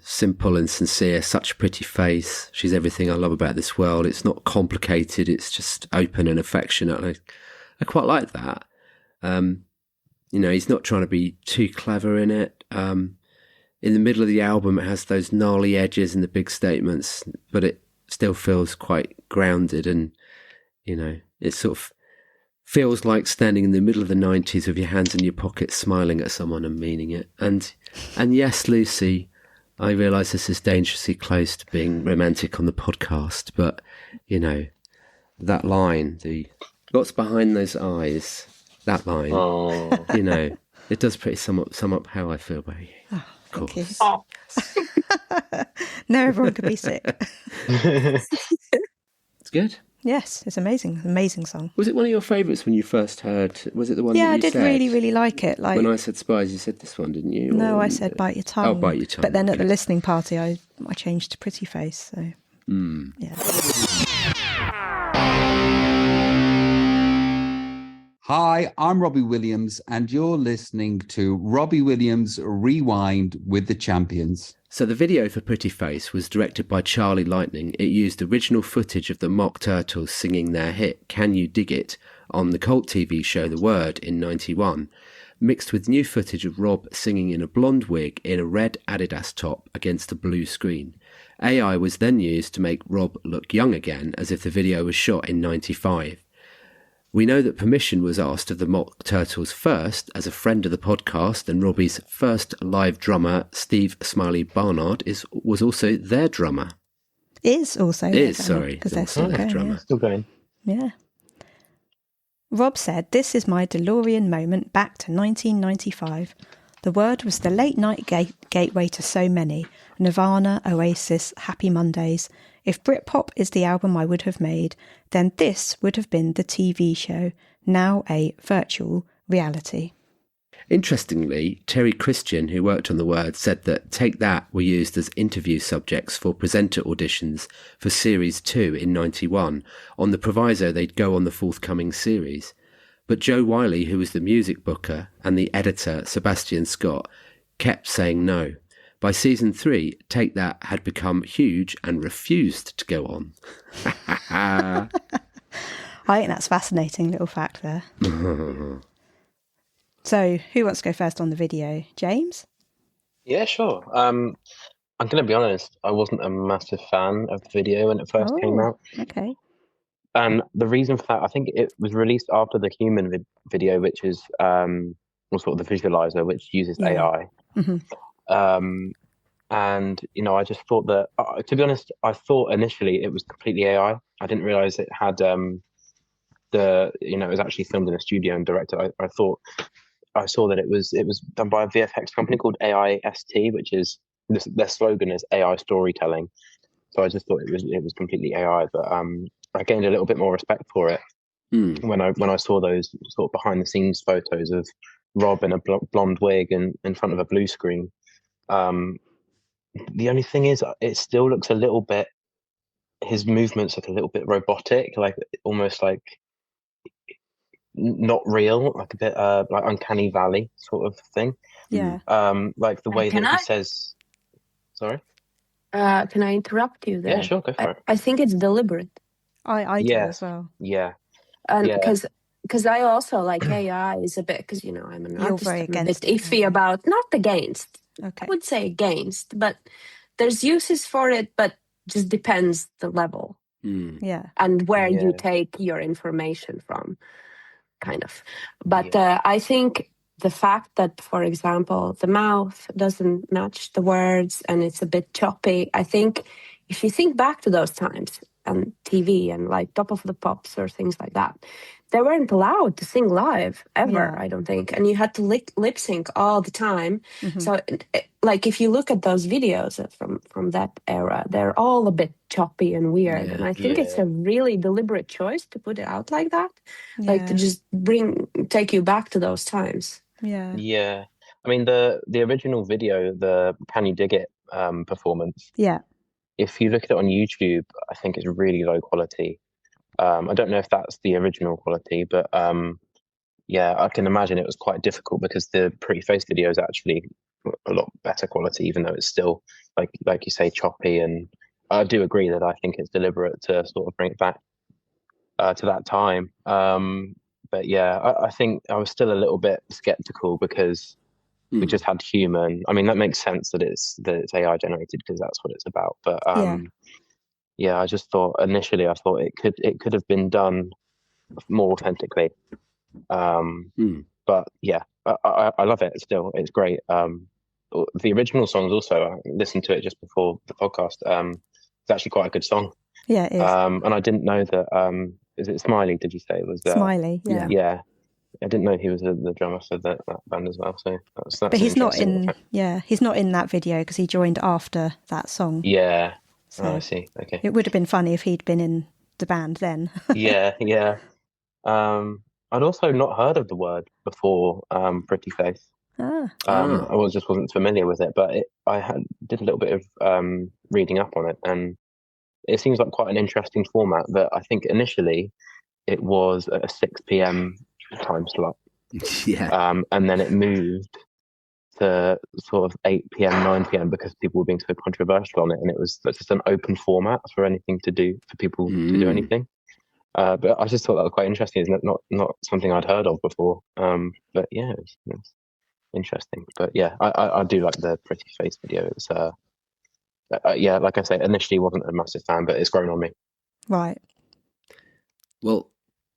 simple and sincere. Such a pretty face. She's everything I love about this world. It's not complicated. It's just open and affectionate. I quite like that. He's not trying to be too clever in it. In the middle of the album, it has those gnarly edges and the big statements, but it still feels quite grounded, and it sort of feels like standing in the middle of the 90s with your hands in your pockets, smiling at someone and meaning it. And yes, Lucy, I realise this is dangerously close to being romantic on the podcast, but that line, the what's behind those eyes, that line, it does pretty sum up how I feel about you. Oh, of course. Oh. No, everyone could be sick. It's good. Yes, it's amazing song. Was it one of your favourites when you first heard? Was it the one? Yeah, that you I did said? really, really like it. Like when I said Spies, you said this one, didn't you? No, I said Bite Your Tongue. Oh, Bite Your Tongue. But then at the listening party, I changed to Pretty Face. So yeah. Hi, I'm Robbie Williams, and you're listening to Robbie Williams Rewind with the Champions. So the video for Pretty Face was directed by Charlie Lightning. It used original footage of the Mock Turtles singing their hit Can You Dig It on the cult TV show The Word in 91, mixed with new footage of Rob singing in a blonde wig in a red Adidas top against a blue screen. AI was then used to make Rob look young again, as if the video was shot in 95. We know that permission was asked of the Mock Turtles first, as a friend of the podcast, and Robbie's first live drummer, Steve Smiley Barnard, was also their drummer. Is also because they're still going. drummer. Yeah. Still going. Yeah. Rob said, "This is my DeLorean moment back to 1995. The Word was the late night gateway to so many. Nirvana, Oasis, Happy Mondays. If Britpop is the album I would have made, then this would have been the TV show, now a virtual reality." Interestingly, Terry Christian, who worked on The Word, said that Take That were used as interview subjects for presenter auditions for Series 2 in 91, on the proviso they'd go on the forthcoming series. But Joe Wiley, who was the music booker, and the editor, Sebastian Scott, kept saying no. By season 3, Take That had become huge and refused to go on. I think that's a fascinating little fact there. So, who wants to go first on the video? James? Yeah, sure. I'm going to be honest, I wasn't a massive fan of the video when it first came out. Okay. And the reason for that, I think it was released after the Human video, which is sort of the visualizer, which uses AI. Mm-hmm. And I just thought that, to be honest, I thought initially it was completely AI. I didn't realize it had it was actually filmed in a studio and directed. I saw that it was done by a VFX company called AIST, which is their slogan is AI storytelling. So I just thought it was completely AI, but I gained a little bit more respect for it when I saw those sort of behind the scenes photos of Rob in a blonde wig and in front of a blue screen. The only thing is, it still looks a little bit. His movements look a little bit robotic, like almost like not real, like a bit like Uncanny Valley sort of thing. Yeah. Like the way that he says. Sorry. Can I interrupt you there? Yeah, sure, go for it. I think it's deliberate. I do as well. Yeah. And because I also like AI is a bit, because I'm an artist, very I'm a against bit it, iffy about, not against. Okay. I would say against, but there's uses for it, but just depends the level. Yeah. And where you take your information from, kind of. But I think the fact that, for example, the mouth doesn't match the words and it's a bit choppy, I think if you think back to those times on TV and like Top of the Pops or things like that, they weren't allowed to sing live ever, I don't think. And you had to lip sync all the time. Mm-hmm. So like if you look at those videos from that era, they're all a bit choppy and weird. And I think it's a really deliberate choice to put it out like that. Like to just take you back to those times. Yeah. Yeah. I mean, the original video, the Can You Dig It performance, Yeah. if you look at it on YouTube, I think it's really low quality. I don't know if that's the original quality, but yeah, I can imagine it was quite difficult because the Pretty Face video is actually a lot better quality, even though it's still, like you say, choppy. And I do agree that I think it's deliberate to sort of bring it back to that time. But yeah, I think I was still a little bit skeptical because we just had human. I mean, that makes sense that it's AI generated because that's what it's about. But yeah, I just thought initially, I thought it could have been done more authentically. But yeah, I love it still. It's great. The original songs also, I listened to it just before the podcast. It's actually quite a good song. Yeah, it is. And I didn't know that. Is it Smiley? Did you say it was Smiley? Yeah. Yeah. I didn't know he was the drummer for that band as well. So that's but he's not in. Yeah, he's not in that video because he joined after that song. Yeah. So I see. Okay. It would have been funny if he'd been in the band then. Yeah. I'd also not heard of the word before. Pretty Face. I just wasn't familiar with it, but I did a little bit of reading up on it, and it seems like quite an interesting format. That I think initially it was at a 6 p.m. time slot, and then it moved to sort of 8 p.m., 9 p.m. because people were being so controversial on it, and it was just an open format for anything to do for people to do anything. But I just thought that was quite interesting. It's not something I'd heard of before. But yeah, it's interesting. But yeah, I do like the Pretty Face video. It's yeah, like I say, initially wasn't a massive fan, but it's grown on me. Right. Well,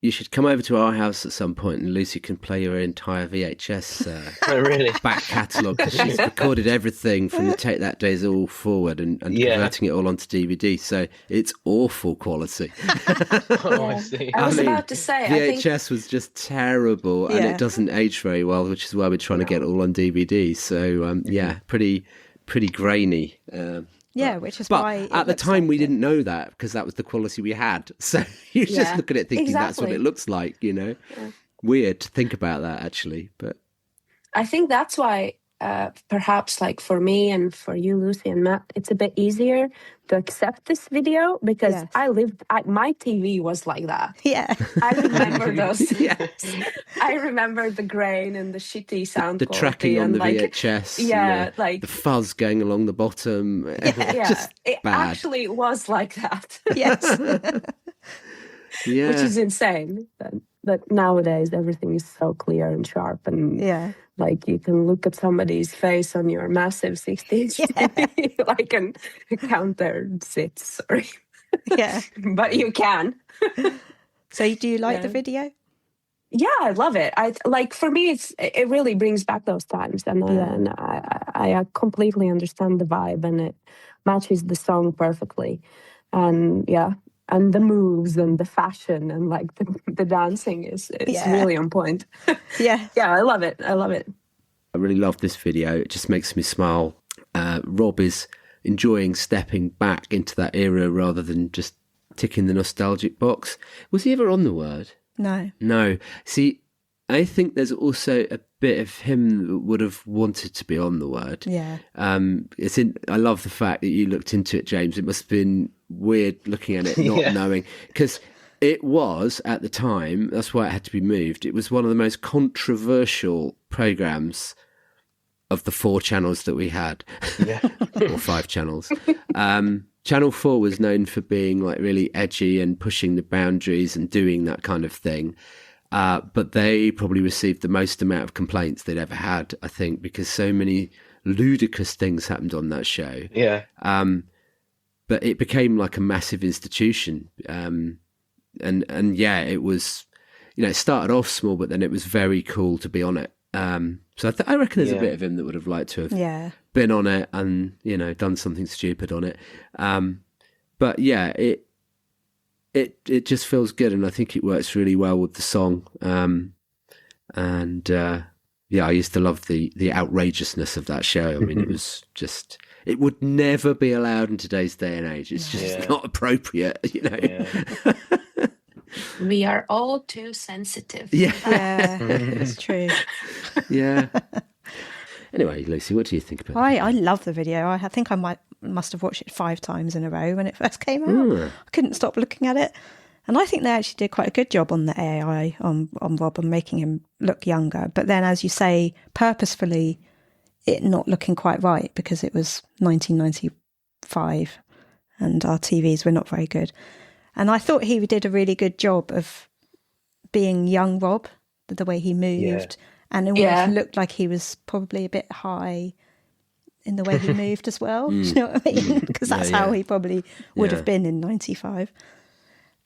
you should come over to our house at some point and Lucy can play your entire VHS really? back catalogue, because she's recorded everything from the Take That Days all forward and converting it all onto DVD. So it's awful quality. I see. I was about to say, VHS was just terrible and it doesn't age very well, which is why we're trying to get it all on DVD. So yeah, pretty grainy. Yeah, which is but why at the time we didn't know that because that was the quality we had. So you just look at it thinking that's what it looks like, you know. Yeah. Weird to think about that actually, but I think that's why perhaps like for me and for you, Lucy and Matt, it's a bit easier to accept this video because my TV was like that. Yeah. I remember those. I remember the grain and the shitty sound the tracking on the VHS. Yeah, like the fuzz going along the bottom. Just it bad. Actually was like that. Yes. Which is insane. That nowadays everything is so clear and sharp and like you can look at somebody's face on your massive 16-inch TV, like and count their zits. Sorry. Yeah. But you can. So do you like the video? Yeah, I love it. I like for me it really brings back those times and I completely understand the vibe and it matches the song perfectly. And and the moves and the fashion and like the dancing is really on point. Yeah, I love it. I really love this video. It just makes me smile. Rob is enjoying stepping back into that era rather than just ticking the nostalgic box. Was he ever on the word? No. See, I think there's also a bit of him that would have wanted to be on the word. Yeah. I love the fact that you looked into it, James. It must have been weird looking at it, not knowing, because it was at the time. That's why it had to be moved. It was one of the most controversial programs of the 4 channels that we had, or 5 channels. Channel 4 was known for being like really edgy and pushing the boundaries and doing that kind of thing. But they probably received the most amount of complaints they'd ever had, I think, because so many ludicrous things happened on that show. Yeah. But it became like a massive institution. And it was, it started off small, but then it was very cool to be on it. So I reckon there's a bit of him that would have liked to have been on it and, done something stupid on it. But yeah, it just feels good, and I think it works really well with the song. I used to love the outrageousness of that show. I mean, it was just, it would never be allowed in today's day and age. It's just not appropriate, We are all too sensitive. Yeah, it's true. Yeah. Anyway, Lucy, what do you think about it? I love the video. I think I must have watched it 5 times in a row when it first came out. I couldn't stop looking at it. And I think they actually did quite a good job on the AI on Rob and making him look younger. But then, as you say, purposefully it not looking quite right because it was 1995 and our TVs were not very good. And I thought he did a really good job of being young Rob, the way he moved. And it almost looked like he was probably a bit high in the way he moved as well. Do you know what I mean? Because that's how he probably would have been in 95.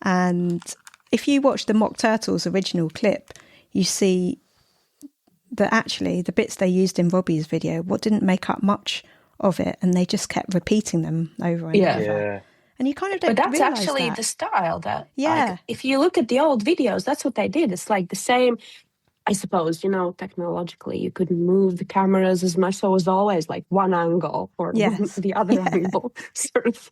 And if you watch the Mock Turtles original clip, you see that actually the bits they used in Robbie's video, didn't make up much of it, and they just kept repeating them over and over. Yeah. And you kind of don't But that's realise actually that. the style that, Yeah. like, if you look at the old videos, that's what they did. It's like the same, I suppose, technologically you couldn't move the cameras as much. So it was always like one angle or the other angle, sort of.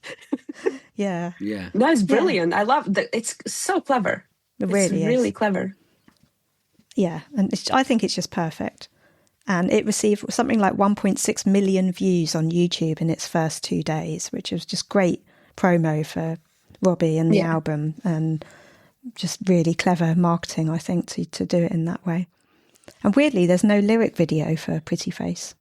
Yeah. Yeah. That's brilliant. I love that. It's so clever. It really is. Really clever. Yeah. And I think it's just perfect. And it received something like 1.6 million views on YouTube in its first 2 days, which was just great promo for Robbie and the album, and just really clever marketing, I think, to do it in that way. And weirdly, there's no lyric video for Pretty Face.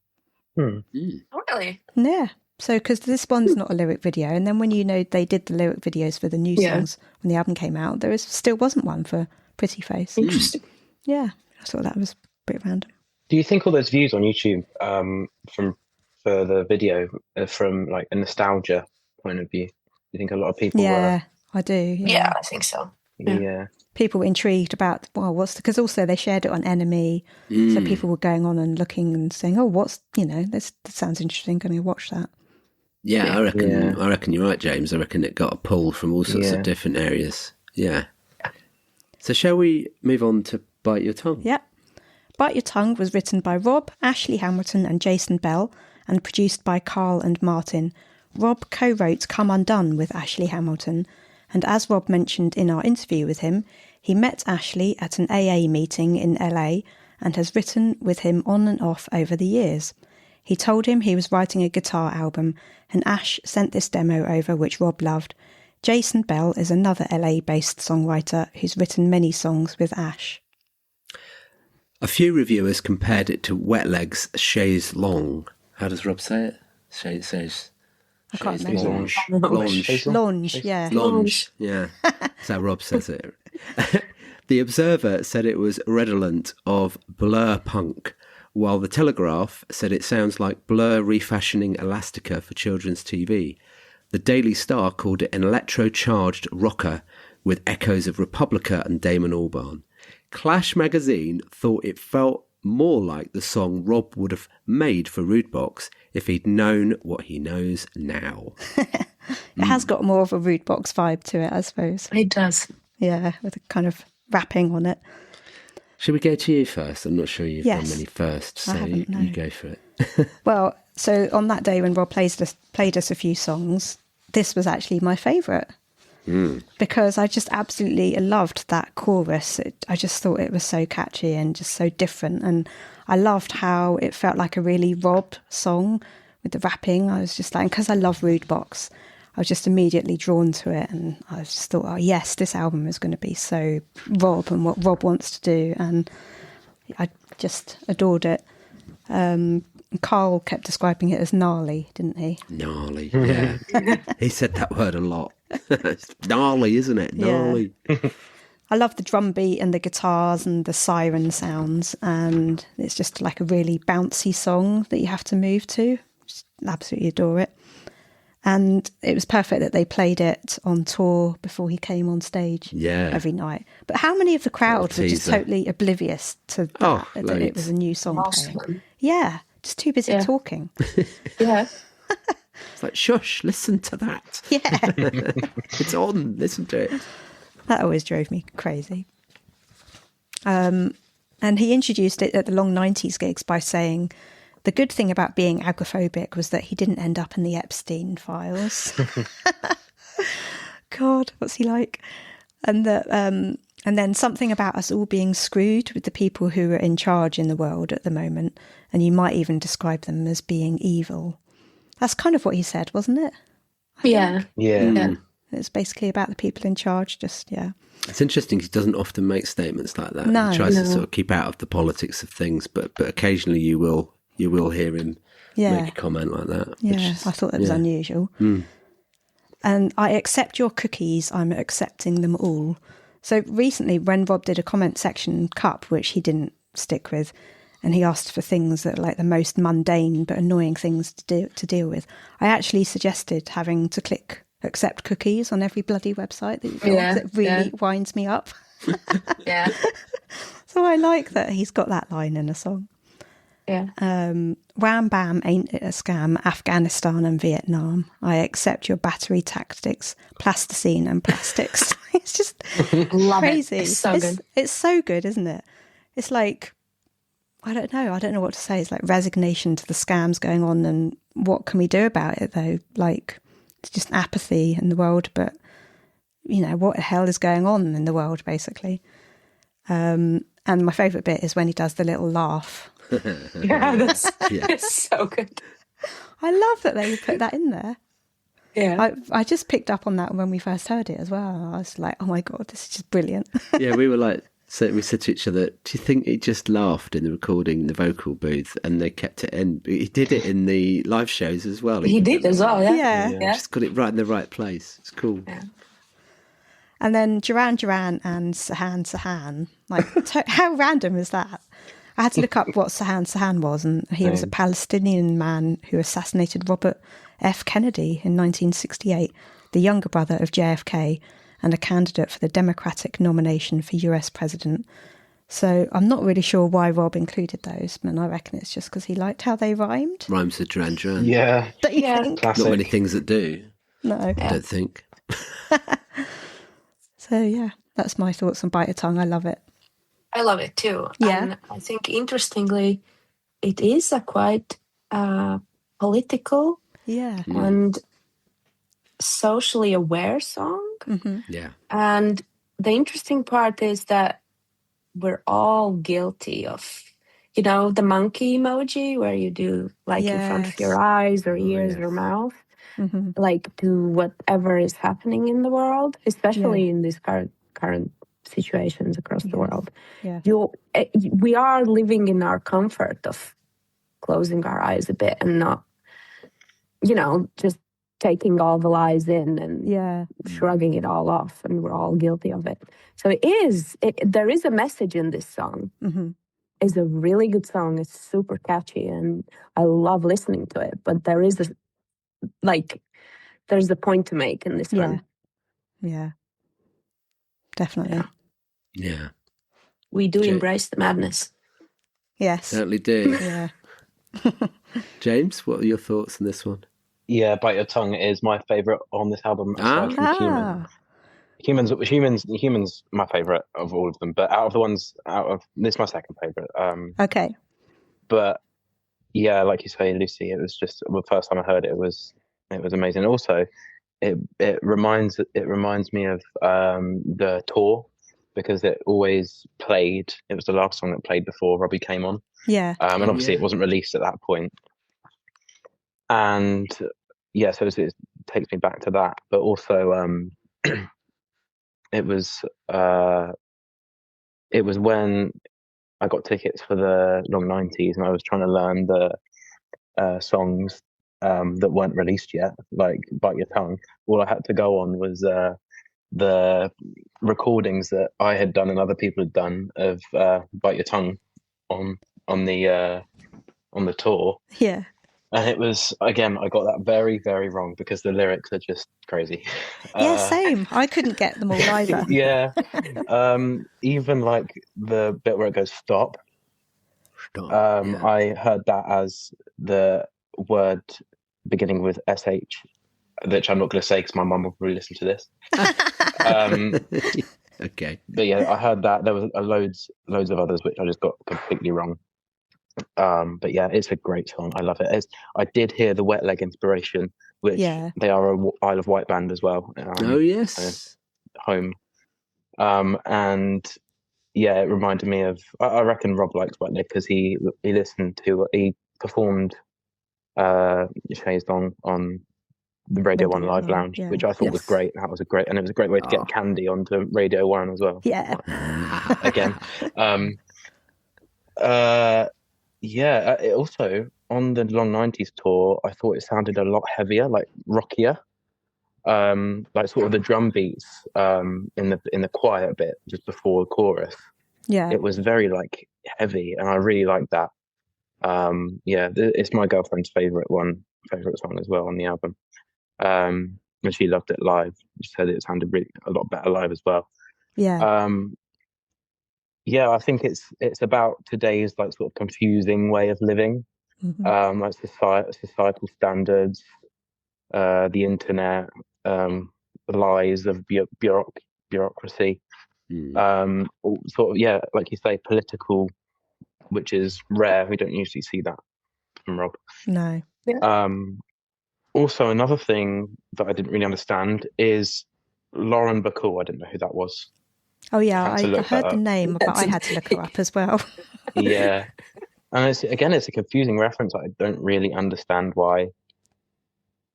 Really? Yeah. So, because this one's not a lyric video, and then when they did the lyric videos for the new songs when the album came out, still wasn't one for Pretty Face. Interesting. Yeah. I thought that was a bit random. Do you think all those views on YouTube for the video from like a nostalgia point of view? Do you think a lot of people Yeah, I do. Yeah, I think so. Yeah. People were intrigued about, because also they shared it on Enemy, so people were going on and looking and saying, oh, this sounds interesting, going to watch that. Yeah, I reckon you're right, James. I reckon it got a pull from all sorts of different areas. Yeah. So shall we move on to Bite Your Tongue? Yeah. Bite Your Tongue was written by Rob, Ashley Hamilton and Jason Bell, and produced by Carl and Martin. Rob co-wrote Come Undone with Ashley Hamilton, and as Rob mentioned in our interview with him, he met Ashley at an AA meeting in LA and has written with him on and off over the years. He told him he was writing a guitar album, and Ash sent this demo over, which Rob loved. Jason Bell is another LA-based songwriter who's written many songs with Ash. A few reviewers compared it to Wet Leg's Chaise Longue. How does Rob say it? Chaise. I can't remember. Longe, yeah. Longe, yeah. That's how Rob says it. The Observer said it was redolent of Blur punk, while The Telegraph said it sounds like Blur refashioning Elastica for children's TV. The Daily Star called it an electro-charged rocker with echoes of Republica and Damon Albarn. Clash magazine thought it felt more like the song Rob would have made for Rude Box if he'd known what he knows now. It has got more of a Rude Box vibe to it, I suppose. It does. Yeah, with a kind of rapping on it. Should we go to you first? I'm not sure you've done many first, so you go for it. Well, so on that day when Rob played us a few songs, this was actually my favourite. Because I just absolutely loved that chorus. I just thought it was so catchy and just so different. And I loved how it felt like a really Rob song with the rapping. I was just like, because I love Rude Box, I was just immediately drawn to it. And I just thought, oh yes, this album is going to be so Rob and what Rob wants to do. And I just adored it. Carl kept describing it as gnarly, didn't he? Gnarly, yeah. He said that word a lot. It's gnarly, isn't it? Gnarly. Yeah. I love the drum beat and the guitars and the siren sounds, and it's just like a really bouncy song that you have to move to. Just absolutely adore it. And it was perfect that they played it on tour before he came on stage every night. But how many of the crowd were just totally oblivious to that, that it was a new song playing? Yeah, just too busy talking. Yeah. It's like, shush, listen to that. Yeah. It's on, listen to it. That always drove me crazy. And he introduced it at the Long 90s gigs by saying, the good thing about being agoraphobic was that he didn't end up in the Epstein files. God, what's he like? And that And then something about us all being screwed with the people who are in charge in the world at the moment. And you might even describe them as being evil. That's kind of what he said, wasn't it? Yeah. Yeah. It's basically about the people in charge, just, yeah. It's interesting, he doesn't often make statements like that. No, he tries to no. sort of keep out of the politics of things, but occasionally you will hear him make a comment like that. Yeah, I thought that was unusual. And I accept your cookies, I'm accepting them all. So recently, when Rob did a comment section cup, which he didn't stick with, and he asked for things that are like the most mundane but annoying things to deal with, I actually suggested having to click accept cookies on every bloody website that you go on, 'cause it really winds me up. Yeah. So I like that he's got that line in a song. Yeah. Wham bam, ain't it a scam? Afghanistan and Vietnam. I accept your battery tactics, plasticine and plastics. It's just Love crazy. it. It's so good. It's so good, isn't it? It's like, I don't know what to say. It's like resignation to the scams going on, and what can we do about it though? Like, it's just apathy in the world, but you know, what the hell is going on in the world basically? And my favourite bit is when he does the little laugh. Yeah, it's so good. I love that they put that in there. Yeah. I just picked up on that when we first heard it as well. I was like, oh my God, this is just brilliant. Yeah, we were like, so we said to each other, do you think he just laughed in the recording, in the vocal booth, and they kept it in? He did it in the live shows as well. He did as well, Yeah. Just got it right in the right place. It's cool. Yeah. And then Duran Duran and Sahan. Like, how random is that? I had to look up what Sahan was, and he was a Palestinian man who assassinated Robert F. Kennedy in 1968, the younger brother of JFK, and a candidate for the Democratic nomination for US president. So I'm not really sure why Rob included those, but I reckon it's just because he liked how they rhymed. Rhymes with Duran Duran. Yeah. Don't you think? Classic. Not many things that do, No. I don't think. So yeah, that's my thoughts on Bite Your Tongue. I love it. I love it too. Yeah. And I think interestingly, it is a quite political Yeah. and socially aware song. Mm-hmm. Yeah. And the interesting part is that we're all guilty of, you know, the monkey emoji where you do like in front of your eyes or ears yes. or mouth, Mm-hmm. like to whatever is happening in the world, especially in these current situations across the world. Yeah. We are living in our comfort of closing our eyes a bit and not, you know, just taking all the lies in and shrugging it all off, and we're all guilty of it. So there is a message in this song. Mm-hmm. It's a really good song. It's super catchy and I love listening to it, but there's a point to make in this one. Yeah. Definitely. Yeah. We do embrace the madness. Yes. Certainly do. Yeah. James, what are your thoughts on this one? Yeah, Bite Your Tongue is my favourite on this album. Aside from Humans, my favourite of all of them. But this is my second favourite. Okay. But yeah, like you say, Lucy, it was just the first time I heard it. It was amazing. Also, it reminds me of the tour, because it always played. It was the last song that played before Robbie came on. Yeah. And obviously it wasn't released at that point. And yeah, so it takes me back to that. But also, it was when I got tickets for the long 90s, and I was trying to learn the songs that weren't released yet, like Bite Your Tongue. All I had to go on was the recordings that I had done and other people had done of Bite Your Tongue on the tour. Yeah. And it was, again, I got that very, very wrong because the lyrics are just crazy. Yeah, same. I couldn't get them all either. Yeah. Even like the bit where it goes stop. I heard that as the word beginning with SH, which I'm not going to say because my mum will probably listen to this. Okay. But yeah, I heard that. There was loads of others which I just got completely wrong. But yeah, it's a great song. I love it. I did hear the Wet Leg inspiration, which they are a Isle of Wight band as well. Oh yes, home And yeah, it reminded me of. I reckon Rob likes Wet Leg because he performed Shay's Dong on the Radio 1 Live Lounge, which I thought was great. That was and it was a great way to get Candy onto Radio 1 as well. Yeah. Again. It also, on the Long 90s tour, I thought it sounded a lot heavier, like rockier. Like sort of the drum beats in the quiet bit just before the chorus. Yeah. It was very like heavy, and I really liked that. It's my girlfriend's favorite song as well on the album. And she loved it live. She said it sounded really a lot better live as well. Yeah. I think it's about today's like sort of confusing way of living, like societal standards, the internet, the lies of bureaucracy, like you say, political, which is rare. We don't usually see that from Rob. No. Yeah. Also, another thing that I didn't really understand is Lauren Bacall. I didn't know who that was. Oh yeah, I heard the name, but I had to look her up as well. Yeah, and it's a confusing reference. I don't really understand why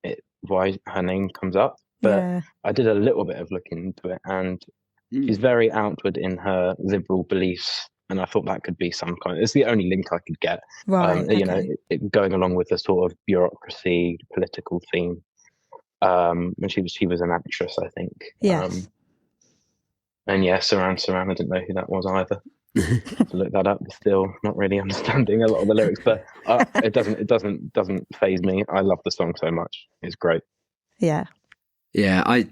her name comes up, but I did a little bit of looking into it, and she's very outward in her liberal beliefs, and I thought that could be some kind. It's the only link I could get. Right. You know, going along with the sort of bureaucracy, political theme. When she was an actress, I think. Yes. And yeah, Saran, I didn't know who that was either. To look that up, still not really understanding a lot of the lyrics, but it doesn't faze me. I love the song so much; it's great. Yeah, I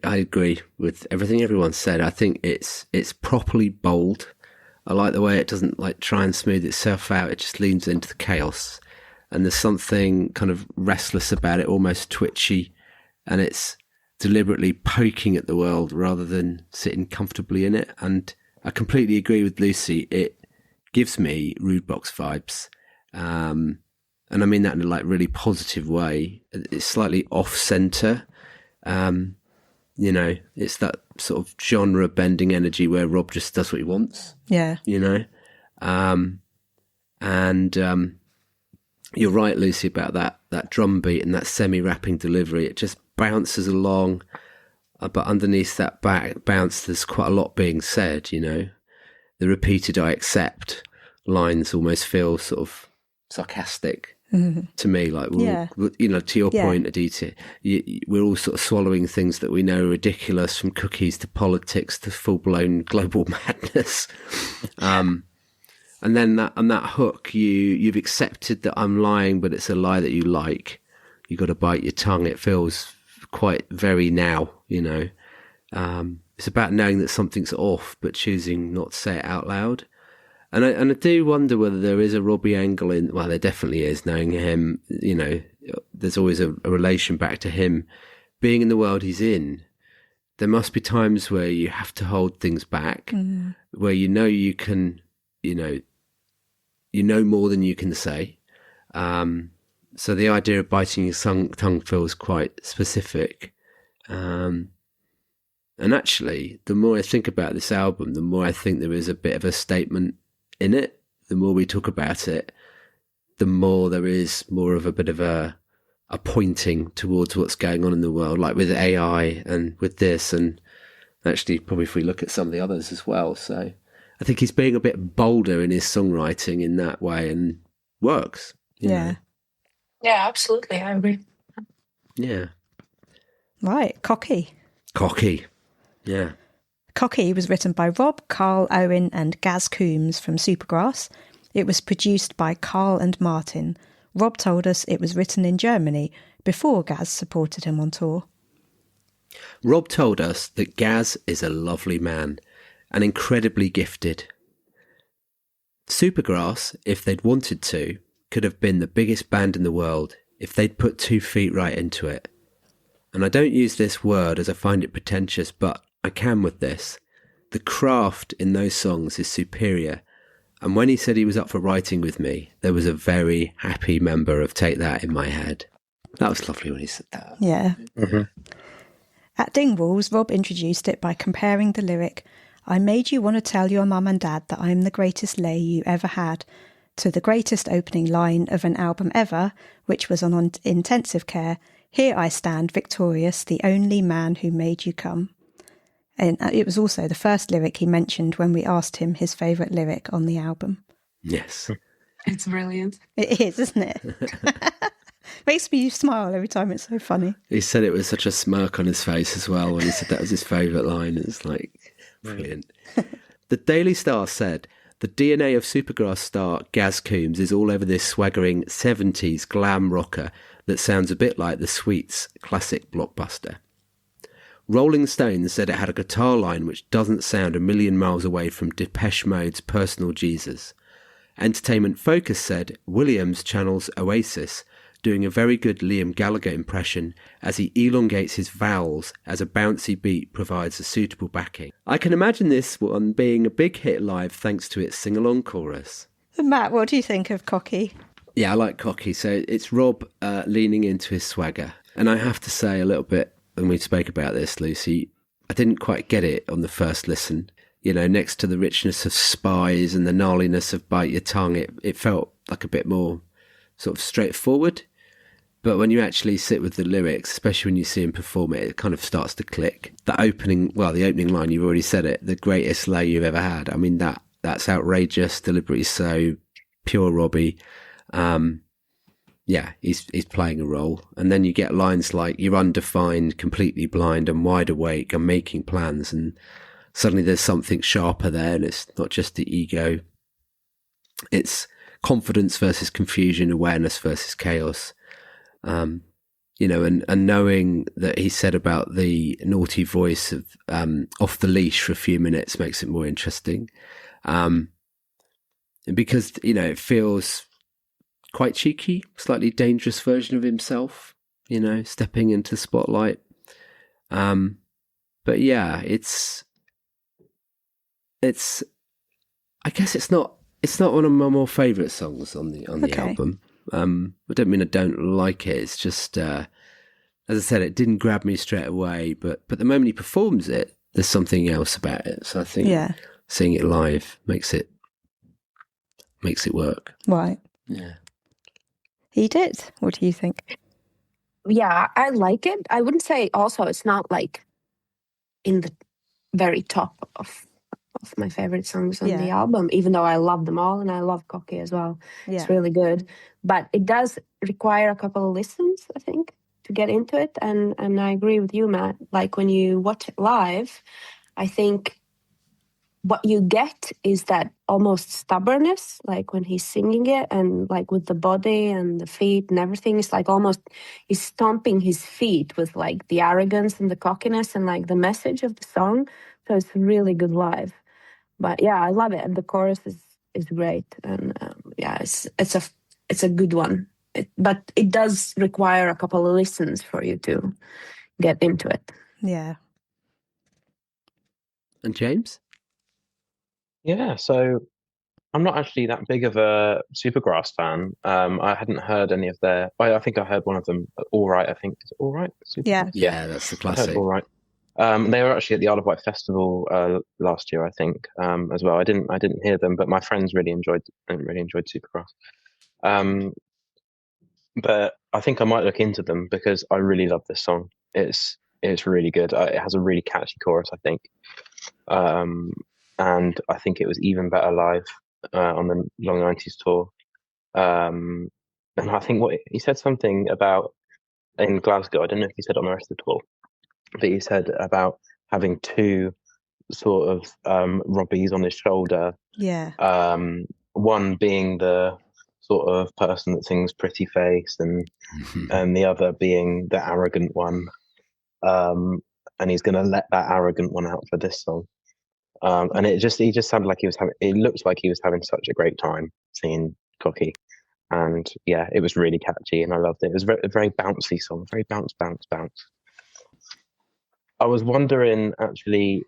agree with everything everyone said. I think it's properly bold. I like the way it doesn't like try and smooth itself out. It just leans into the chaos, and there's something kind of restless about it, almost twitchy, and it's deliberately poking at the world rather than sitting comfortably in it. And I completely agree with Lucy. It gives me Rude Box vibes. And I mean that in a like really positive way. It's slightly off center. You know, it's that sort of genre bending energy where Rob just does what he wants. Yeah. You know? You're right, Lucy, about that drum beat and that semi-rapping delivery. It just bounces along, but underneath that bounce, there's quite a lot being said, you know. The repeated "I accept" lines almost feel sort of sarcastic to me, like, you know, to your point, Aditi, we're all sort of swallowing things that we know are ridiculous, from cookies to politics to full-blown global madness. And then that hook, you've accepted that I'm lying, but it's a lie that you like. You got to bite your tongue. It feels quite very now, you know. It's about knowing that something's off, but choosing not to say it out loud. And I do wonder whether there is a Robbie angle in. Well, there definitely is. Knowing him, you know, there's always a relation back to him being in the world he's in. There must be times where you have to hold things back, where you know you can, you know more than you can say. So the idea of biting your tongue feels quite specific. And actually, the more I think about this album, the more I think there is a bit of a statement in it. The more we talk about it, the more there is more of a bit of a pointing towards what's going on in the world, like with AI and with this, and actually probably if we look at some of the others as well. So I think he's being a bit bolder in his songwriting in that way, and works. You know? Yeah, absolutely. I agree. Yeah. Right. Cocky. Yeah. Cocky was written by Rob, Carl Owen and Gaz Coombs from Supergrass. It was produced by Carl and Martin. Rob told us it was written in Germany before Gaz supported him on tour. Rob told us that Gaz is a lovely man and incredibly gifted. Supergrass, if they'd wanted to, could have been the biggest band in the world if they'd put 2 feet right into it. And I don't use this word as I find it pretentious, but I can with this. The craft in those songs is superior. And when he said he was up for writing with me, there was a very happy member of Take That in my head. That was lovely when he said that. Yeah. At Dingwalls, Rob introduced it by comparing the lyric, I made you want to tell your mum and dad that I'm the greatest lay you ever had, to the greatest opening line of an album ever, which was on intensive care. Here I stand victorious, the only man who made you come. And it was also the first lyric he mentioned when we asked him his favourite lyric on the album. Yes. It's brilliant. It is, isn't it? Makes me smile every time. It's so funny. He said it with such a smirk on his face as well when he said that was his favourite line. It's like, brilliant. The Daily Star said, the DNA of Supergrass star Gaz Coombs is all over this swaggering 70s glam rocker that sounds a bit like the Sweets' classic blockbuster. Rolling Stone said it had a guitar line which doesn't sound a million miles away from Depeche Mode's Personal Jesus. Entertainment Focus said Williams channels Oasis, doing a very good Liam Gallagher impression as he elongates his vowels as a bouncy beat provides a suitable backing. I can imagine this one being a big hit live thanks to its sing-along chorus. Matt, what do you think of Cocky? Yeah, I like Cocky. So it's Rob leaning into his swagger. And I have to say a little bit, when we spoke about this, Lucy, I didn't quite get it on the first listen. You know, next to the richness of Spies and the gnarliness of Bite Your Tongue, it felt like a bit more sort of straightforward. But when you actually sit with the lyrics, especially when you see him perform it, it kind of starts to click. The opening line, you've already said it, the greatest lay you've ever had. I mean, that's outrageous, deliberately so, pure Robbie. Yeah, he's playing a role. And then you get lines like, you're undefined, completely blind and wide awake and making plans. And suddenly there's something sharper there, and it's not just the ego. It's confidence versus confusion, awareness versus chaos. You know, and knowing that he said about the naughty voice of off the leash for a few minutes makes it more interesting. Because, you know, it feels quite cheeky, slightly dangerous version of himself, you know, stepping into the spotlight. But yeah, it's I guess it's not one of my more favourite songs on the album. I don't mean I don't like it. It's just, as I said, it didn't grab me straight away. But the moment he performs it, there's something else about it. So I think seeing it live makes it work. Right. Yeah. He did. What do you think? Yeah, I like it. I wouldn't say also it's not like in the very top of my favorite songs on the album, even though I love them all and I love Cocky as well. Yeah. It's really good. But it does require a couple of listens, I think, to get into it. And I agree with you, Matt. Like when you watch it live, I think what you get is that almost stubbornness, like when he's singing it and like with the body and the feet and everything, it's like almost he's stomping his feet with like the arrogance and the cockiness and like the message of the song. So it's really good live. But yeah, I love it, and the chorus is great, and it's a good one. But it does require a couple of listens for you to get into it. Yeah. And James? Yeah, so I'm not actually that big of a Supergrass fan. I hadn't heard any of their. I think I heard one of them. All Right, I think. Is it All Right? Yeah, that's the classic. All Right. They were actually at the Isle of Wight Festival last year, I think, as well. I didn't hear them, but my friends really enjoyed Supergrass. But I think I might look into them because I really love this song. It's really good. It has a really catchy chorus, I think, and I think it was even better live on the Long 90s tour. And I think what he said something about in Glasgow. I don't know if he said it on the rest of the tour. But he said about having two sort of Robbies on his shoulder. Yeah. One being the sort of person that sings Pretty Face and the other being the arrogant one. And he's going to let that arrogant one out for this song. And he just sounded like it looked like he was having such a great time singing Cocky. And yeah, it was really catchy and I loved it. It was a very bouncy song, very bounce. I was wondering actually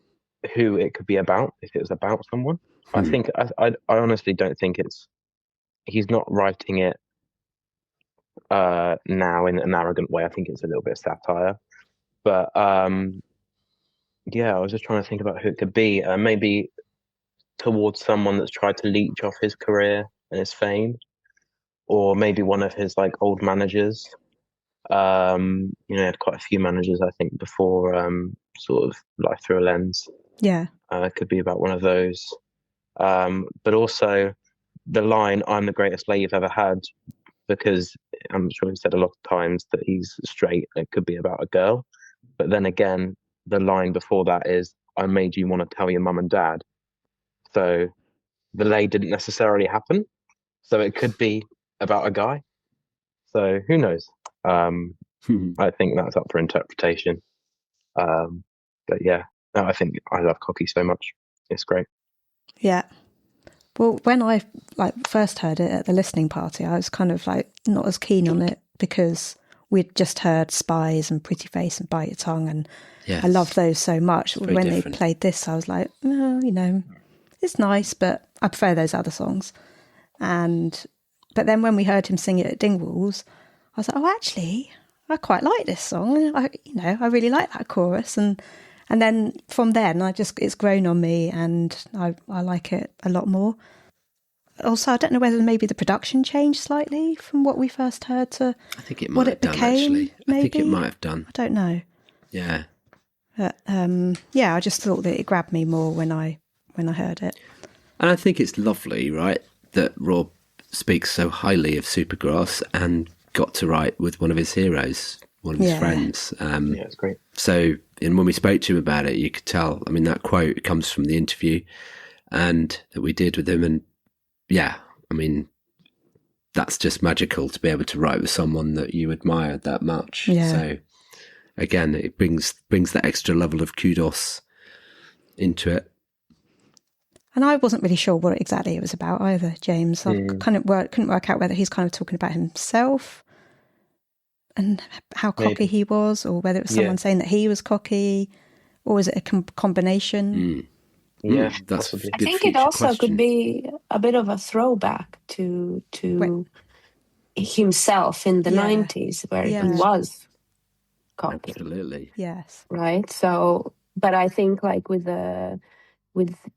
who it could be about, if it was about someone. I think I honestly don't think he's not writing it now in an arrogant way. I think it's a little bit of satire, but Yeah, I was just trying to think about who it could be. Maybe towards someone that's tried to leech off his career and his fame, or maybe one of his like old managers. He had quite a few managers, I think, before sort of Life Through a Lens. Yeah. It could be about one of those. But also the line, "I'm the greatest slave you've ever had," because I'm sure he said a lot of times that he's straight. It could be about a girl. But then again, the line before that is, "I made you want to tell your mum and dad." So the lay didn't necessarily happen. So it could be about a guy. So who knows? I think that's up for interpretation. But yeah, no, I think I love Cocky so much. It's great. Yeah. Well, when I first heard it at the listening party, I was kind of like not as keen on it because we'd just heard Spies and Pretty Face and Bite Your Tongue, and Yes. I loved those so much. When different. they played this, I was like, oh, it's nice, but I prefer those other songs. But then when we heard him sing it at Dingwalls, I was like, oh, actually, I quite like this song. I really like that chorus, and then from then, it's grown on me, and I like it a lot more. Also, I don't know whether maybe the production changed slightly from what we first heard to I think it might what have it done, became. actually. Maybe? I think it might have done. I don't know. Yeah. But I just thought that it grabbed me more when I heard it. And I think it's lovely, right, that Rob speaks so highly of Supergrass and got to write with one of his heroes, one of his friends. Yeah, it's great. So, and when we spoke to him about it, you could tell, I mean, that quote comes from the interview and that we did with him. And yeah, I mean, that's just magical to be able to write with someone that you admired that much. Yeah. So again, it brings that extra level of kudos into it. And I wasn't really sure what exactly it was about either, James. I couldn't work out whether he's kind of talking about himself and how cocky he was, or whether it was someone saying that he was cocky, or was it a combination? Yeah, that's possibly. I think it also could be a bit of a throwback to himself in the 90s, where he was cocky. Absolutely. Yes. Right. So, but I think like with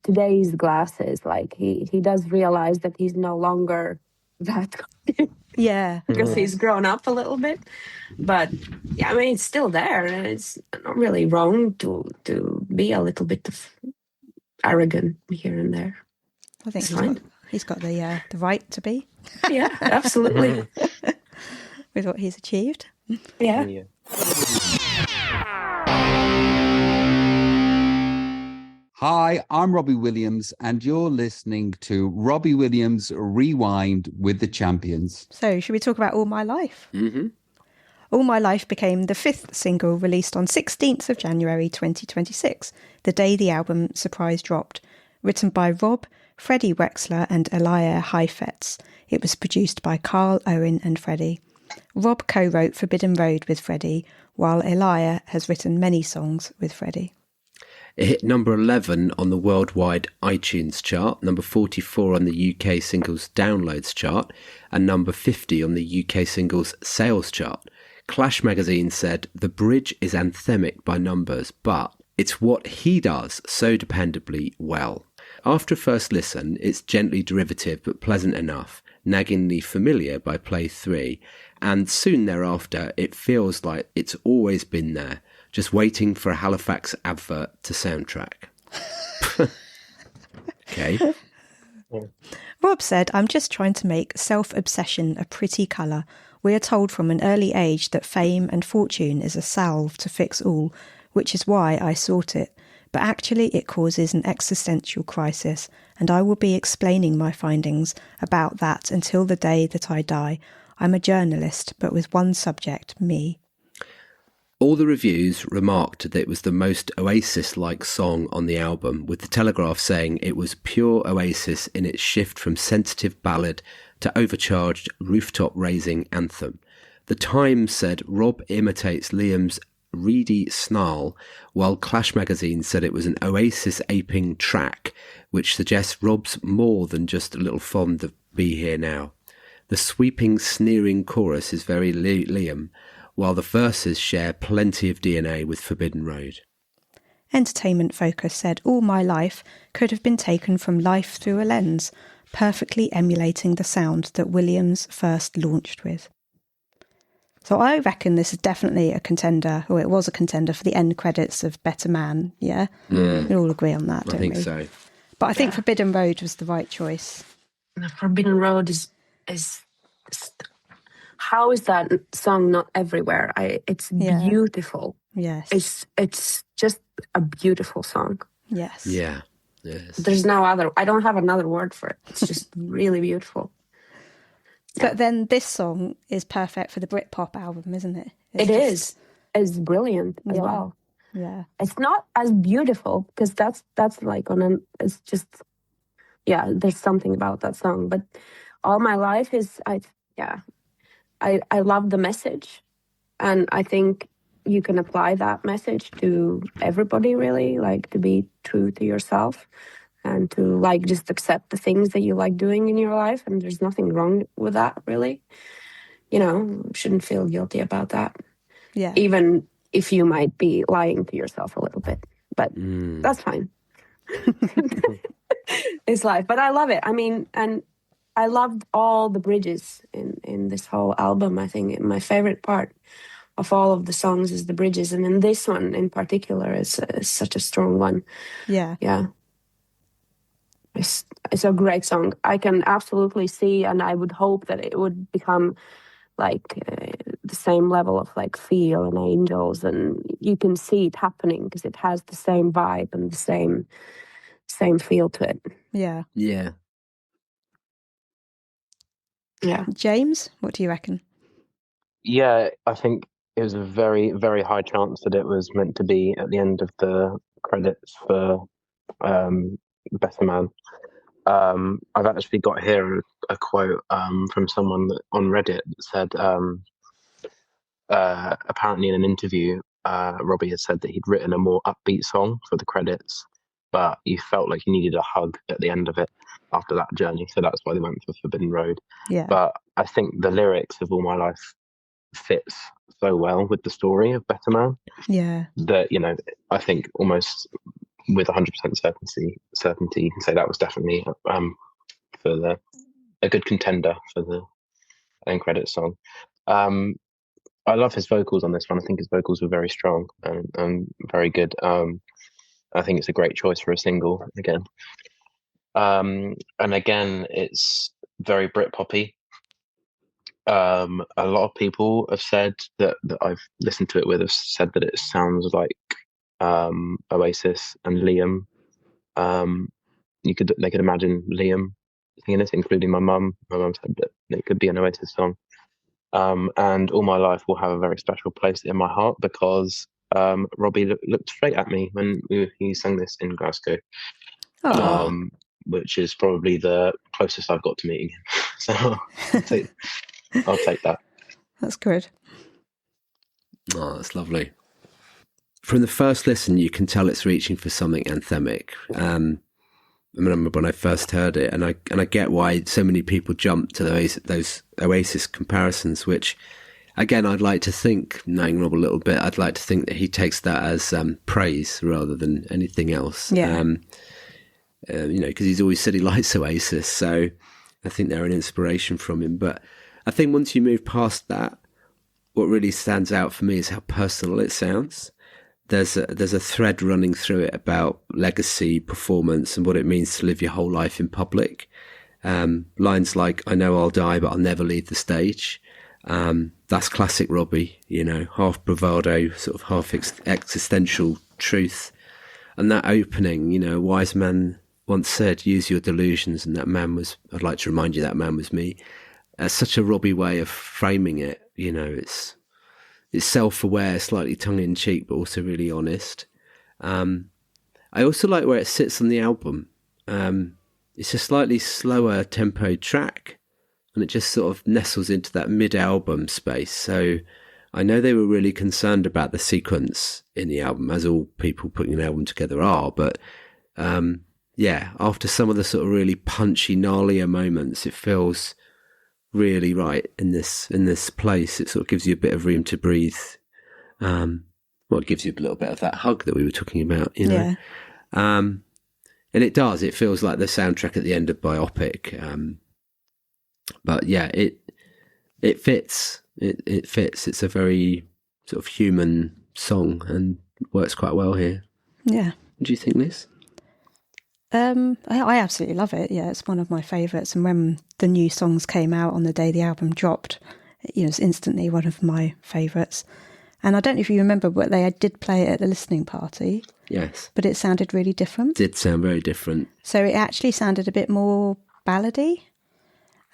today's glasses, like he does realize that he's no longer that cocky. Yeah. Because he's grown up a little bit. But yeah, I mean, it's still there, and it's not really wrong to be a little bit of arrogant here and there. I think It's he's got the right to be. Yeah, absolutely. With what he's achieved. Yeah. Hi, I'm Robbie Williams, and you're listening to Robbie Williams Rewind with the Champions. So, should we talk about All My Life? Mm-hmm. All My Life became the 5th single released on 16th of January 2026, the day the album Surprise dropped. Written by Rob, Freddie Wexler and Elia Heifetz. It was produced by Carl, Owen and Freddie. Rob co-wrote Forbidden Road with Freddie, while Elia has written many songs with Freddie. It hit number 11 on the worldwide iTunes chart, number 44 on the UK singles downloads chart, and number 50 on the UK singles sales chart. Clash magazine said, "The bridge is anthemic by numbers, but it's what he does so dependably well. After a first listen, it's gently derivative but pleasant enough, naggingly familiar by play 3, and soon thereafter it feels like it's always been there, just waiting for a Halifax advert to soundtrack." Okay. Rob said, "I'm just trying to make self-obsession a pretty colour. We are told from an early age that fame and fortune is a salve to fix all, which is why I sought it. But actually it causes an existential crisis, and I will be explaining my findings about that until the day that I die. I'm a journalist, but with one subject, me." All the reviews remarked that it was the most Oasis-like song on the album, with The Telegraph saying it was pure Oasis in its shift from sensitive ballad to overcharged rooftop-raising anthem. The Times said Rob imitates Liam's reedy snarl, while Clash magazine said it was an Oasis-aping track, which suggests Rob's more than just a little fond of Be Here Now. The sweeping, sneering chorus is very Liam, while the verses share plenty of DNA with Forbidden Road. Entertainment Focus said All My Life could have been taken from life through a lens, perfectly emulating the sound that Williams first launched with. So I reckon this is definitely a contender, or it was a contender for the end credits of Better Man, yeah? We all agree on that, don't we? I think so. But I think Forbidden Road was the right choice. The Forbidden Road is how is that song not everywhere? It's beautiful. Yes. It's just a beautiful song. Yes. Yeah. Yes. There's no other. I don't have another word for it. It's just really beautiful. But then this song is perfect for the Britpop album, isn't it? It's brilliant as well. Yeah. It's not as beautiful because that's like it's just, there's something about that song. But All My Life is, I love the message. And I think you can apply that message to everybody, really, like to be true to yourself and to like just accept the things that you like doing in your life. And there's nothing wrong with that, really. Shouldn't feel guilty about that. Yeah. Even if you might be lying to yourself a little bit. But that's fine. It's life. But I love it. I mean, and I loved all the bridges in this whole album. I think my favorite part of all of the songs is the bridges. And then this one in particular is such a strong one. Yeah. Yeah. It's a great song. I can absolutely see, and I would hope that it would become like the same level of like Feel and Angels, and you can see it happening because it has the same vibe and the same feel to it. Yeah. Yeah. Yeah. James, what do you reckon? Yeah, I think it was a very, very high chance that it was meant to be at the end of the credits for Better Man. I've actually got here a quote from someone on Reddit that said, apparently in an interview, Robbie had said that he'd written a more upbeat song for the credits, but he felt like he needed a hug at the end of it after that journey, so that's why they went for Forbidden Road. Yeah. But I think the lyrics of All My Life fits so well with the story of Better Man. Yeah. That, I think almost with 100% certainty, you can say that was definitely for a good contender for the end credits song. I love his vocals on this one. I think his vocals were very strong and very good. I think it's a great choice for a single again. And again, it's very Britpoppy. A lot of people have said that I've listened to it with have said that it sounds like Oasis and Liam. They could imagine Liam singing it, including my mum. My mum said that it could be an Oasis song. And All My Life will have a very special place in my heart because Robbie looked straight at me when he sang this in Glasgow, which is probably the closest I've got to meeting him. So I'll take that. That's good. Oh, that's lovely. From the first listen, you can tell it's reaching for something anthemic. I remember when I first heard it, and I get why so many people jump to those Oasis comparisons, which, again, I'd like to think, knowing Rob a little bit, I'd like to think that he takes that as praise rather than anything else. Yeah. Because he's always said he likes Oasis, so I think they're an inspiration from him. But I think once you move past that, what really stands out for me is how personal it sounds. There's a thread running through it about legacy, performance, and what it means to live your whole life in public. Lines like, I know I'll die, but I'll never leave the stage. That's classic Robbie, half bravado, sort of half existential truth. And that opening, a wise man once said, use your delusions, and I'd like to remind you that man was me. Such a Robbie way of framing it, it's self-aware, slightly tongue-in-cheek, but also really honest. I also like where it sits on the album. It's a slightly slower tempoed track, and it just sort of nestles into that mid-album space. So I know they were really concerned about the sequence in the album, as all people putting an album together are. But after some of the sort of really punchy, gnarlier moments, it feels really right in this place. It sort of gives you a bit of room to breathe. Well, it gives you a little bit of that hug that we were talking about, you know. Yeah. And it does. It feels like the soundtrack at the end of biopic. But yeah, it fits. It fits. It's a very sort of human song and works quite well here. Yeah. Do you think, Liz? I absolutely love it. Yeah, it's one of my favourites. And when the new songs came out on the day the album dropped, it was instantly one of my favourites. And I don't know if you remember, but they did play it at the listening party. Yes. But it sounded really different. It did sound very different. So it actually sounded a bit more ballady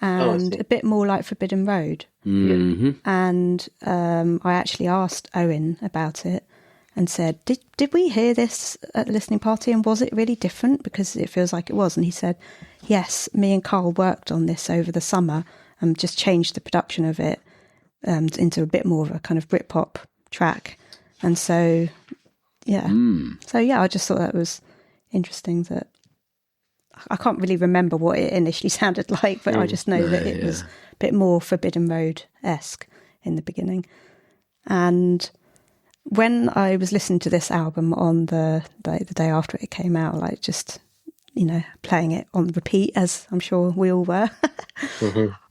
and a bit more like Forbidden Road. Mm-hmm. And I actually asked Owen about it and said, did we hear this at the listening party, and was it really different? Because it feels like it was. And he said, yes, me and Carl worked on this over the summer and just changed the production of it into a bit more of a kind of Britpop track. And so, yeah. So, yeah, I just thought that was interesting that I can't really remember what it initially sounded like, but I just know that it was a bit more Forbidden Road-esque in the beginning. And when I was listening to this album on the day after it came out, like just, playing it on repeat, as I'm sure we all were,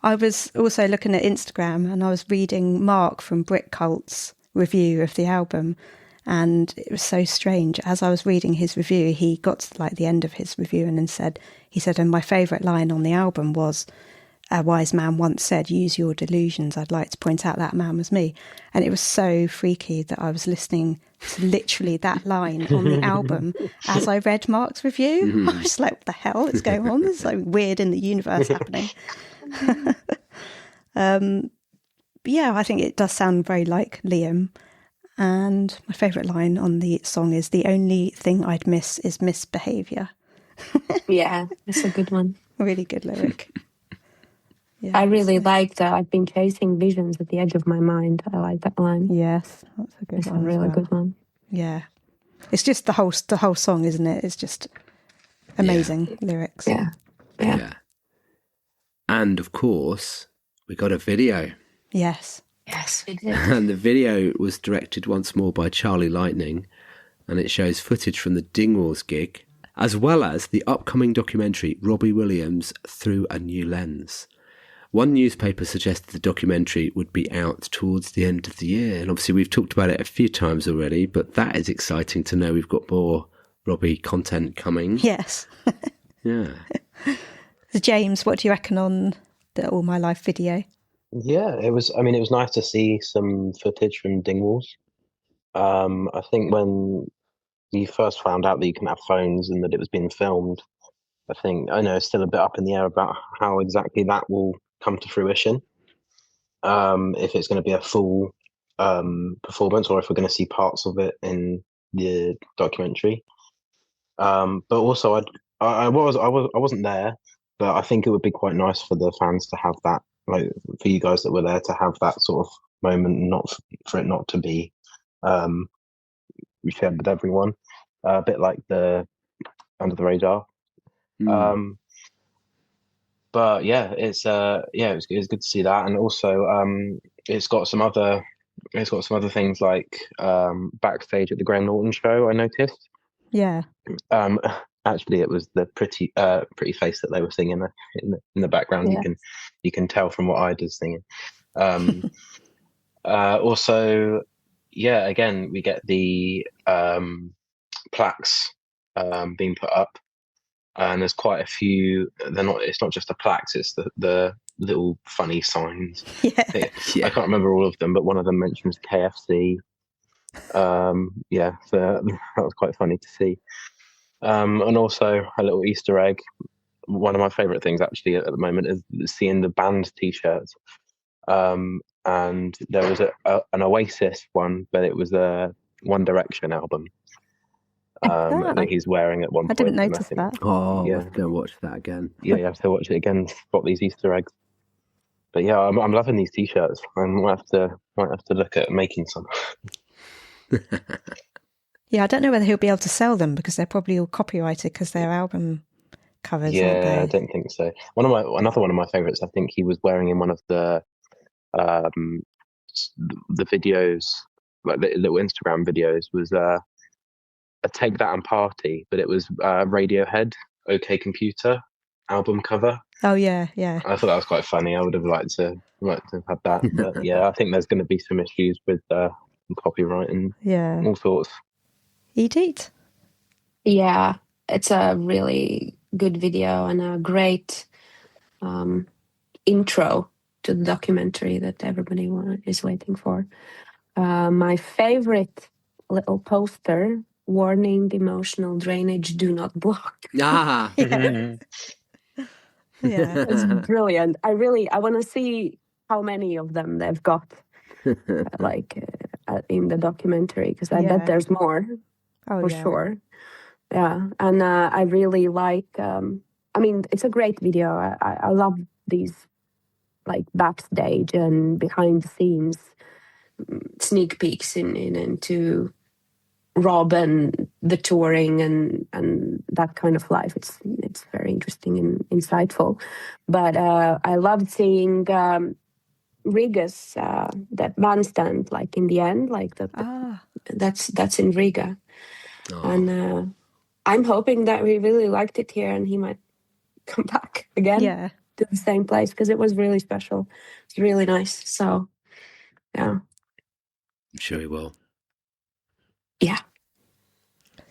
I was also looking at Instagram and I was reading Mark from Brit Cult's review of the album. And it was so strange. As I was reading his review, he got to like the end of his review and then said, and my favourite line on the album was, a wise man once said, use your delusions. I'd like to point out that man was me. And it was so freaky that I was listening to literally that line on the album as I read Mark's review. I was like, what the hell is going on? There's something weird in the universe happening. But yeah, I think it does sound very like Liam. And my favourite line on the song is, the only thing I'd miss is misbehaviour. Yeah, it's a good one. Really good lyric. Yeah, I really like that. I've been chasing visions at the edge of my mind. I like that line. Yes, that's a good It's one. a really good one. Yeah. It's just the whole song, isn't it? It's just amazing lyrics. Yeah. And of course, we got a video. Yes. Yes, we did. And the video was directed once more by Charlie Lightning, and it shows footage from the Dingwalls gig, as well as the upcoming documentary Robbie Williams Through a New Lens. One newspaper suggested the documentary would be out towards the end of the year, and obviously we've talked about it a few times already, but that is exciting to know we've got more Robbie content coming. Yes. Yeah. So James, what do you reckon on the All My Life video? Yeah, it was nice to see some footage from Dingwalls. I think when you first found out that you can have phones and that it was being filmed, I know it's still a bit up in the air about how exactly that will come to fruition. If it's going to be a full performance or if we're going to see parts of it in the documentary. But also I wasn't there, but I think it would be quite nice for the fans to have that, like for you guys that were there to have that sort of moment, not for it not to be shared with everyone. A bit like the Under the Radar. But yeah, it was good to see that, and also it's got some other things like backstage at the Graham Norton show. I noticed. Yeah. Actually, it was the pretty face that they were singing in the background. Yeah. You can tell from what I did singing. Also, yeah, again we get the plaques being put up, and there's quite a few. It's not just the plaques; it's the little funny signs. Yeah. I can't remember all of them, but one of them mentions KFC. So that was quite funny to see. And also a little Easter egg. One of my favourite things actually at the moment is seeing the band T-shirts. And there was an Oasis one, but it was a One Direction album that he's wearing at one point. I didn't notice that. Oh, yeah. I'll go and watch that again. Yeah, you have to watch it again, spot these Easter eggs. But yeah, I'm loving these T-shirts. I might have to look at making some. Yeah, I don't know whether he'll be able to sell them because they're probably all copyrighted because they're album covers. Yeah, aren't they? I don't think so. Another one of my favourites. I think he was wearing in one of the videos like little Instagram videos was a Take That and Party, but it was Radiohead, OK Computer album cover. Oh yeah, yeah. I thought that was quite funny. I would have liked to have had that, but yeah, I think there's going to be some issues with copyright and all sorts. Edith? Yeah, it's a really good video and a great intro to the documentary that everybody is waiting for. My favorite little poster: warning, emotional drainage, do not block. Ah. Yeah, it's brilliant. I want to see how many of them they've got in the documentary, because I bet there's more for sure. Yeah, and I really like. I mean, it's a great video. I love these like backstage and behind the scenes sneak peeks into Rob and the touring and that kind of life. It's very interesting and insightful. But I loved seeing Riga's that bandstand, like in the end, like that's in Riga. Oh. And I'm hoping that we really liked it here and he might come back again to the same place, because it was really special. It's really nice. So yeah, I'm sure he will. Yeah.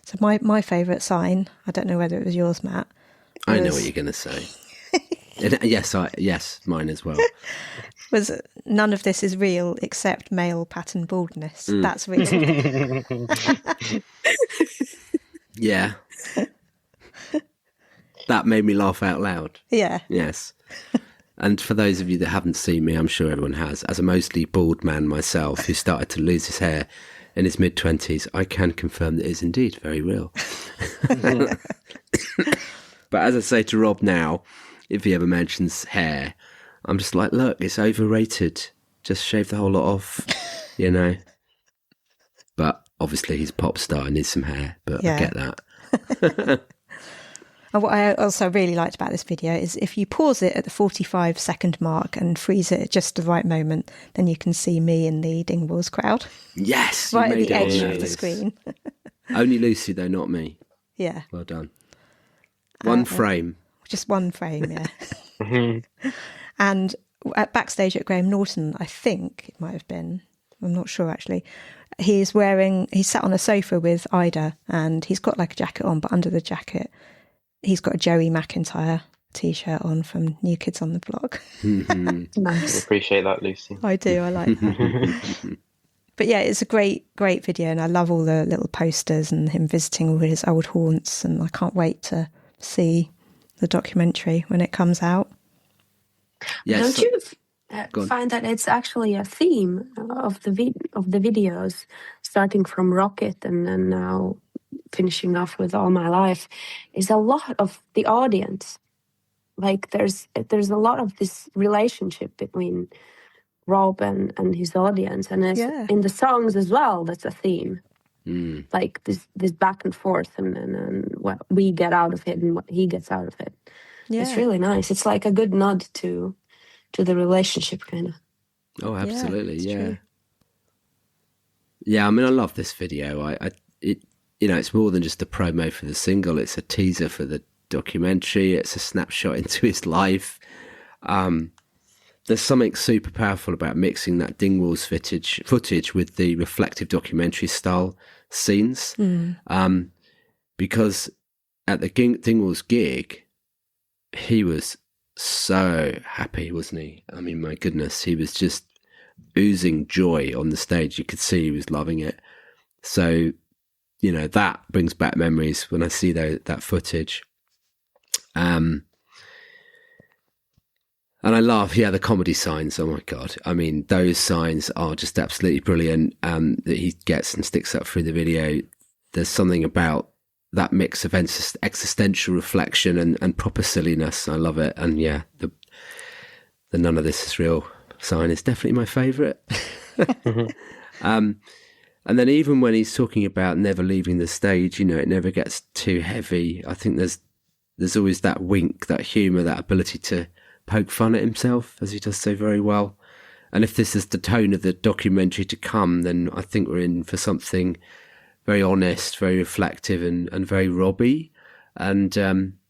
So my favourite sign, I don't know whether it was yours, Matt. I know what you're going to say. Yes, mine as well. Was none of this is real except male pattern baldness. That's real. Yeah. That made me laugh out loud. Yeah. Yes. And for those of you that haven't seen me, I'm sure everyone has, as a mostly bald man myself who started to lose his hair in his mid-20s, I can confirm that it is indeed very real. But as I say to Rob now, if he ever mentions hair, I'm just like, look, it's overrated. Just shave the whole lot off, you know. But obviously he's a pop star and needs some hair, but I get that. And what I also really liked about this video is if you pause it at the 45-second mark and freeze it at just the right moment, then you can see me in the Dingwalls crowd. Yes! Right at the edge of the screen. Only Lucy, though, not me. Yeah. Well done. One frame. Just one frame, yeah. And at backstage at Graham Norton, I think it might have been, I'm not sure actually, he's sat on a sofa with Ida and he's got like a jacket on, but under the jacket he's got a Joey McIntyre t-shirt on from New Kids on the Block. Nice. I appreciate that, Lucy. I do, I like that. But yeah, it's a great video and I love all the little posters and him visiting all his old haunts, and I can't wait to see the documentary when it comes out. Yes. Don't you find that it's actually a theme of the videos, starting from Rocket and then now finishing off with All My Life, is a lot of the audience. Like there's a lot of this relationship between Rob and his audience, and in the songs as well. That's a theme, like this back and forth, and what we get out of it and what he gets out of it. Yeah. It's really nice. It's like a good nod to the relationship, kind of. Oh, absolutely, yeah. Yeah, I mean, I love this video. It's more than just a promo for the single. It's a teaser for the documentary. It's a snapshot into his life. There's something super powerful about mixing that Dingwalls footage with the reflective documentary style scenes. Because at the Dingwalls gig, he was so happy, wasn't he? I mean, my goodness, he was just oozing joy on the stage. You could see he was loving it. So, you know, that brings back memories when I see that footage. And I love, the comedy signs. Oh my God. I mean, those signs are just absolutely brilliant. That he gets and sticks up through the video. There's something about that mix of existential reflection and proper silliness. I love it. And the none of this is real sign is definitely my favourite. And then even when he's talking about never leaving the stage, it never gets too heavy. I think there's always that wink, that humour, that ability to poke fun at himself, as he does so very well. And if this is the tone of the documentary to come, then I think we're in for something very honest, very reflective, and very Robbie. And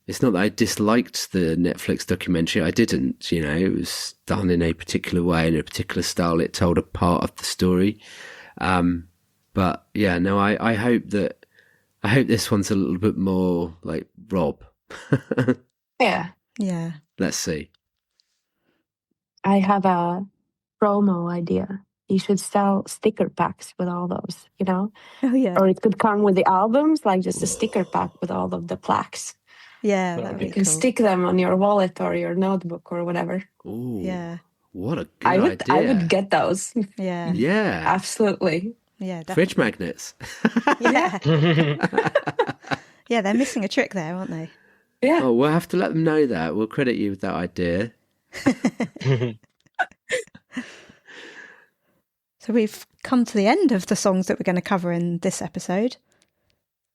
it's not that I disliked the Netflix documentary. I didn't, it was done in a particular way, in a particular style. It told a part of the story. But yeah, no, I hope this one's a little bit more like Rob. Yeah. Yeah. Let's see. I have a promo idea. You should sell sticker packs with all those, Oh, yeah. Or it could come with the albums, like just a sticker pack with all of the plaques. Yeah, that would be You can cool. stick them on your wallet or your notebook or whatever. Ooh, Yeah. what a good idea. I would get those. Yeah. Yeah. Absolutely. Yeah, definitely. Fridge magnets. Yeah. Yeah, they're missing a trick there, aren't they? Yeah. Oh, we'll have to let them know that. We'll credit you with that idea. So we've come to the end of the songs that we're going to cover in this episode.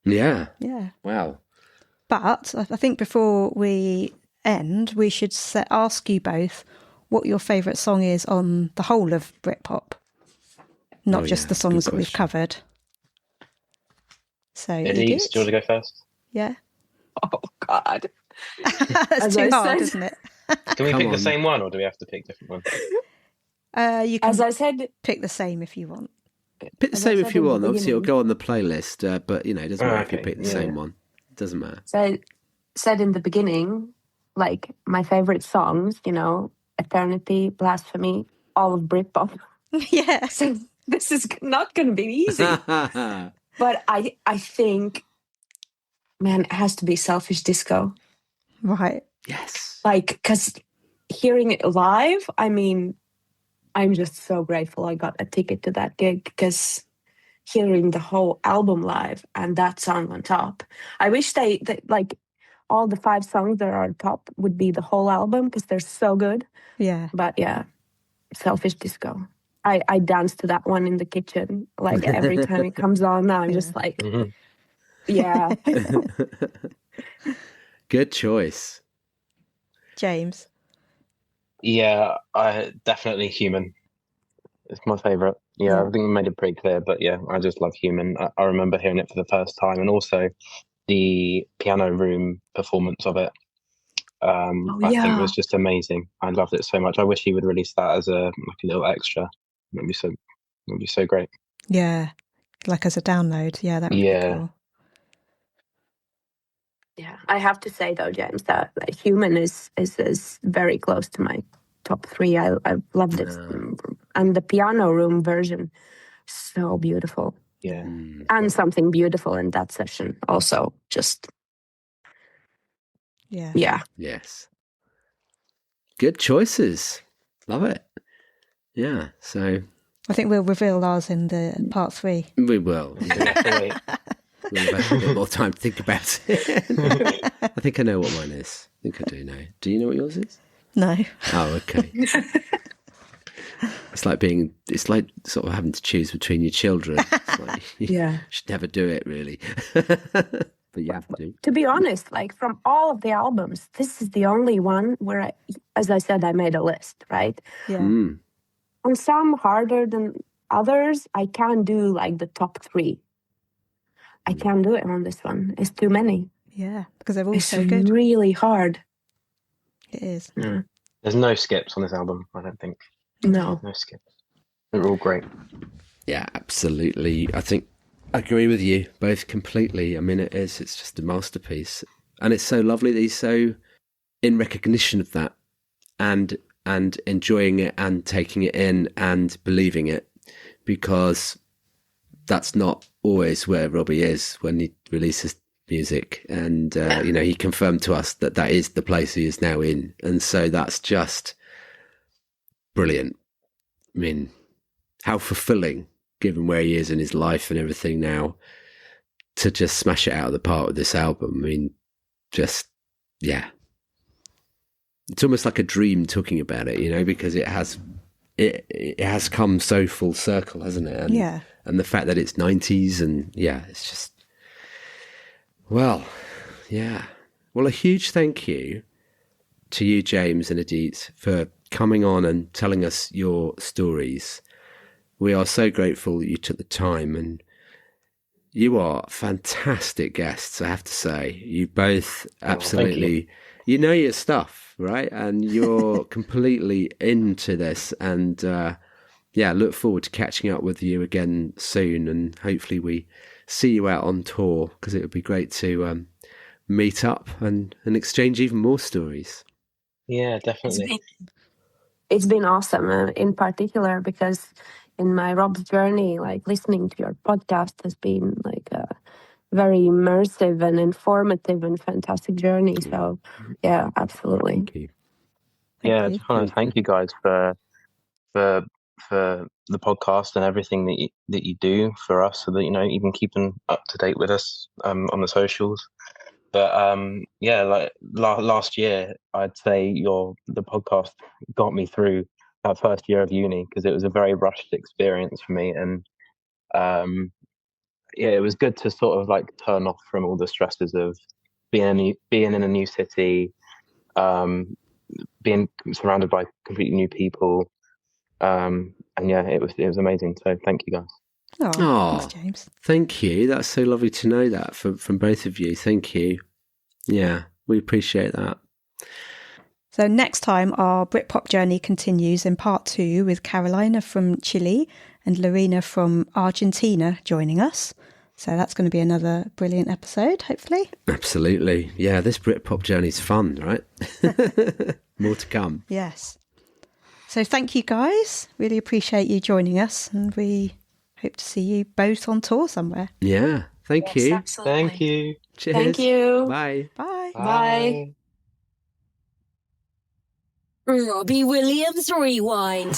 Yeah. Yeah. Wow. But I think before we end, we should ask you both what your favourite song is on the whole of Britpop, not just the songs that we've covered. So, Edite, do you want to go first? Yeah. Oh, God. That's As too I hard, said- isn't it? Can we Come pick on. the same one, or do we have to pick different ones? You can As I said, pick the same if you want. Pick the As same I if said you in the want. Obviously, it'll beginning. go on the playlist, but, it doesn't matter if you okay. pick the same one. It doesn't matter. so I said in the beginning, like my favorite songs, Eternity, Blasphemy, all of Britpop. Yeah. So this is not going to be easy. But I think, man, it has to be Selfish Disco. Right. Yes. Like, because hearing it live, I mean, I'm just so grateful I got a ticket to that gig, because hearing the whole album live and that song on top, I wish they like all the 5 songs that are on top would be the whole album, because they're so good. Yeah. But yeah, Selfish Disco. I dance to that one in the kitchen, like every time it comes on. Now I'm just like, yeah. Good choice. James. Yeah, I definitely Human. It's my favourite. Yeah, I think we made it pretty clear, but yeah, I just love Human. I remember hearing it for the first time, and also the piano room performance of it. I think was just amazing. I loved it so much. I wish he would release that as a little extra. It'd be so great. Yeah. Like as a download. Yeah, that would be cool. Yeah, I have to say though, James, that Human is very close to my top 3. I loved it, and the piano room version, so beautiful. Yeah, and something beautiful in that session also. Just yeah. Yes. Good choices. Love it. Yeah. So I think we'll reveal ours in the part 3. we will. yeah. We'll have a bit more time to think about it. I think I know what mine is. I think I do know. Do you know what yours is? No. Oh, okay. It's like sort of having to choose between your children. It's like, you should never do it, really. But you have to. To be honest, like from all of the albums, this is the only one where, as I said, I made a list, right? Yeah. On some harder than others, I can't do like the top 3. I can't do it on this one. It's too many. Yeah, because they're all It's so good. really hard. It is. Yeah. There's no skips on this album, I don't think. No. No skips. They're all great. Yeah, absolutely. I think I agree with you both completely. I mean, it's just a masterpiece. And it's so lovely that he's so in recognition of that and enjoying it and taking it in and believing it, because that's not always where Robbie is when he releases music. And, he confirmed to us that is the place he is now in. And so that's just brilliant. I mean, how fulfilling, given where he is in his life and everything now, to just smash it out of the park with this album. I mean, just, yeah. It's almost like a dream talking about it, because it has come so full circle, hasn't it? And, and the fact that it's 90s and, it's just, well, yeah. Well, a huge thank you to you, James and Edite, for coming on and telling us your stories. We are so grateful that you took the time, and you are fantastic guests, I have to say. You both absolutely, you know your stuff, right? And you're completely into this. And look forward to catching up with you again soon. And hopefully we see you out on tour, because it would be great to meet up and exchange even more stories. Yeah, definitely. It's been awesome, in particular, because in my Rob's journey, like listening to your podcast has been like a very immersive and informative and fantastic journey. So, yeah, absolutely. Thank you. I just want to thank you guys for the podcast and everything that you do for us, so that, you know, even keeping up to date with us on the socials. But like last year, I'd say the podcast got me through that first year of uni, because it was a very rushed experience for me, and it was good to sort of like turn off from all the stresses of being in a new city, being surrounded by completely new people, and it was amazing. So thank you guys. Oh, thanks, James. Thank you. That's so lovely to know that from both of you. Thank you. Yeah, we appreciate that. So next time, our Britpop journey continues in part 2 with Carolina from Chile and Lorena from Argentina joining us. So that's going to be another brilliant episode, hopefully. Absolutely. Yeah, this Britpop journey's fun, right? More to come. Yes. So thank you, guys. Really appreciate you joining us, and we hope to see you both on tour somewhere. Yeah, thank you. Absolutely. Thank you. Cheers. Thank you. Bye. Bye. Bye. Robbie Williams Rewind.